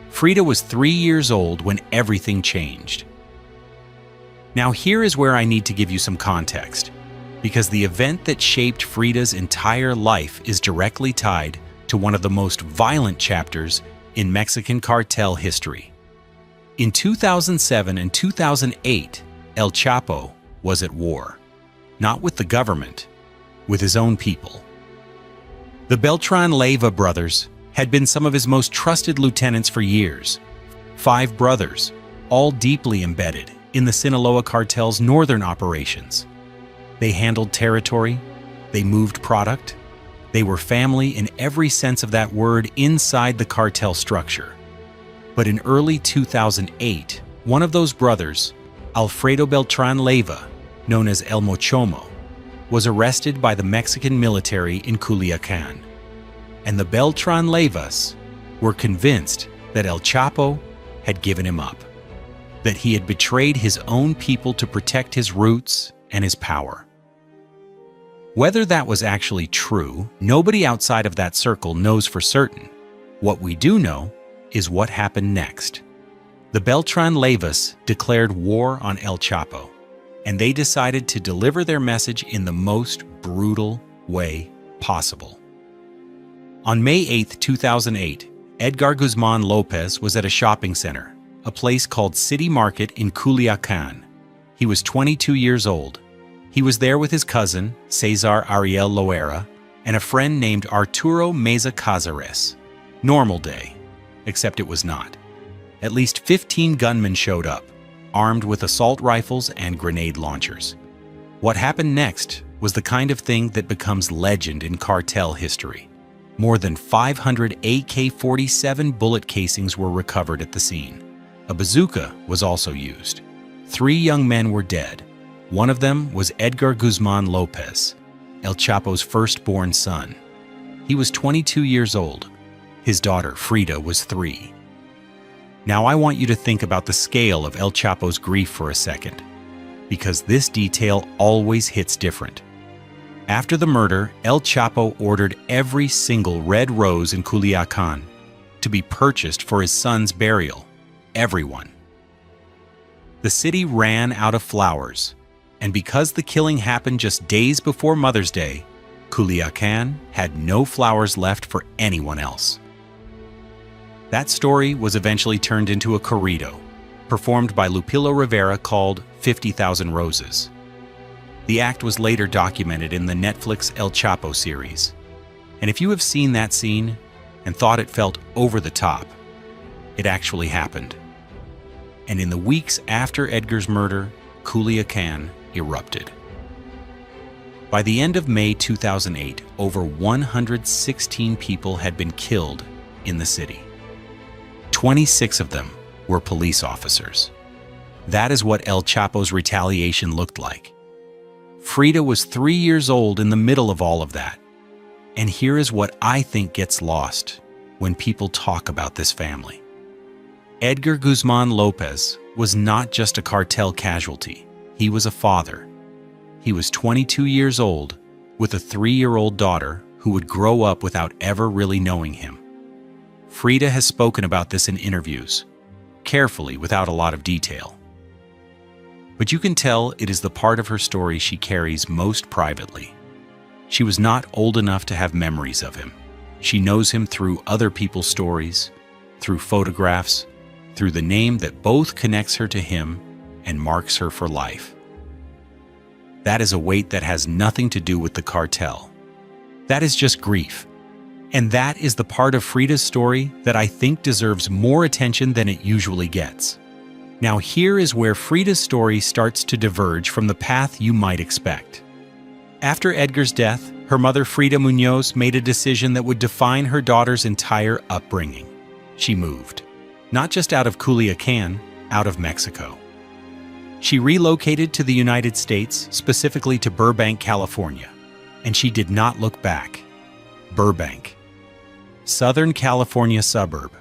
Frida was 3 years old when everything changed. Now here is where I need to give you some context, because the event that shaped Frida's entire life is directly tied to one of the most violent chapters in Mexican cartel history. In 2007 and 2008, El Chapo was at war, not with the government, with his own people. The Beltran Leyva brothers had been some of his most trusted lieutenants for years. 5 brothers, all deeply embedded in the Sinaloa cartel's northern operations. They handled territory, they moved product, they were family in every sense of that word inside the cartel structure. But in early 2008, one of those brothers, Alfredo Beltran Leyva, known as El Mochomo, was arrested by the Mexican military in Culiacan. And the Beltran Leyvas were convinced that El Chapo had given him up, that he had betrayed his own people to protect his roots and his power. Whether that was actually true, nobody outside of that circle knows for certain. What we do know is what happened next. The Beltran Leyvas declared war on El Chapo, and they decided to deliver their message in the most brutal way possible. On May 8, 2008, Edgar Guzman Lopez was at a shopping center, a place called City Market in Culiacan. He was 22 years old. He was there with his cousin, Cesar Ariel Loera, and a friend named Arturo Meza Cazares. Normal day, except it was not. At least 15 gunmen showed up, armed with assault rifles and grenade launchers. What happened next was the kind of thing that becomes legend in cartel history. More than 500 AK-47 bullet casings were recovered at the scene. A bazooka was also used. 3 young men were dead. One of them was Edgar Guzman Lopez, El Chapo's firstborn son. He was 22 years old. His daughter, Frida, was 3. Now I want you to think about the scale of El Chapo's grief for a second, because this detail always hits different. After the murder, El Chapo ordered every single red rose in Culiacan to be purchased for his son's burial. Everyone. The city ran out of flowers, And because the killing happened just days before Mother's Day, Culiacan had no flowers left for anyone else. That story was eventually turned into a corrido, performed by Lupillo Rivera, called 50,000 Roses. The act was later documented in the Netflix El Chapo series. And if you have seen that scene and thought it felt over the top, it actually happened. And in the weeks after Edgar's murder, Culiacan erupted. By the end of May 2008, over 116 people had been killed in the city. 26 of them were police officers. That is what El Chapo's retaliation looked like. Frida was 3 years old in the middle of all of that. And here is what I think gets lost when people talk about this family. Edgar Guzman Lopez was not just a cartel casualty. He was a father. He was 22 years old with a 3-year-old daughter who would grow up without ever really knowing him. Frida has spoken about this in interviews, carefully without a lot of detail. But you can tell it is the part of her story she carries most privately. She was not old enough to have memories of him. She knows him through other people's stories, through photographs, through the name that both connects her to him and marks her for life. That is a weight that has nothing to do with the cartel. That is just grief. And that is the part of Frida's story that I think deserves more attention than it usually gets. Now here is where Frida's story starts to diverge from the path you might expect. After Edgar's death, her mother Frida Muñoz made a decision that would define her daughter's entire upbringing. She moved, not just out of Culiacan, out of Mexico. She relocated to the United States, specifically to Burbank, California, and she did not look back. Burbank, Southern California suburb,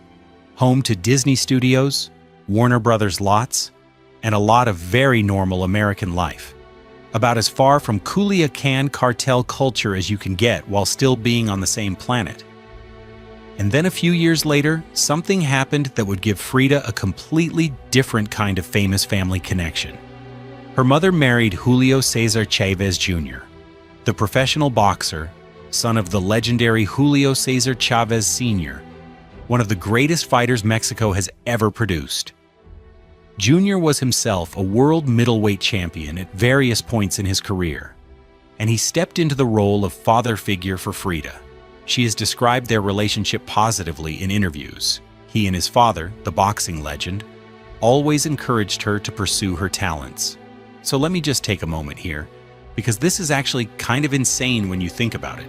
home to Disney Studios, Warner Brothers lots, and a lot of very normal American life. About as far from Culiacan cartel culture as you can get while still being on the same planet. And then a few years later, something happened that would give Frida a completely different kind of famous family connection. Her mother married Julio Cesar Chavez Jr., the professional boxer, son of the legendary Julio Cesar Chavez Sr., one of the greatest fighters Mexico has ever produced. Jr. was himself a world middleweight champion at various points in his career, and he stepped into the role of father figure for Frida. She has described their relationship positively in interviews. He and his father, the boxing legend, always encouraged her to pursue her talents. So let me just take a moment here, because this is actually kind of insane when you think about it.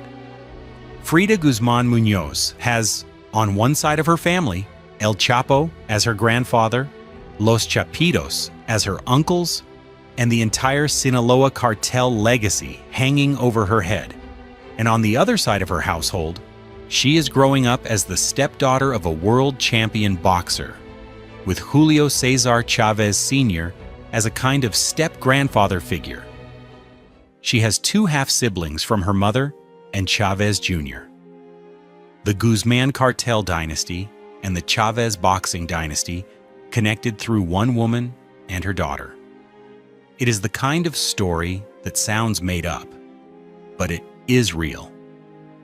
Frida Guzman Muñoz has, on one side of her family, El Chapo as her grandfather, Los Chapitos as her uncles, and the entire Sinaloa cartel legacy hanging over her head. And on the other side of her household, she is growing up as the stepdaughter of a world champion boxer, with Julio Cesar Chavez Sr. as a kind of step-grandfather figure. She has 2 half-siblings from her mother and Chavez Jr. The Guzman cartel dynasty and the Chavez boxing dynasty connected through one woman and her daughter. It is the kind of story that sounds made up, but it is real.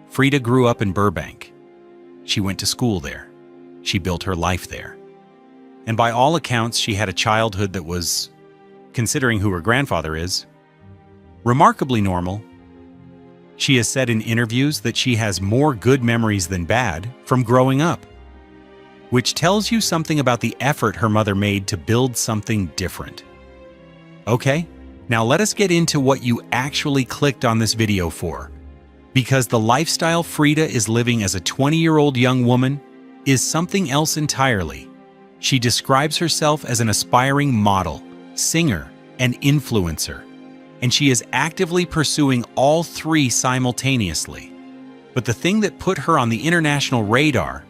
Frida grew up in Burbank. She went to school there. She built her life there. And by all accounts, she had a childhood that was, considering who her grandfather is, remarkably normal. She has said in interviews that she has more good memories than bad from growing up, which tells you something about the effort her mother made to build something different. Okay, now let us get into what you actually clicked on this video for, because the lifestyle Frida is living as a 20-year-old young woman is something else entirely. She describes herself as an aspiring model, singer, and influencer, and she is actively pursuing all 3 simultaneously. But the thing that put her on the international radar,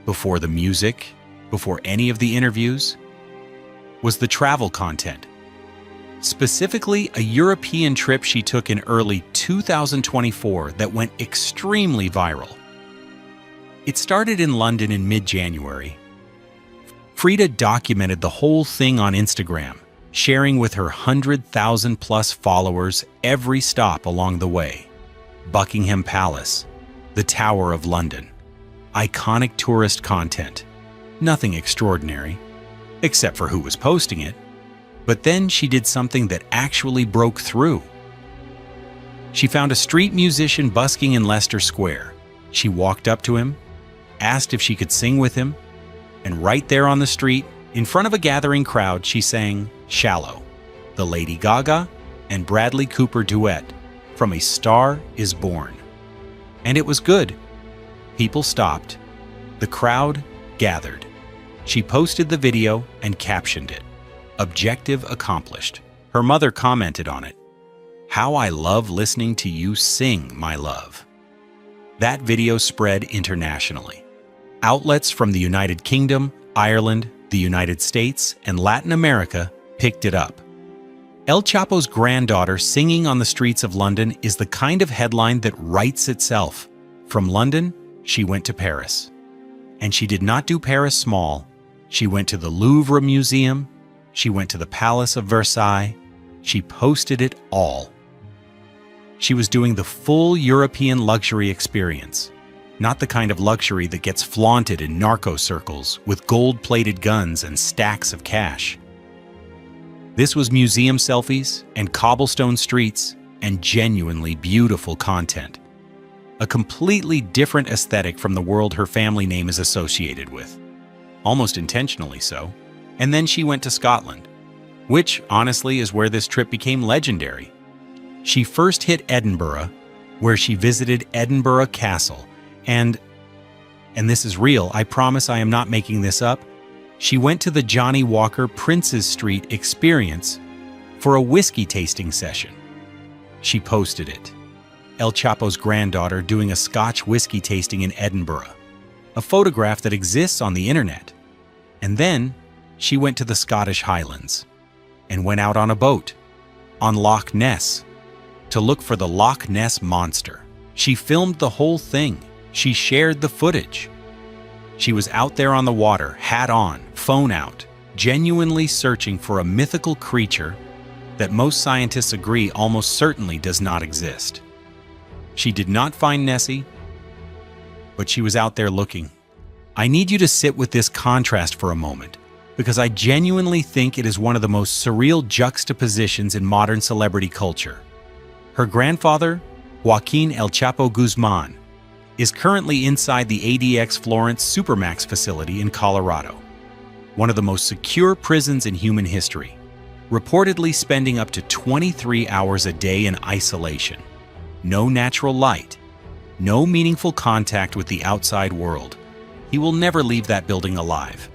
before the music, before any of the interviews, was the travel content. Specifically, a European trip she took in early 2024 that went extremely viral. It started in London in mid-January. Frida documented the whole thing on Instagram, sharing with her 100,000-plus followers every stop along the way. Buckingham Palace, the Tower of London. Iconic tourist content. Nothing extraordinary, except for who was posting it. But then she did something that actually broke through. She found a street musician busking in Leicester Square. She walked up to him, asked if she could sing with him, and right there on the street, in front of a gathering crowd, she sang Shallow, the Lady Gaga and Bradley Cooper duet from A Star Is Born. And it was good. People stopped. The crowd gathered. She posted the video and captioned it. Objective accomplished. Her mother commented on it. How I love listening to you sing, my love. That video spread internationally. Outlets from the United Kingdom, Ireland, the United States, and Latin America picked it up. El Chapo's granddaughter singing on the streets of London is the kind of headline that writes itself. From London, she went to Paris. And she did not do Paris small. She went to the Louvre Museum. She went to the Palace of Versailles. She posted it all. She was doing the full European luxury experience, not the kind of luxury that gets flaunted in narco circles with gold-plated guns and stacks of cash. This was museum selfies and cobblestone streets and genuinely beautiful content. A completely different aesthetic from the world her family name is associated with, almost intentionally so. And then she went to Scotland, which honestly is where this trip became legendary. She first hit Edinburgh, where she visited Edinburgh Castle, and this is real, I promise I am not making this up, she went to the Johnny Walker Princes Street Experience for a whiskey tasting session. She posted it. El Chapo's granddaughter doing a Scotch whiskey tasting in Edinburgh, a photograph that exists on the internet. And then she went to the Scottish Highlands and went out on a boat on Loch Ness to look for the Loch Ness Monster. She filmed the whole thing. She shared the footage. She was out there on the water, hat on, phone out, genuinely searching for a mythical creature that most scientists agree almost certainly does not exist. She did not find Nessie, but she was out there looking. I need you to sit with this contrast for a moment, because I genuinely think it is one of the most surreal juxtapositions in modern celebrity culture. Her grandfather, Joaquin El Chapo Guzman, is currently inside the ADX Florence Supermax facility in Colorado, one of the most secure prisons in human history, reportedly spending up to 23 hours a day in isolation. No natural light, no meaningful contact with the outside world. He will never leave that building alive.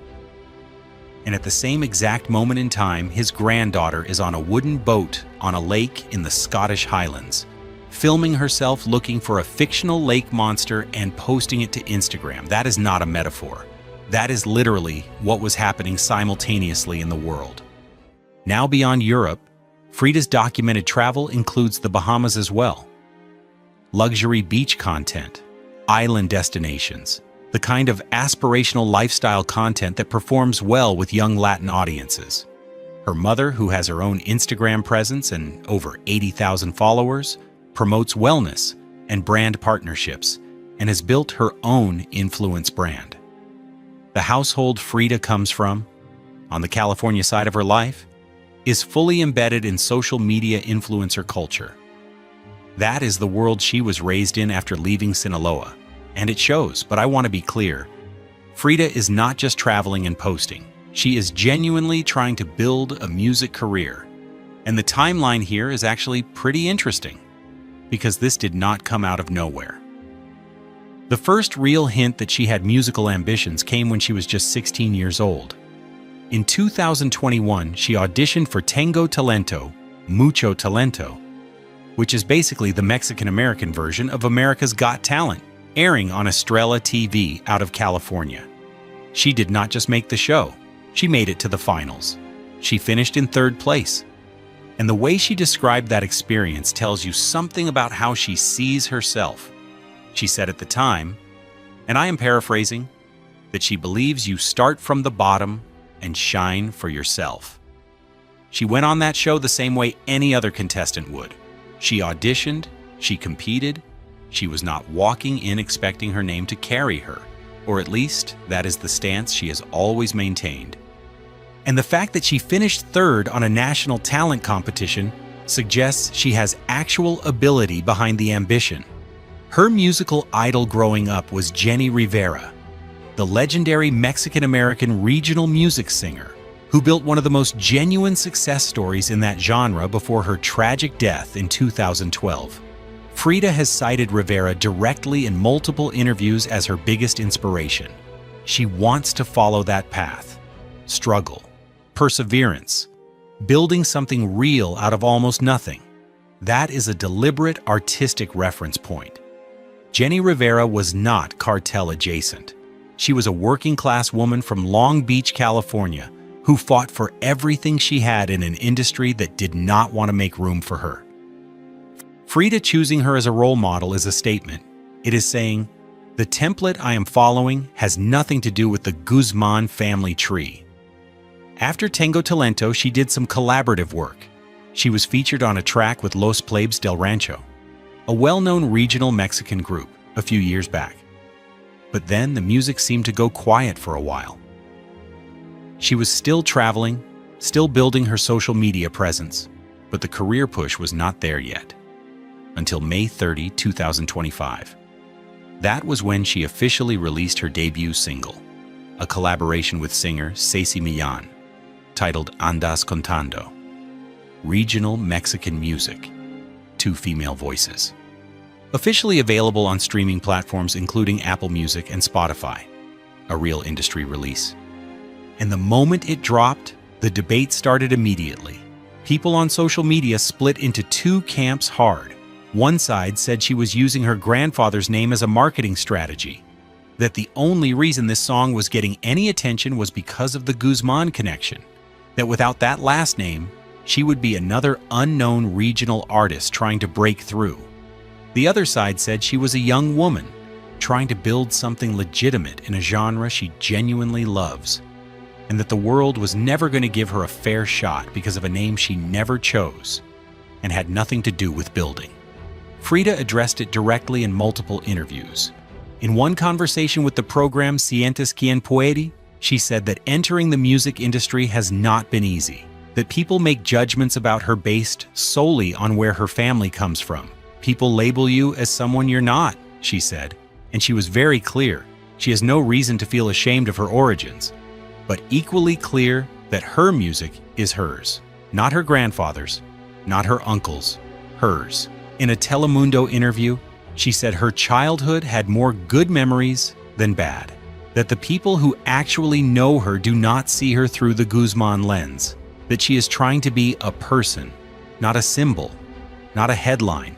And at the same exact moment in time, his granddaughter is on a wooden boat on a lake in the Scottish Highlands, filming herself looking for a fictional lake monster and posting it to Instagram. That is not a metaphor. That is literally what was happening simultaneously in the world. Now beyond Europe, Frida's documented travel includes the Bahamas as well. Luxury beach content, island destinations, the kind of aspirational lifestyle content that performs well with young Latin audiences. Her mother, who has her own Instagram presence and over 80,000 followers, promotes wellness and brand partnerships and has built her own influence brand. The household Frida comes from, on the California side of her life, is fully embedded in social media influencer culture. That is the world she was raised in after leaving Sinaloa. And it shows, but I want to be clear. Frida is not just traveling and posting. She is genuinely trying to build a music career. And the timeline here is actually pretty interesting, because this did not come out of nowhere. The first real hint that she had musical ambitions came when she was just 16 years old. In 2021, she auditioned for Tengo Talento, Mucho Talento, which is basically the Mexican-American version of America's Got Talent, airing on Estrella TV out of California. She did not just make the show, she made it to the finals. She finished in third place. And the way she described that experience tells you something about how she sees herself. She said at the time, and I am paraphrasing, that she believes you start from the bottom and shine for yourself. She went on that show the same way any other contestant would. She auditioned, she competed, she was not walking in expecting her name to carry her, or at least that is the stance she has always maintained. And the fact that she finished third on a national talent competition suggests she has actual ability behind the ambition. Her musical idol growing up was Jenny Rivera, the legendary Mexican-American regional music singer who built one of the most genuine success stories in that genre before her tragic death in 2012. Frida has cited Rivera directly in multiple interviews as her biggest inspiration. She wants to follow that path. Struggle, perseverance, building something real out of almost nothing. That is a deliberate artistic reference point. Jenny Rivera was not cartel adjacent. She was a working-class woman from Long Beach, California, who fought for everything she had in an industry that did not want to make room for her. Frida choosing her as a role model is a statement. It is saying, the template I am following has nothing to do with the Guzman family tree. After Tengo Talento, she did some collaborative work. She was featured on a track with Los Plebes del Rancho, a well-known regional Mexican group, a few years back. But then the music seemed to go quiet for a while. She was still traveling, still building her social media presence, but the career push was not there yet. Until May 30, 2025. That was when she officially released her debut single, a collaboration with singer Ceci Millán, titled Andas Contando. Regional Mexican music, 2 female voices. Officially available on streaming platforms including Apple Music and Spotify, a real industry release. And the moment it dropped, the debate started immediately. People on social media split into 2 camps hard. One side said she was using her grandfather's name as a marketing strategy, that the only reason this song was getting any attention was because of the Guzman connection, that without that last name, she would be another unknown regional artist trying to break through. The other side said she was a young woman, trying to build something legitimate in a genre she genuinely loves, and that the world was never going to give her a fair shot because of a name she never chose and had nothing to do with building. Frida addressed it directly in multiple interviews. In one conversation with the program Sientes Quien Puede, she said that entering the music industry has not been easy, that people make judgments about her based solely on where her family comes from. People label you as someone you're not, she said, and she was very clear. She has no reason to feel ashamed of her origins, but equally clear that her music is hers, not her grandfather's, not her uncle's, hers. In a Telemundo interview, she said her childhood had more good memories than bad, that the people who actually know her do not see her through the Guzman lens, that she is trying to be a person, not a symbol, not a headline,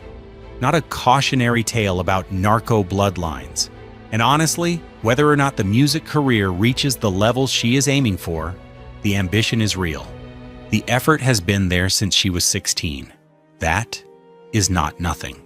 not a cautionary tale about narco bloodlines. And honestly, whether or not the music career reaches the level she is aiming for, the ambition is real. The effort has been there since she was 16. That is not nothing.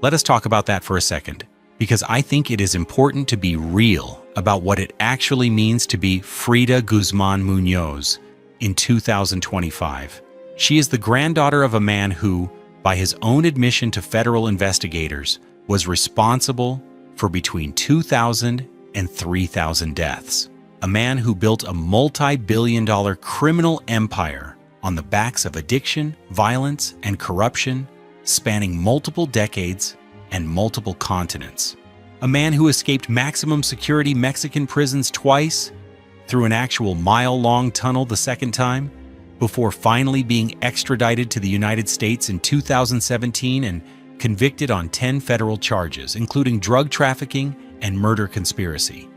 Let us talk about that for a second, because I think it is important to be real about what it actually means to be Frida Guzman Muñoz in 2025. She is the granddaughter of a man who, by his own admission to federal investigators, was responsible for between 2,000 and 3,000 deaths. A man who built a multi-billion-dollar criminal empire on the backs of addiction, violence, and corruption, spanning multiple decades and multiple continents. A man who escaped maximum security Mexican prisons twice, through an actual mile-long tunnel the second time, before finally being extradited to the United States in 2017 and convicted on 10 federal charges, including drug trafficking and murder conspiracy.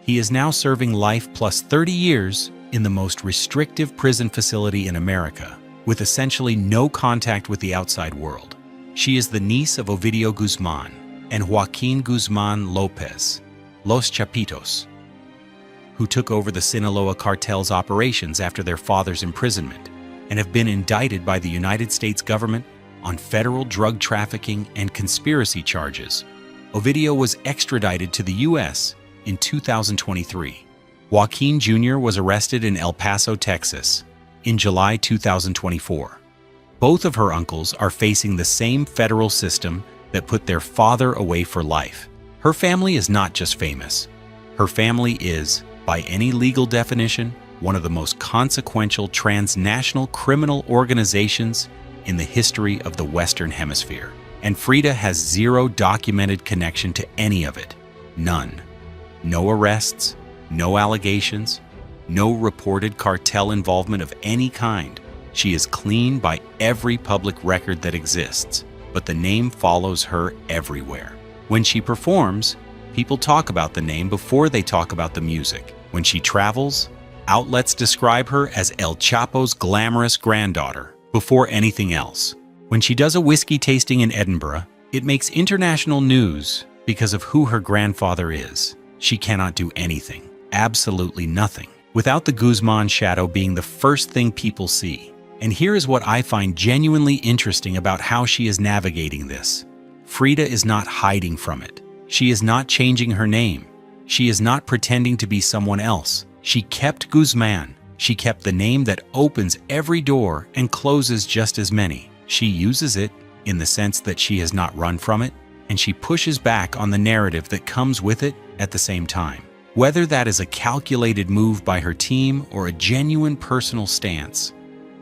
He is now serving life plus 30 years in the most restrictive prison facility in America, with essentially no contact with the outside world. She is the niece of Ovidio Guzman and Joaquin Guzman Lopez, Los Chapitos, who took over the Sinaloa cartel's operations after their father's imprisonment and have been indicted by the United States government on federal drug trafficking and conspiracy charges. Ovidio was extradited to the U.S. in 2023. Joaquin Jr. was arrested in El Paso, Texas, in July 2024. Both of her uncles are facing the same federal system that put their father away for life. Her family is not just famous. Her family is, by any legal definition, one of the most consequential transnational criminal organizations in the history of the Western Hemisphere. And Frida has zero documented connection to any of it. None. No arrests, no allegations, no reported cartel involvement of any kind. She is clean by every public record that exists, but the name follows her everywhere. When she performs, people talk about the name before they talk about the music. When she travels, outlets describe her as El Chapo's glamorous granddaughter before anything else. When she does a whiskey tasting in Edinburgh, it makes international news because of who her grandfather is. She cannot do anything, absolutely nothing, without the Guzman shadow being the first thing people see. And here is what I find genuinely interesting about how she is navigating this. Frida is not hiding from it. She is not changing her name. She is not pretending to be someone else. She kept Guzman. She kept the name that opens every door and closes just as many. She uses it in the sense that she has not run from it, and she pushes back on the narrative that comes with it at the same time. Whether that is a calculated move by her team or a genuine personal stance,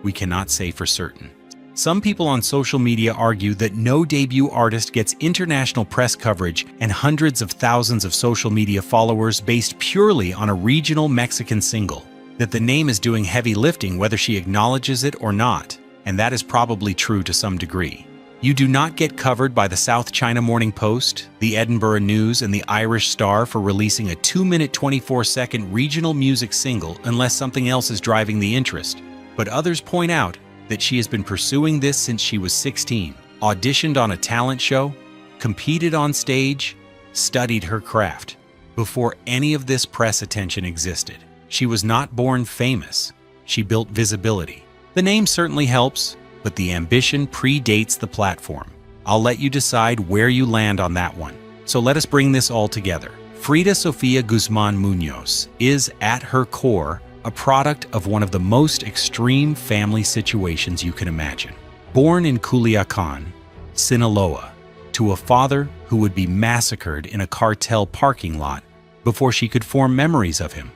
we cannot say for certain. Some people on social media argue that no debut artist gets international press coverage and hundreds of thousands of social media followers based purely on a regional Mexican single, that the name is doing heavy lifting whether she acknowledges it or not, and that is probably true to some degree. You do not get covered by the South China Morning Post, the Edinburgh News, and the Irish Star for releasing a 2-minute 24-second regional music single unless something else is driving the interest. But others point out that she has been pursuing this since she was 16, auditioned on a talent show, competed on stage, studied her craft. Before any of this press attention existed, she was not born famous. She built visibility. The name certainly helps, but the ambition predates the platform. I'll let you decide where you land on that one. So let us bring this all together. Frida Sofia Guzman Munoz is, at her core, a product of one of the most extreme family situations you can imagine. Born in Culiacan, Sinaloa, to a father who would be massacred in a cartel parking lot before she could form memories of him.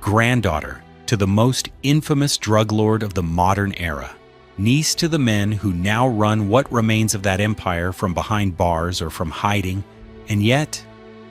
Granddaughter to the most infamous drug lord of the modern era. Niece to the men who now run what remains of that empire from behind bars or from hiding, and yet,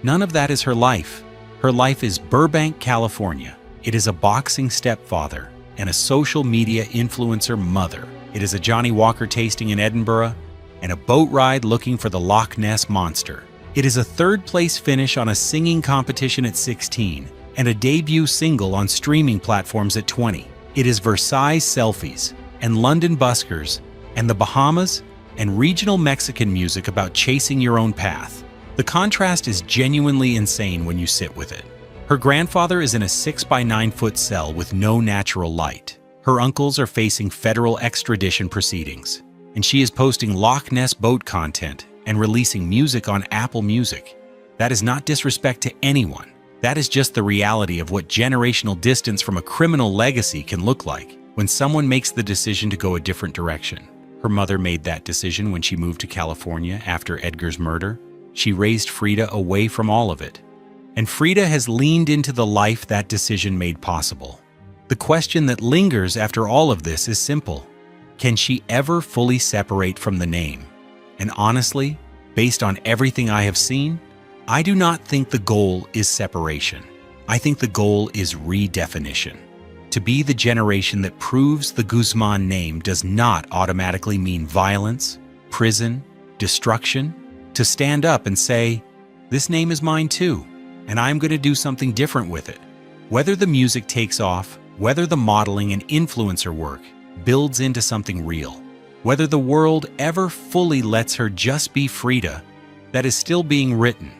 none of that is her life. Her life is Burbank, California. It is a boxing stepfather and a social media influencer mother. It is a Johnny Walker tasting in Edinburgh and a boat ride looking for the Loch Ness Monster. It is a third-place finish on a singing competition at 16 and a debut single on streaming platforms at 20. It is Versailles selfies and London buskers and the Bahamas and regional Mexican music about chasing your own path. The contrast is genuinely insane when you sit with it. Her grandfather is in a 6-by-9-foot cell with no natural light. Her uncles are facing federal extradition proceedings, and she is posting Loch Ness boat content and releasing music on Apple Music. That is not disrespect to anyone. That is just the reality of what generational distance from a criminal legacy can look like when someone makes the decision to go a different direction. Her mother made that decision when she moved to California after Edgar's murder. She raised Frida away from all of it. And Frida has leaned into the life that decision made possible. The question that lingers after all of this is simple. Can she ever fully separate from the name? And honestly, based on everything I have seen, I do not think the goal is separation. I think the goal is redefinition. To be the generation that proves the Guzman name does not automatically mean violence, prison, destruction. To stand up and say, this name is mine too, and I'm going to do something different with it. Whether the music takes off, whether the modeling and influencer work builds into something real, whether the world ever fully lets her just be Frida, that is still being written.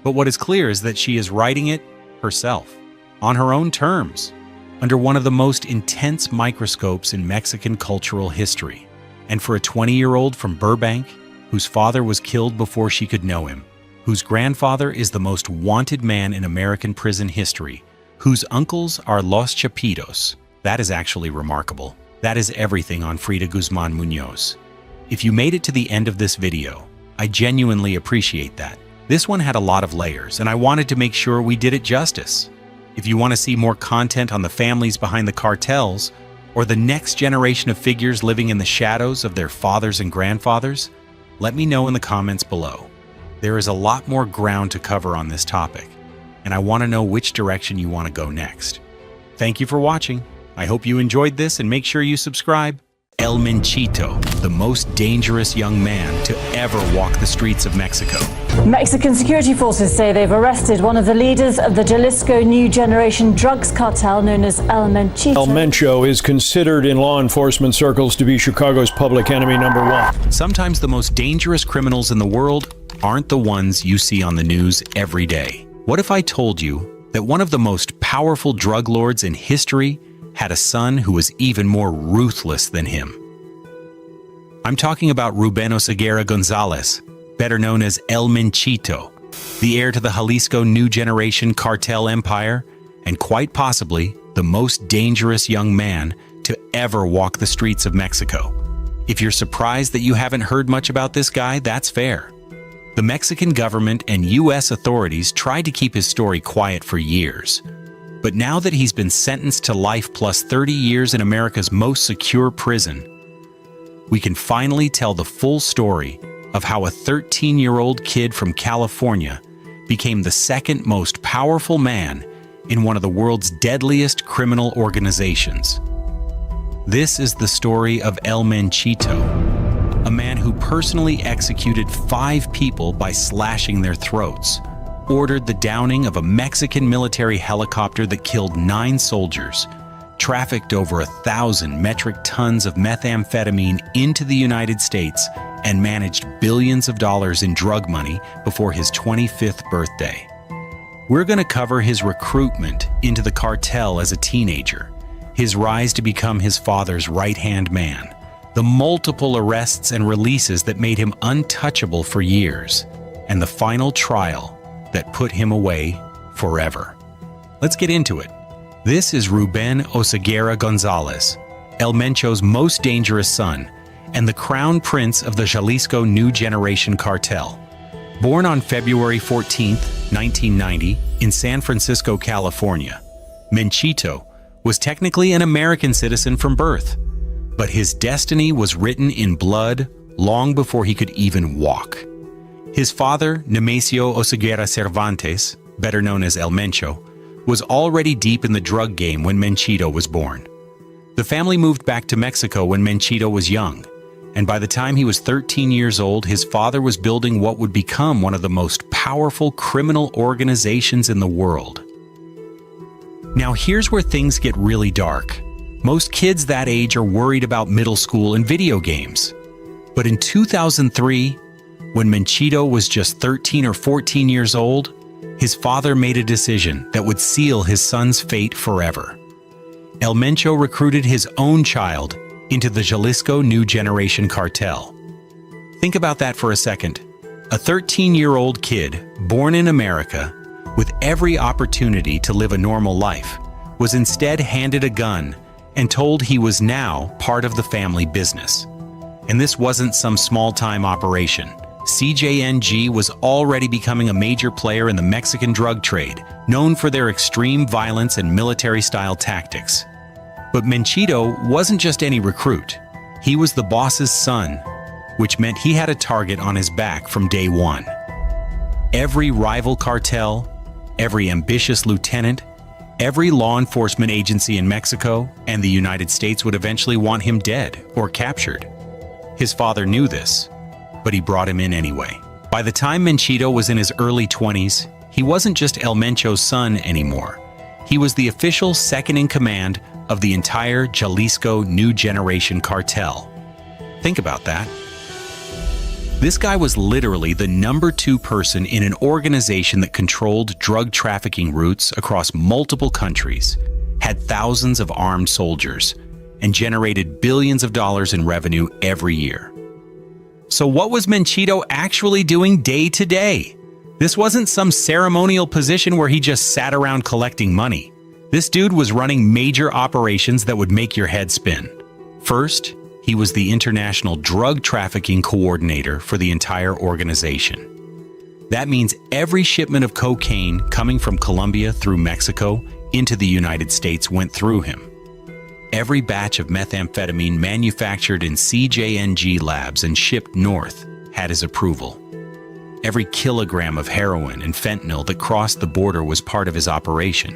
But what is clear is that she is writing it herself, on her own terms, under one of the most intense microscopes in Mexican cultural history. And for a 20-year-old from Burbank, whose father was killed before she could know him, whose grandfather is the most wanted man in American prison history, whose uncles are Los Chapitos, that is actually remarkable. That is everything on Frida Guzman Munoz. If you made it to the end of this video, I genuinely appreciate that. This one had a lot of layers, and I wanted to make sure we did it justice. If you want to see more content on the families behind the cartels, or the next generation of figures living in the shadows of their fathers and grandfathers, let me know in the comments below. There is a lot more ground to cover on this topic, and I want to know which direction you want to go next. Thank you for watching. I hope you enjoyed this, and make sure you subscribe. El Menchito, the most dangerous young man to ever walk the streets of Mexico. Mexican security forces say they've arrested one of the leaders of the Jalisco New Generation drugs cartel known as El Menchito. El Mencho is considered in law enforcement circles to be Chicago's public enemy #1. Sometimes the most dangerous criminals in the world aren't the ones you see on the news every day. What if I told you that one of the most powerful drug lords in history had a son who was even more ruthless than him? I'm talking about Ruben Oseguera Gonzalez, better known as El Menchito, the heir to the Jalisco New Generation cartel empire, and quite possibly the most dangerous young man to ever walk the streets of Mexico. If you're surprised that you haven't heard much about this guy, that's fair. The Mexican government and U.S. authorities tried to keep his story quiet for years. But now that he's been sentenced to life plus 30 years in America's most secure prison, we can finally tell the full story of how a 13-year-old kid from California became the second most powerful man in one of the world's deadliest criminal organizations. This is the story of El Menchito, a man who personally executed 5 people by slashing their throats, ordered the downing of a Mexican military helicopter that killed 9 soldiers, trafficked over 1,000 metric tons of methamphetamine into the United States, and managed billions of dollars in drug money before his 25th birthday. We're going to cover his recruitment into the cartel as a teenager, his rise to become his father's right-hand man, the multiple arrests and releases that made him untouchable for years, and the final trial that put him away forever. Let's get into it. This is Ruben Oseguera Gonzalez, El Mencho's most dangerous son, and the crown prince of the Jalisco New Generation cartel. Born on February 14, 1990, in San Francisco, California, Menchito was technically an American citizen from birth, but his destiny was written in blood long before he could even walk. His father, Nemesio Oseguera Cervantes, better known as El Mencho, was already deep in the drug game when Menchito was born. The family moved back to Mexico when Menchito was young, and by the time he was 13 years old, his father was building what would become one of the most powerful criminal organizations in the world. Now here's where things get really dark. Most kids that age are worried about middle school and video games. But in 2003, when Menchito was just 13 or 14 years old, his father made a decision that would seal his son's fate forever. El Mencho recruited his own child into the Jalisco New Generation cartel. Think about that for a second. A 13-year-old kid, born in America, with every opportunity to live a normal life, was instead handed a gun and told he was now part of the family business. And this wasn't some small-time operation. CJNG was already becoming a major player in the Mexican drug trade, known for their extreme violence and military-style tactics. But Menchito wasn't just any recruit. He was the boss's son, which meant he had a target on his back from day one. Every rival cartel, every ambitious lieutenant, every law enforcement agency in Mexico and the United States would eventually want him dead or captured. His father knew this, but he brought him in anyway. By the time Menchito was in his early 20s, he wasn't just El Mencho's son anymore. He was the official second-in-command of the entire Jalisco New Generation cartel. Think about that. This guy was literally the #2 person in an organization that controlled drug trafficking routes across multiple countries, had thousands of armed soldiers, and generated billions of dollars in revenue every year. So what was Menchito actually doing day to day? This wasn't some ceremonial position where he just sat around collecting money. This dude was running major operations that would make your head spin. First, he was the international drug trafficking coordinator for the entire organization. That means every shipment of cocaine coming from Colombia through Mexico into the United States went through him. Every batch of methamphetamine manufactured in CJNG labs and shipped north had his approval. Every kilogram of heroin and fentanyl that crossed the border was part of his operation.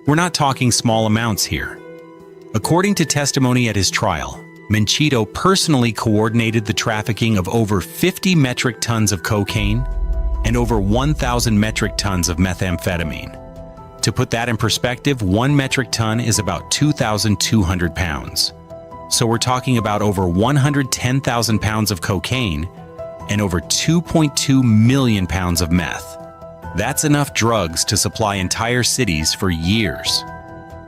We're not talking small amounts here. According to testimony at his trial, Menchito personally coordinated the trafficking of over 50 metric tons of cocaine and over 1,000 metric tons of methamphetamine. To put that in perspective, 1 metric ton is about 2,200 pounds. So we're talking about over 110,000 pounds of cocaine and over 2.2 million pounds of meth. That's enough drugs to supply entire cities for years.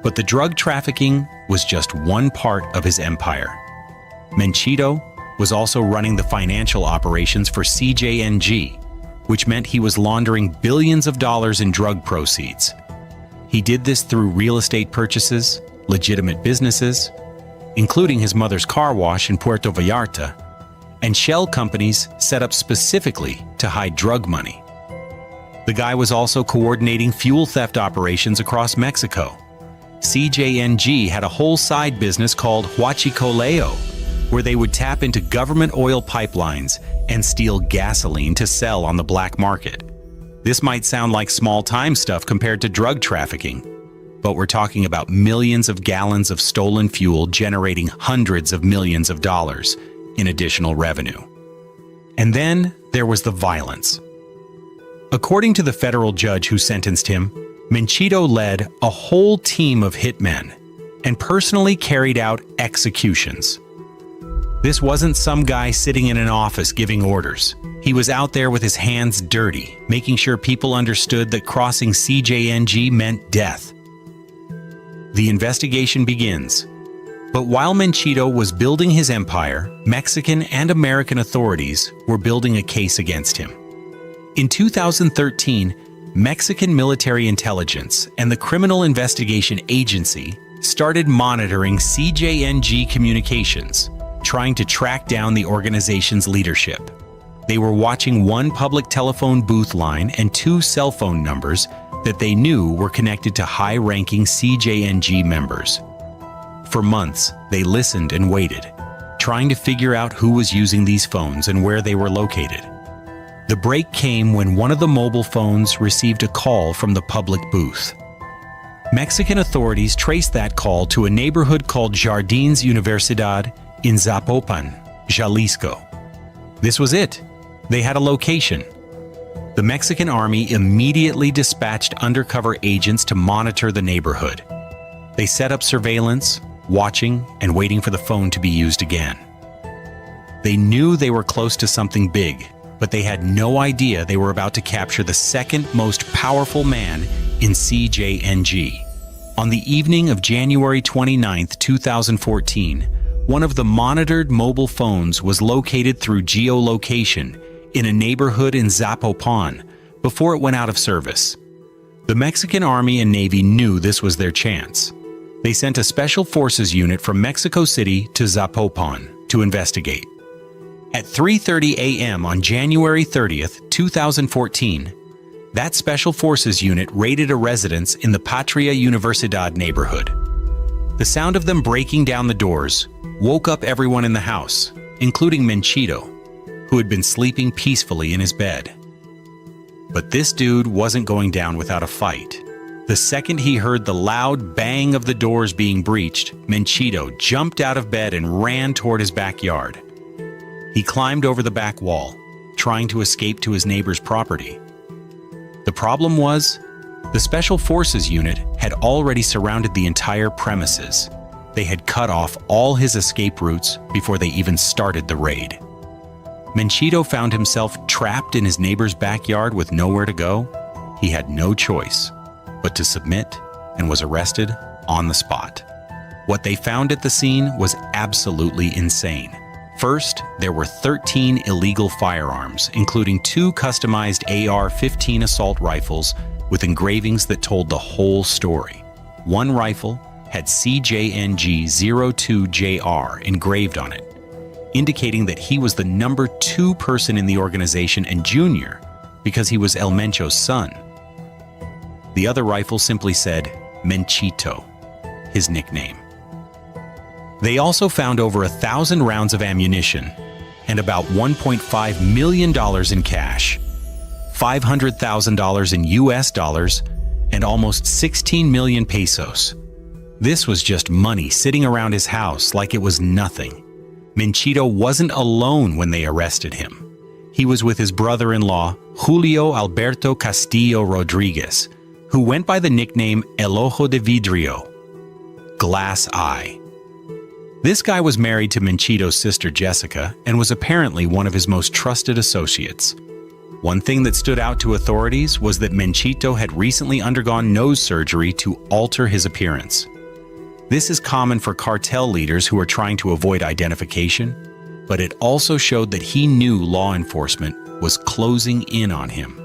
But the drug trafficking was just one part of his empire. Menchito was also running the financial operations for CJNG, which meant he was laundering billions of dollars in drug proceeds. He did this through real estate purchases, legitimate businesses, including his mother's car wash in Puerto Vallarta, and shell companies set up specifically to hide drug money. The guy was also coordinating fuel theft operations across Mexico. CJNG had a whole side business called Huachicoleo, where they would tap into government oil pipelines and steal gasoline to sell on the black market. This might sound like small-time stuff compared to drug trafficking, but we're talking about millions of gallons of stolen fuel generating hundreds of millions of dollars in additional revenue. And then there was the violence. According to the federal judge who sentenced him, Menchito led a whole team of hitmen and personally carried out executions. This wasn't some guy sitting in an office giving orders. He was out there with his hands dirty, making sure people understood that crossing CJNG meant death. The investigation begins. But while Menchito was building his empire, Mexican and American authorities were building a case against him. In 2013, Mexican military intelligence and the Criminal Investigation Agency started monitoring CJNG communications, trying to track down the organization's leadership. They were watching one public telephone booth line and 2 cell phone numbers that they knew were connected to high-ranking CJNG members. For months, they listened and waited, trying to figure out who was using these phones and where they were located. The break came when one of the mobile phones received a call from the public booth. Mexican authorities traced that call to a neighborhood called Jardines Universidad in Zapopan, Jalisco. This was it. They had a location. The Mexican army immediately dispatched undercover agents to monitor the neighborhood. They set up surveillance, watching and waiting for the phone to be used again. They knew they were close to something big, but they had no idea they were about to capture the second most powerful man in CJNG. On the evening of January 29, 2014, one of the monitored mobile phones was located through geolocation in a neighborhood in Zapopan before it went out of service. The Mexican Army and Navy knew this was their chance. They sent a special forces unit from Mexico City to Zapopan to investigate. At 3:30 a.m. on January 30th, 2014, that special forces unit raided a residence in the Patria Universidad neighborhood. The sound of them breaking down the doors woke up everyone in the house, including Menchito, who had been sleeping peacefully in his bed. But this dude wasn't going down without a fight. The second he heard the loud bang of the doors being breached, Menchito jumped out of bed and ran toward his backyard. He climbed over the back wall, trying to escape to his neighbor's property. The problem was, the Special Forces unit had already surrounded the entire premises. They had cut off all his escape routes before they even started the raid. Menchito found himself trapped in his neighbor's backyard with nowhere to go. He had no choice but to submit and was arrested on the spot. What they found at the scene was absolutely insane. First, there were 13 illegal firearms, including 2 customized AR-15 assault rifles with engravings that told the whole story. 1 rifle had CJNG02JR engraved on it, indicating that he was the number 2 person in the organization and junior because he was El Mencho's son. The other rifle simply said Menchito, his nickname. They also found over 1,000 rounds of ammunition and about $1.5 million in cash, $500,000 in US dollars, and almost 16 million pesos. This was just money sitting around his house like it was nothing. Menchito wasn't alone when they arrested him. He was with his brother-in-law, Julio Alberto Castillo Rodriguez, who went by the nickname El Ojo de Vidrio, Glass Eye. This guy was married to Menchito's sister Jessica and was apparently one of his most trusted associates. One thing that stood out to authorities was that Menchito had recently undergone nose surgery to alter his appearance. This is common for cartel leaders who are trying to avoid identification, but it also showed that he knew law enforcement was closing in on him.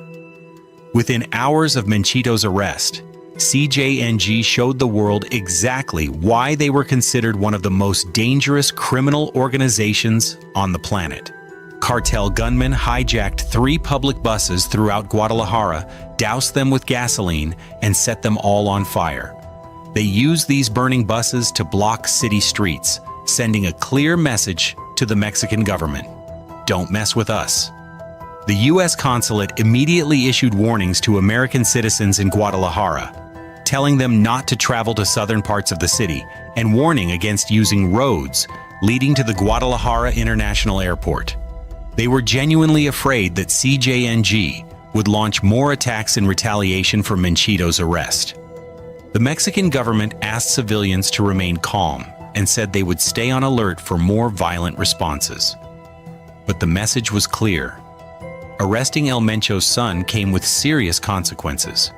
Within hours of Menchito's arrest, CJNG showed the world exactly why they were considered one of the most dangerous criminal organizations on the planet. Cartel gunmen hijacked 3 public buses throughout Guadalajara, doused them with gasoline, and set them all on fire. They used these burning buses to block city streets, sending a clear message to the Mexican government: don't mess with us. The U.S. consulate immediately issued warnings to American citizens in Guadalajara, telling them not to travel to southern parts of the city and warning against using roads leading to the Guadalajara International Airport. They were genuinely afraid that CJNG would launch more attacks in retaliation for Menchito's arrest. The Mexican government asked civilians to remain calm and said they would stay on alert for more violent responses. But the message was clear. Arresting El Mencho's son came with serious consequences.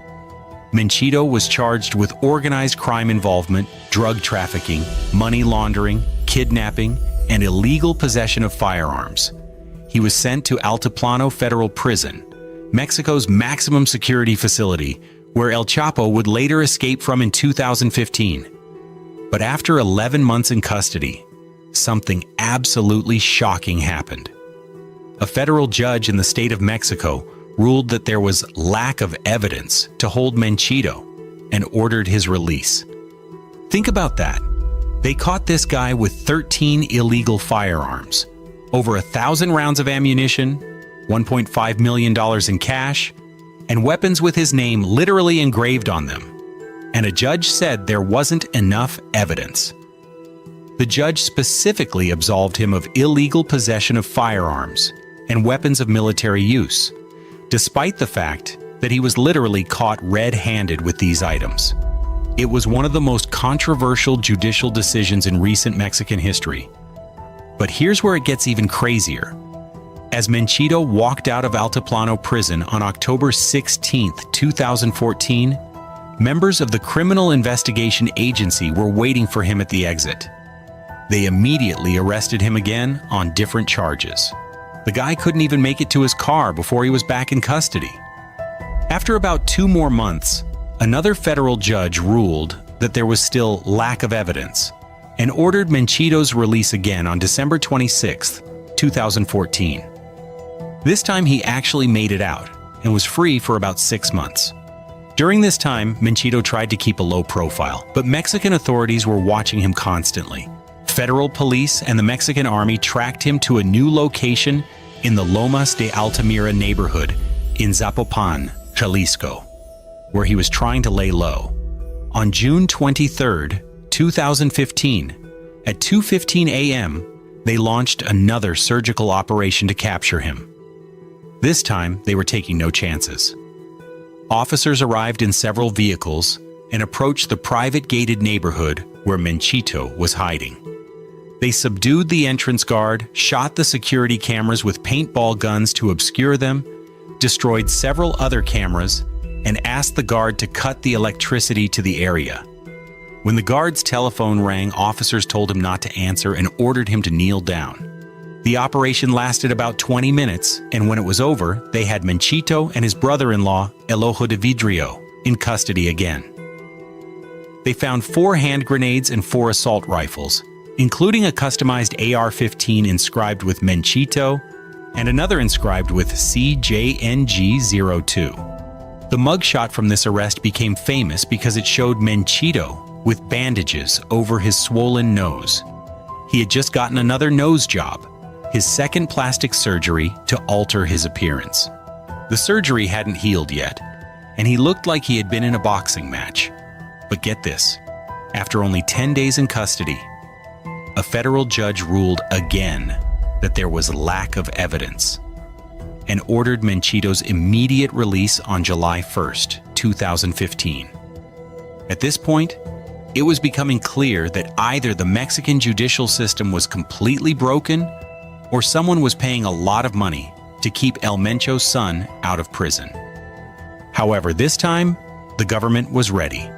Menchito was charged with organized crime involvement, drug trafficking, money laundering, kidnapping, and illegal possession of firearms. He was sent to Altiplano Federal Prison, Mexico's maximum security facility, where El Chapo would later escape from in 2015. But after 11 months in custody, something absolutely shocking happened. A federal judge in the state of Mexico ruled that there was lack of evidence to hold Menchito and ordered his release. Think about that. They caught this guy with 13 illegal firearms, over 1,000 rounds of ammunition, $1.5 million in cash, and weapons with his name literally engraved on them. And a judge said there wasn't enough evidence. The judge specifically absolved him of illegal possession of firearms and weapons of military use, despite the fact that he was literally caught red-handed with these items. It was one of the most controversial judicial decisions in recent Mexican history. But here's where it gets even crazier. As Menchito walked out of Altiplano prison on October 16, 2014, members of the Criminal Investigation Agency were waiting for him at the exit. They immediately arrested him again on different charges. The guy couldn't even make it to his car before he was back in custody. After about 2 more months, another federal judge ruled that there was still lack of evidence and ordered Menchito's release again on December 26, 2014. This time he actually made it out and was free for about 6 months. During this time, Menchito tried to keep a low profile, but Mexican authorities were watching him constantly. Federal police and the Mexican army tracked him to a new location in the Lomas de Altamira neighborhood in Zapopan, Jalisco, where he was trying to lay low. On June 23, 2015, at 2:15 a.m., they launched another surgical operation to capture him. This time, they were taking no chances. Officers arrived in several vehicles and approached the private gated neighborhood where Menchito was hiding. They subdued the entrance guard, shot the security cameras with paintball guns to obscure them, destroyed several other cameras, and asked the guard to cut the electricity to the area. When the guard's telephone rang, officers told him not to answer and ordered him to kneel down. The operation lasted about 20 minutes, and when it was over, they had Menchito and his brother-in-law, El Ojo de Vidrio, in custody again. They found 4 hand grenades and 4 assault rifles, including a customized AR-15 inscribed with Menchito and another inscribed with CJNG-02. The mugshot from this arrest became famous because it showed Menchito with bandages over his swollen nose. He had just gotten another nose job, his second plastic surgery to alter his appearance. The surgery hadn't healed yet, and he looked like he had been in a boxing match. But get this, after only 10 days in custody, a federal judge ruled again that there was lack of evidence and ordered Menchito's immediate release on July 1st, 2015. At this point, it was becoming clear that either the Mexican judicial system was completely broken or someone was paying a lot of money to keep El Mencho's son out of prison. However, this time, the government was ready.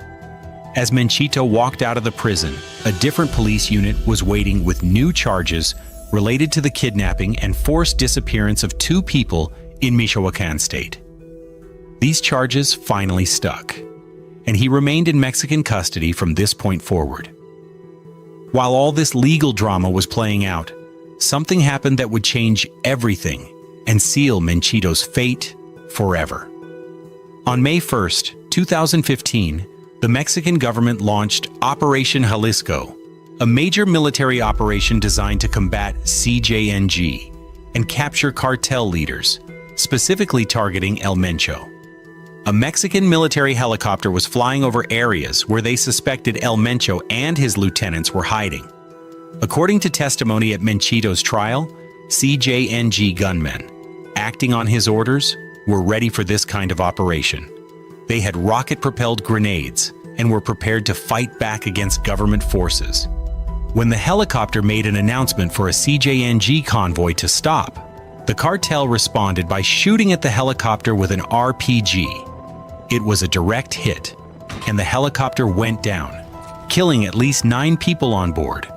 As Menchito walked out of the prison, a different police unit was waiting with new charges related to the kidnapping and forced disappearance of 2 people in Michoacan state. These charges finally stuck, and he remained in Mexican custody from this point forward. While all this legal drama was playing out, something happened that would change everything and seal Menchito's fate forever. On May 1st, 2015, the Mexican government launched Operation Jalisco, a major military operation designed to combat CJNG and capture cartel leaders, specifically targeting El Mencho. A Mexican military helicopter was flying over areas where they suspected El Mencho and his lieutenants were hiding. According to testimony at Menchito's trial, CJNG gunmen, acting on his orders, were ready for this kind of operation. They had rocket-propelled grenades and were prepared to fight back against government forces. When the helicopter made an announcement for a CJNG convoy to stop, the cartel responded by shooting at the helicopter with an RPG. It was a direct hit, and the helicopter went down, killing at least 9 people on board,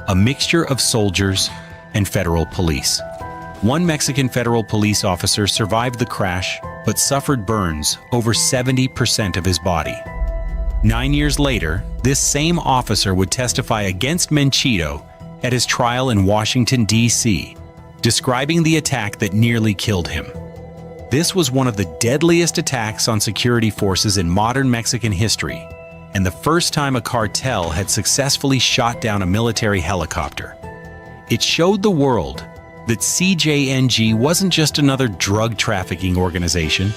a mixture of soldiers and federal police. One Mexican federal police officer survived the crash but suffered burns over 70% of his body. 9 years later, this same officer would testify against Menchito at his trial in Washington, D.C., describing the attack that nearly killed him. This was one of the deadliest attacks on security forces in modern Mexican history, and the first time a cartel had successfully shot down a military helicopter. It showed the world that CJNG wasn't just another drug trafficking organization.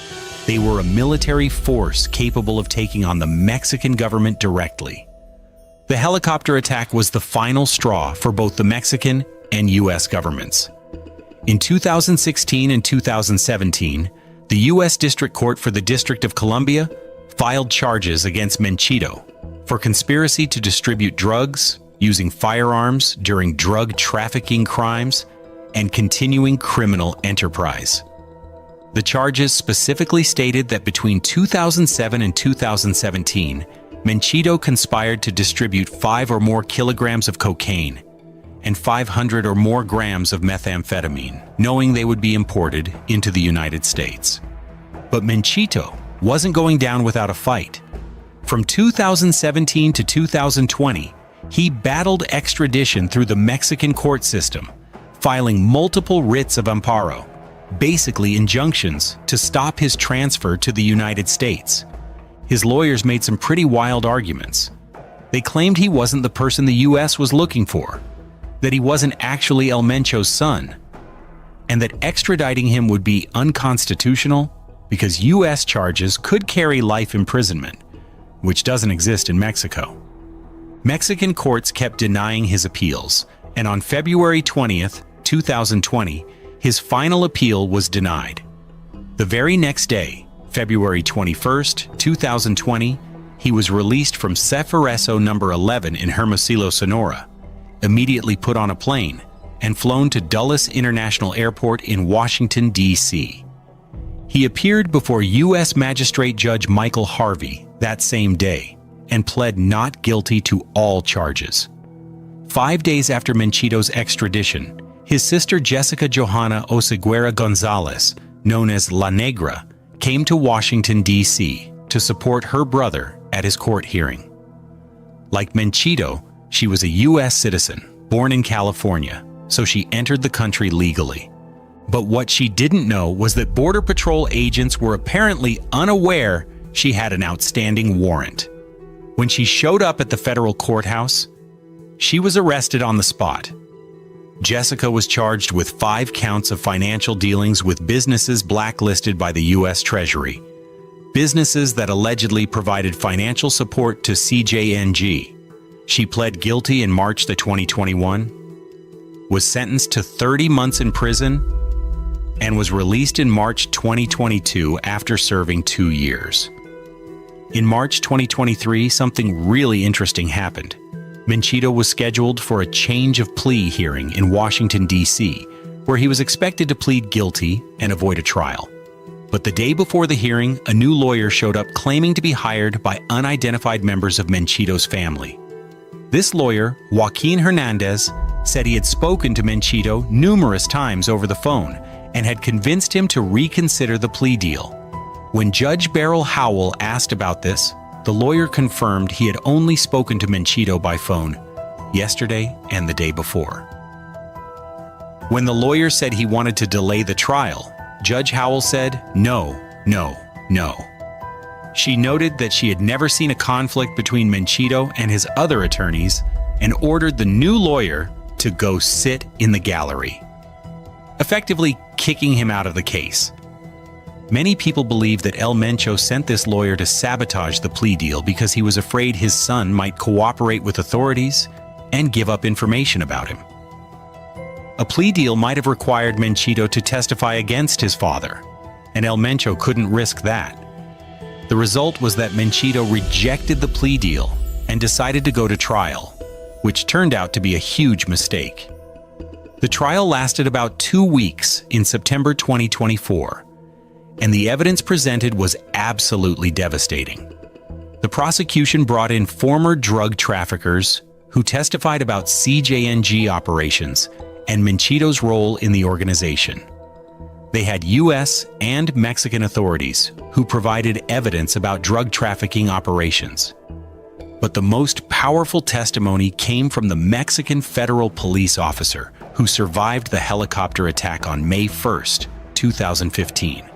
They were a military force capable of taking on the Mexican government directly. The helicopter attack was the final straw for both the Mexican and U.S. governments. In 2016 and 2017, the U.S. District Court for the District of Columbia filed charges against Menchito for conspiracy to distribute drugs, using firearms during drug trafficking crimes, and continuing criminal enterprise. The charges specifically stated that between 2007 and 2017, Menchito conspired to distribute 5 or more kilograms of cocaine and 500 or more grams of methamphetamine, knowing they would be imported into the United States. But Menchito wasn't going down without a fight. From 2017 to 2020, he battled extradition through the Mexican court system, filing multiple writs of amparo, basically injunctions to stop his transfer to the United States. His lawyers made some pretty wild arguments. They claimed he wasn't the person the U.S. was looking for, that he wasn't actually El Mencho's son, and that extraditing him would be unconstitutional because U.S. charges could carry life imprisonment, which doesn't exist in Mexico. Mexican courts kept denying his appeals, and on February 20th, 2020, his final appeal was denied. The very next day, February 21st, 2020, he was released from Ceferezo number 11 in Hermosillo, Sonora, immediately put on a plane, and flown to Dulles International Airport in Washington, D.C. He appeared before U.S. Magistrate Judge Michael Harvey that same day and pled not guilty to all charges. 5 days after Menchito's extradition, his sister Jessica Johanna Oseguera Gonzalez, known as La Negra, came to Washington, D.C. to support her brother at his court hearing. Like Menchito, she was a U.S. citizen, born in California, so she entered the country legally. But what she didn't know was that Border Patrol agents were apparently unaware she had an outstanding warrant. When she showed up at the federal courthouse, she was arrested on the spot. Jessica was charged with 5 counts of financial dealings with businesses blacklisted by the U.S. Treasury, businesses that allegedly provided financial support to CJNG. She pled guilty in March 2021, was sentenced to 30 months in prison, and was released in March 2022 after serving 2 years. In March 2023, something really interesting happened. Menchito was scheduled for a change of plea hearing in Washington, D.C., where he was expected to plead guilty and avoid a trial. But the day before the hearing, a new lawyer showed up claiming to be hired by unidentified members of Menchito's family. This lawyer, Joaquin Hernandez, said he had spoken to Menchito numerous times over the phone and had convinced him to reconsider the plea deal. When Judge Beryl Howell asked about this, the lawyer confirmed he had only spoken to Menchito by phone yesterday and the day before. When the lawyer said he wanted to delay the trial, Judge Howell said, "No, no, no." She noted that she had never seen a conflict between Menchito and his other attorneys and ordered the new lawyer to go sit in the gallery, effectively kicking him out of the case. Many people believe that El Mencho sent this lawyer to sabotage the plea deal because he was afraid his son might cooperate with authorities and give up information about him. A plea deal might have required Menchito to testify against his father, and El Mencho couldn't risk that. The result was that Menchito rejected the plea deal and decided to go to trial, which turned out to be a huge mistake. The trial lasted about 2 weeks in September 2024, and the evidence presented was absolutely devastating. The prosecution brought in former drug traffickers who testified about CJNG operations and Menchito's role in the organization. They had U.S. and Mexican authorities who provided evidence about drug trafficking operations. But the most powerful testimony came from the Mexican federal police officer who survived the helicopter attack on May 1st, 2015.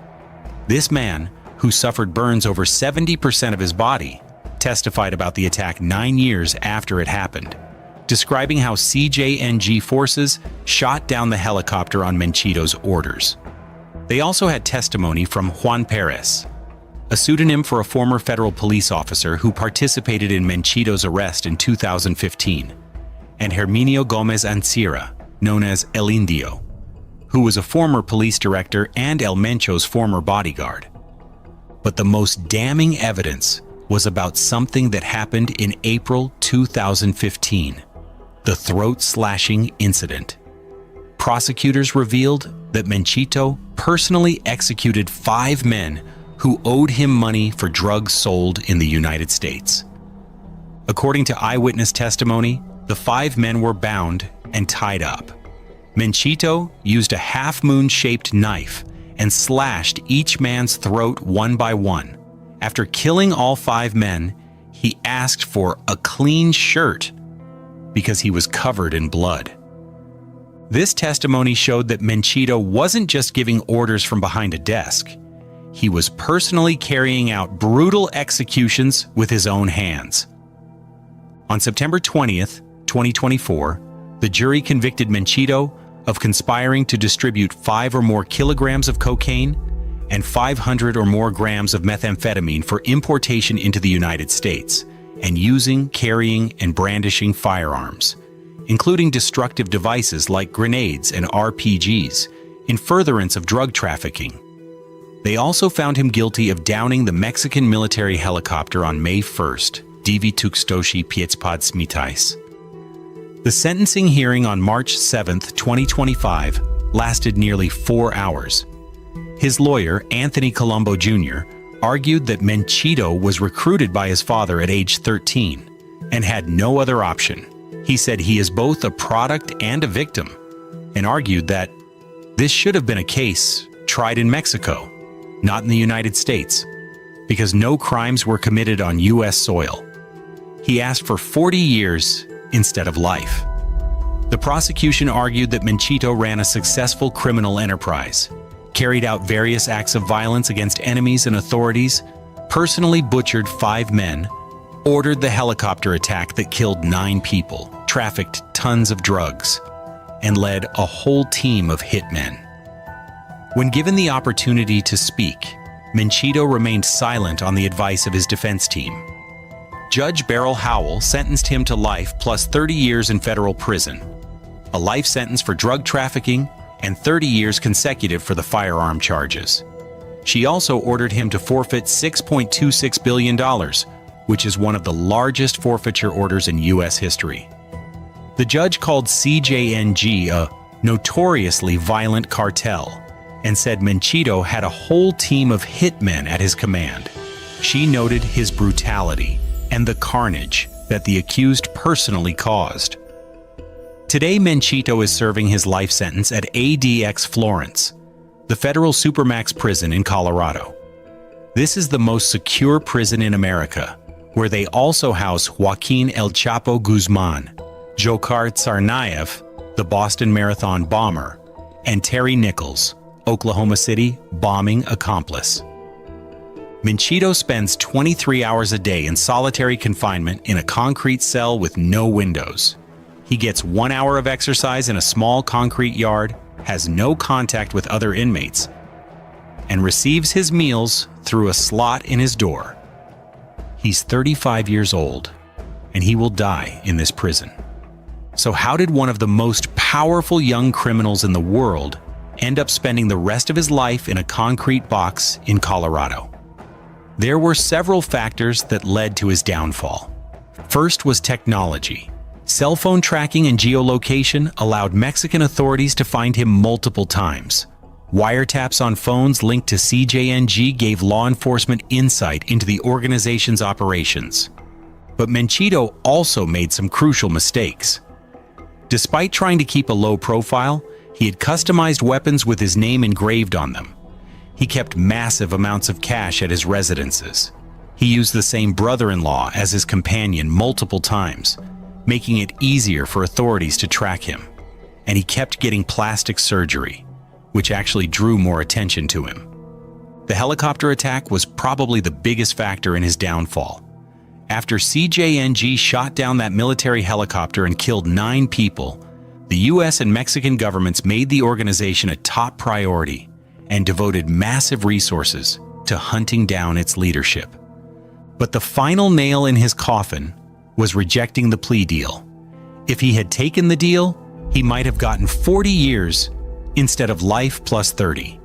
This man, who suffered burns over 70% of his body, testified about the attack 9 years after it happened, describing how CJNG forces shot down the helicopter on Menchito's orders. They also had testimony from Juan Perez, a pseudonym for a former federal police officer who participated in Menchito's arrest in 2015, and Herminio Gomez Ancira, known as El Indio, who was a former police director and El Mencho's former bodyguard. But the most damning evidence was about something that happened in April 2015, the throat-slashing incident. Prosecutors revealed that Menchito personally executed 5 men who owed him money for drugs sold in the United States. According to eyewitness testimony, the 5 men were bound and tied up. Menchito used a half-moon-shaped knife and slashed each man's throat one by one. After killing all 5 men, he asked for a clean shirt because he was covered in blood. This testimony showed that Menchito wasn't just giving orders from behind a desk. He was personally carrying out brutal executions with his own hands. On September 20th, 2024, the jury convicted Menchito of conspiring to distribute 5 or more kilograms of cocaine and 500 or more grams of methamphetamine for importation into the United States, and using, carrying, and brandishing firearms, including destructive devices like grenades and RPGs, in furtherance of drug trafficking. They also found him guilty of downing the Mexican military helicopter on May 1st, Divi Tukstoshi Pietspad Smitais. The sentencing hearing on March 7, 2025, lasted nearly 4 hours. His lawyer, Anthony Colombo Jr., argued that Menchito was recruited by his father at age 13 and had no other option. He said he is both a product and a victim, and argued that this should have been a case tried in Mexico, not in the United States, because no crimes were committed on U.S. soil. He asked for 40 years instead of life. The prosecution argued that Menchito ran a successful criminal enterprise, carried out various acts of violence against enemies and authorities, personally butchered 5 men, ordered the helicopter attack that killed 9 people, trafficked tons of drugs, and led a whole team of hitmen. When given the opportunity to speak, Menchito remained silent on the advice of his defense team. Judge Beryl Howell sentenced him to life plus 30 years in federal prison, a life sentence for drug trafficking, and 30 years consecutive for the firearm charges. She also ordered him to forfeit $6.26 billion, which is one of the largest forfeiture orders in U.S. history. The judge called CJNG a notoriously violent cartel and said Menchito had a whole team of hitmen at his command. She noted his brutality and the carnage that the accused personally caused. Today, Menchito is serving his life sentence at ADX Florence, the federal supermax prison in Colorado. This is the most secure prison in America, where they also house Joaquin El Chapo Guzman, Dzhokhar Tsarnaev, the Boston Marathon bomber, and Terry Nichols, Oklahoma City bombing accomplice. Menchito spends 23 hours a day in solitary confinement in a concrete cell with no windows. He gets 1 hour of exercise in a small concrete yard, has no contact with other inmates, and receives his meals through a slot in his door. He's 35 years old, and he will die in this prison. So how did one of the most powerful young criminals in the world end up spending the rest of his life in a concrete box in Colorado? There were several factors that led to his downfall. First was technology. Cell phone tracking and geolocation allowed Mexican authorities to find him multiple times. Wiretaps on phones linked to CJNG gave law enforcement insight into the organization's operations. But Menchito also made some crucial mistakes. Despite trying to keep a low profile, he had customized weapons with his name engraved on them. He kept massive amounts of cash at his residences. He used the same brother-in-law as his companion multiple times, making it easier for authorities to track him. And he kept getting plastic surgery, which actually drew more attention to him. The helicopter attack was probably the biggest factor in his downfall. After CJNG shot down that military helicopter and killed 9 people, the US and Mexican governments made the organization a top priority and devoted massive resources to hunting down its leadership. But the final nail in his coffin was rejecting the plea deal. If he had taken the deal, he might have gotten 40 years instead of life plus 30.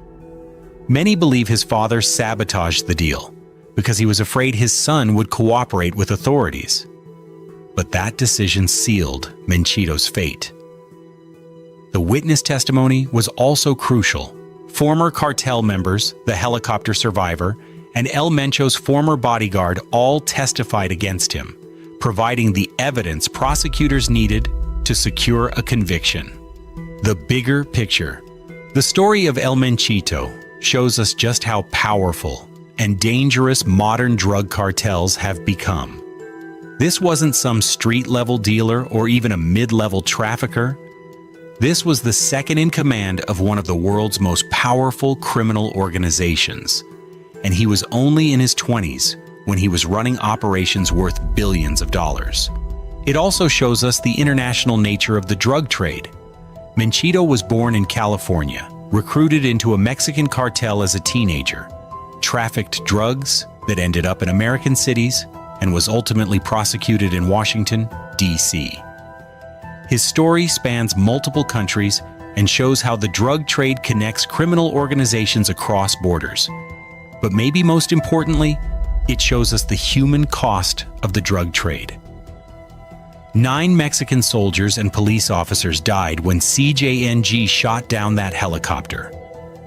Many believe his father sabotaged the deal because he was afraid his son would cooperate with authorities. But that decision sealed Menchito's fate. The witness testimony was also crucial. Former cartel members, the helicopter survivor, and El Mencho's former bodyguard all testified against him, providing the evidence prosecutors needed to secure a conviction. The bigger picture. The story of El Menchito shows us just how powerful and dangerous modern drug cartels have become. This wasn't some street-level dealer or even a mid-level trafficker. This was the second in command of one of the world's most powerful criminal organizations, and he was only in his 20s when he was running operations worth billions of dollars. It also shows us the international nature of the drug trade. Menchito was born in California, recruited into a Mexican cartel as a teenager, trafficked drugs that ended up in American cities, and was ultimately prosecuted in Washington, D.C. His story spans multiple countries and shows how the drug trade connects criminal organizations across borders. But maybe most importantly, it shows us the human cost of the drug trade. 9 Mexican soldiers and police officers died when CJNG shot down that helicopter.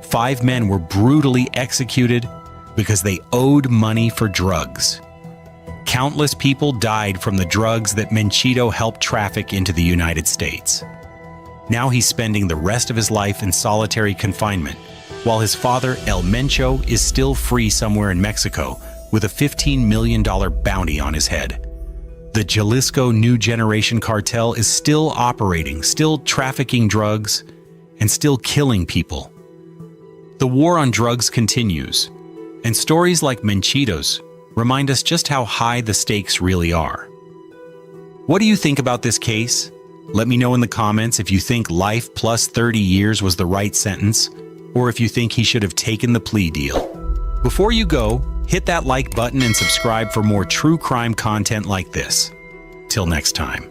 5 men were brutally executed because they owed money for drugs. Countless people died from the drugs that Menchito helped traffic into the United States. Now he's spending the rest of his life in solitary confinement, while his father, El Mencho, is still free somewhere in Mexico with a $15 million bounty on his head. The Jalisco New Generation Cartel is still operating, still trafficking drugs, and still killing people. The war on drugs continues, and stories like Menchitos remind us just how high the stakes really are. What do you think about this case? Let me know in the comments if you think life plus 30 years was the right sentence, or if you think he should have taken the plea deal. Before you go, hit that like button and subscribe for more true crime content like this. Till next time.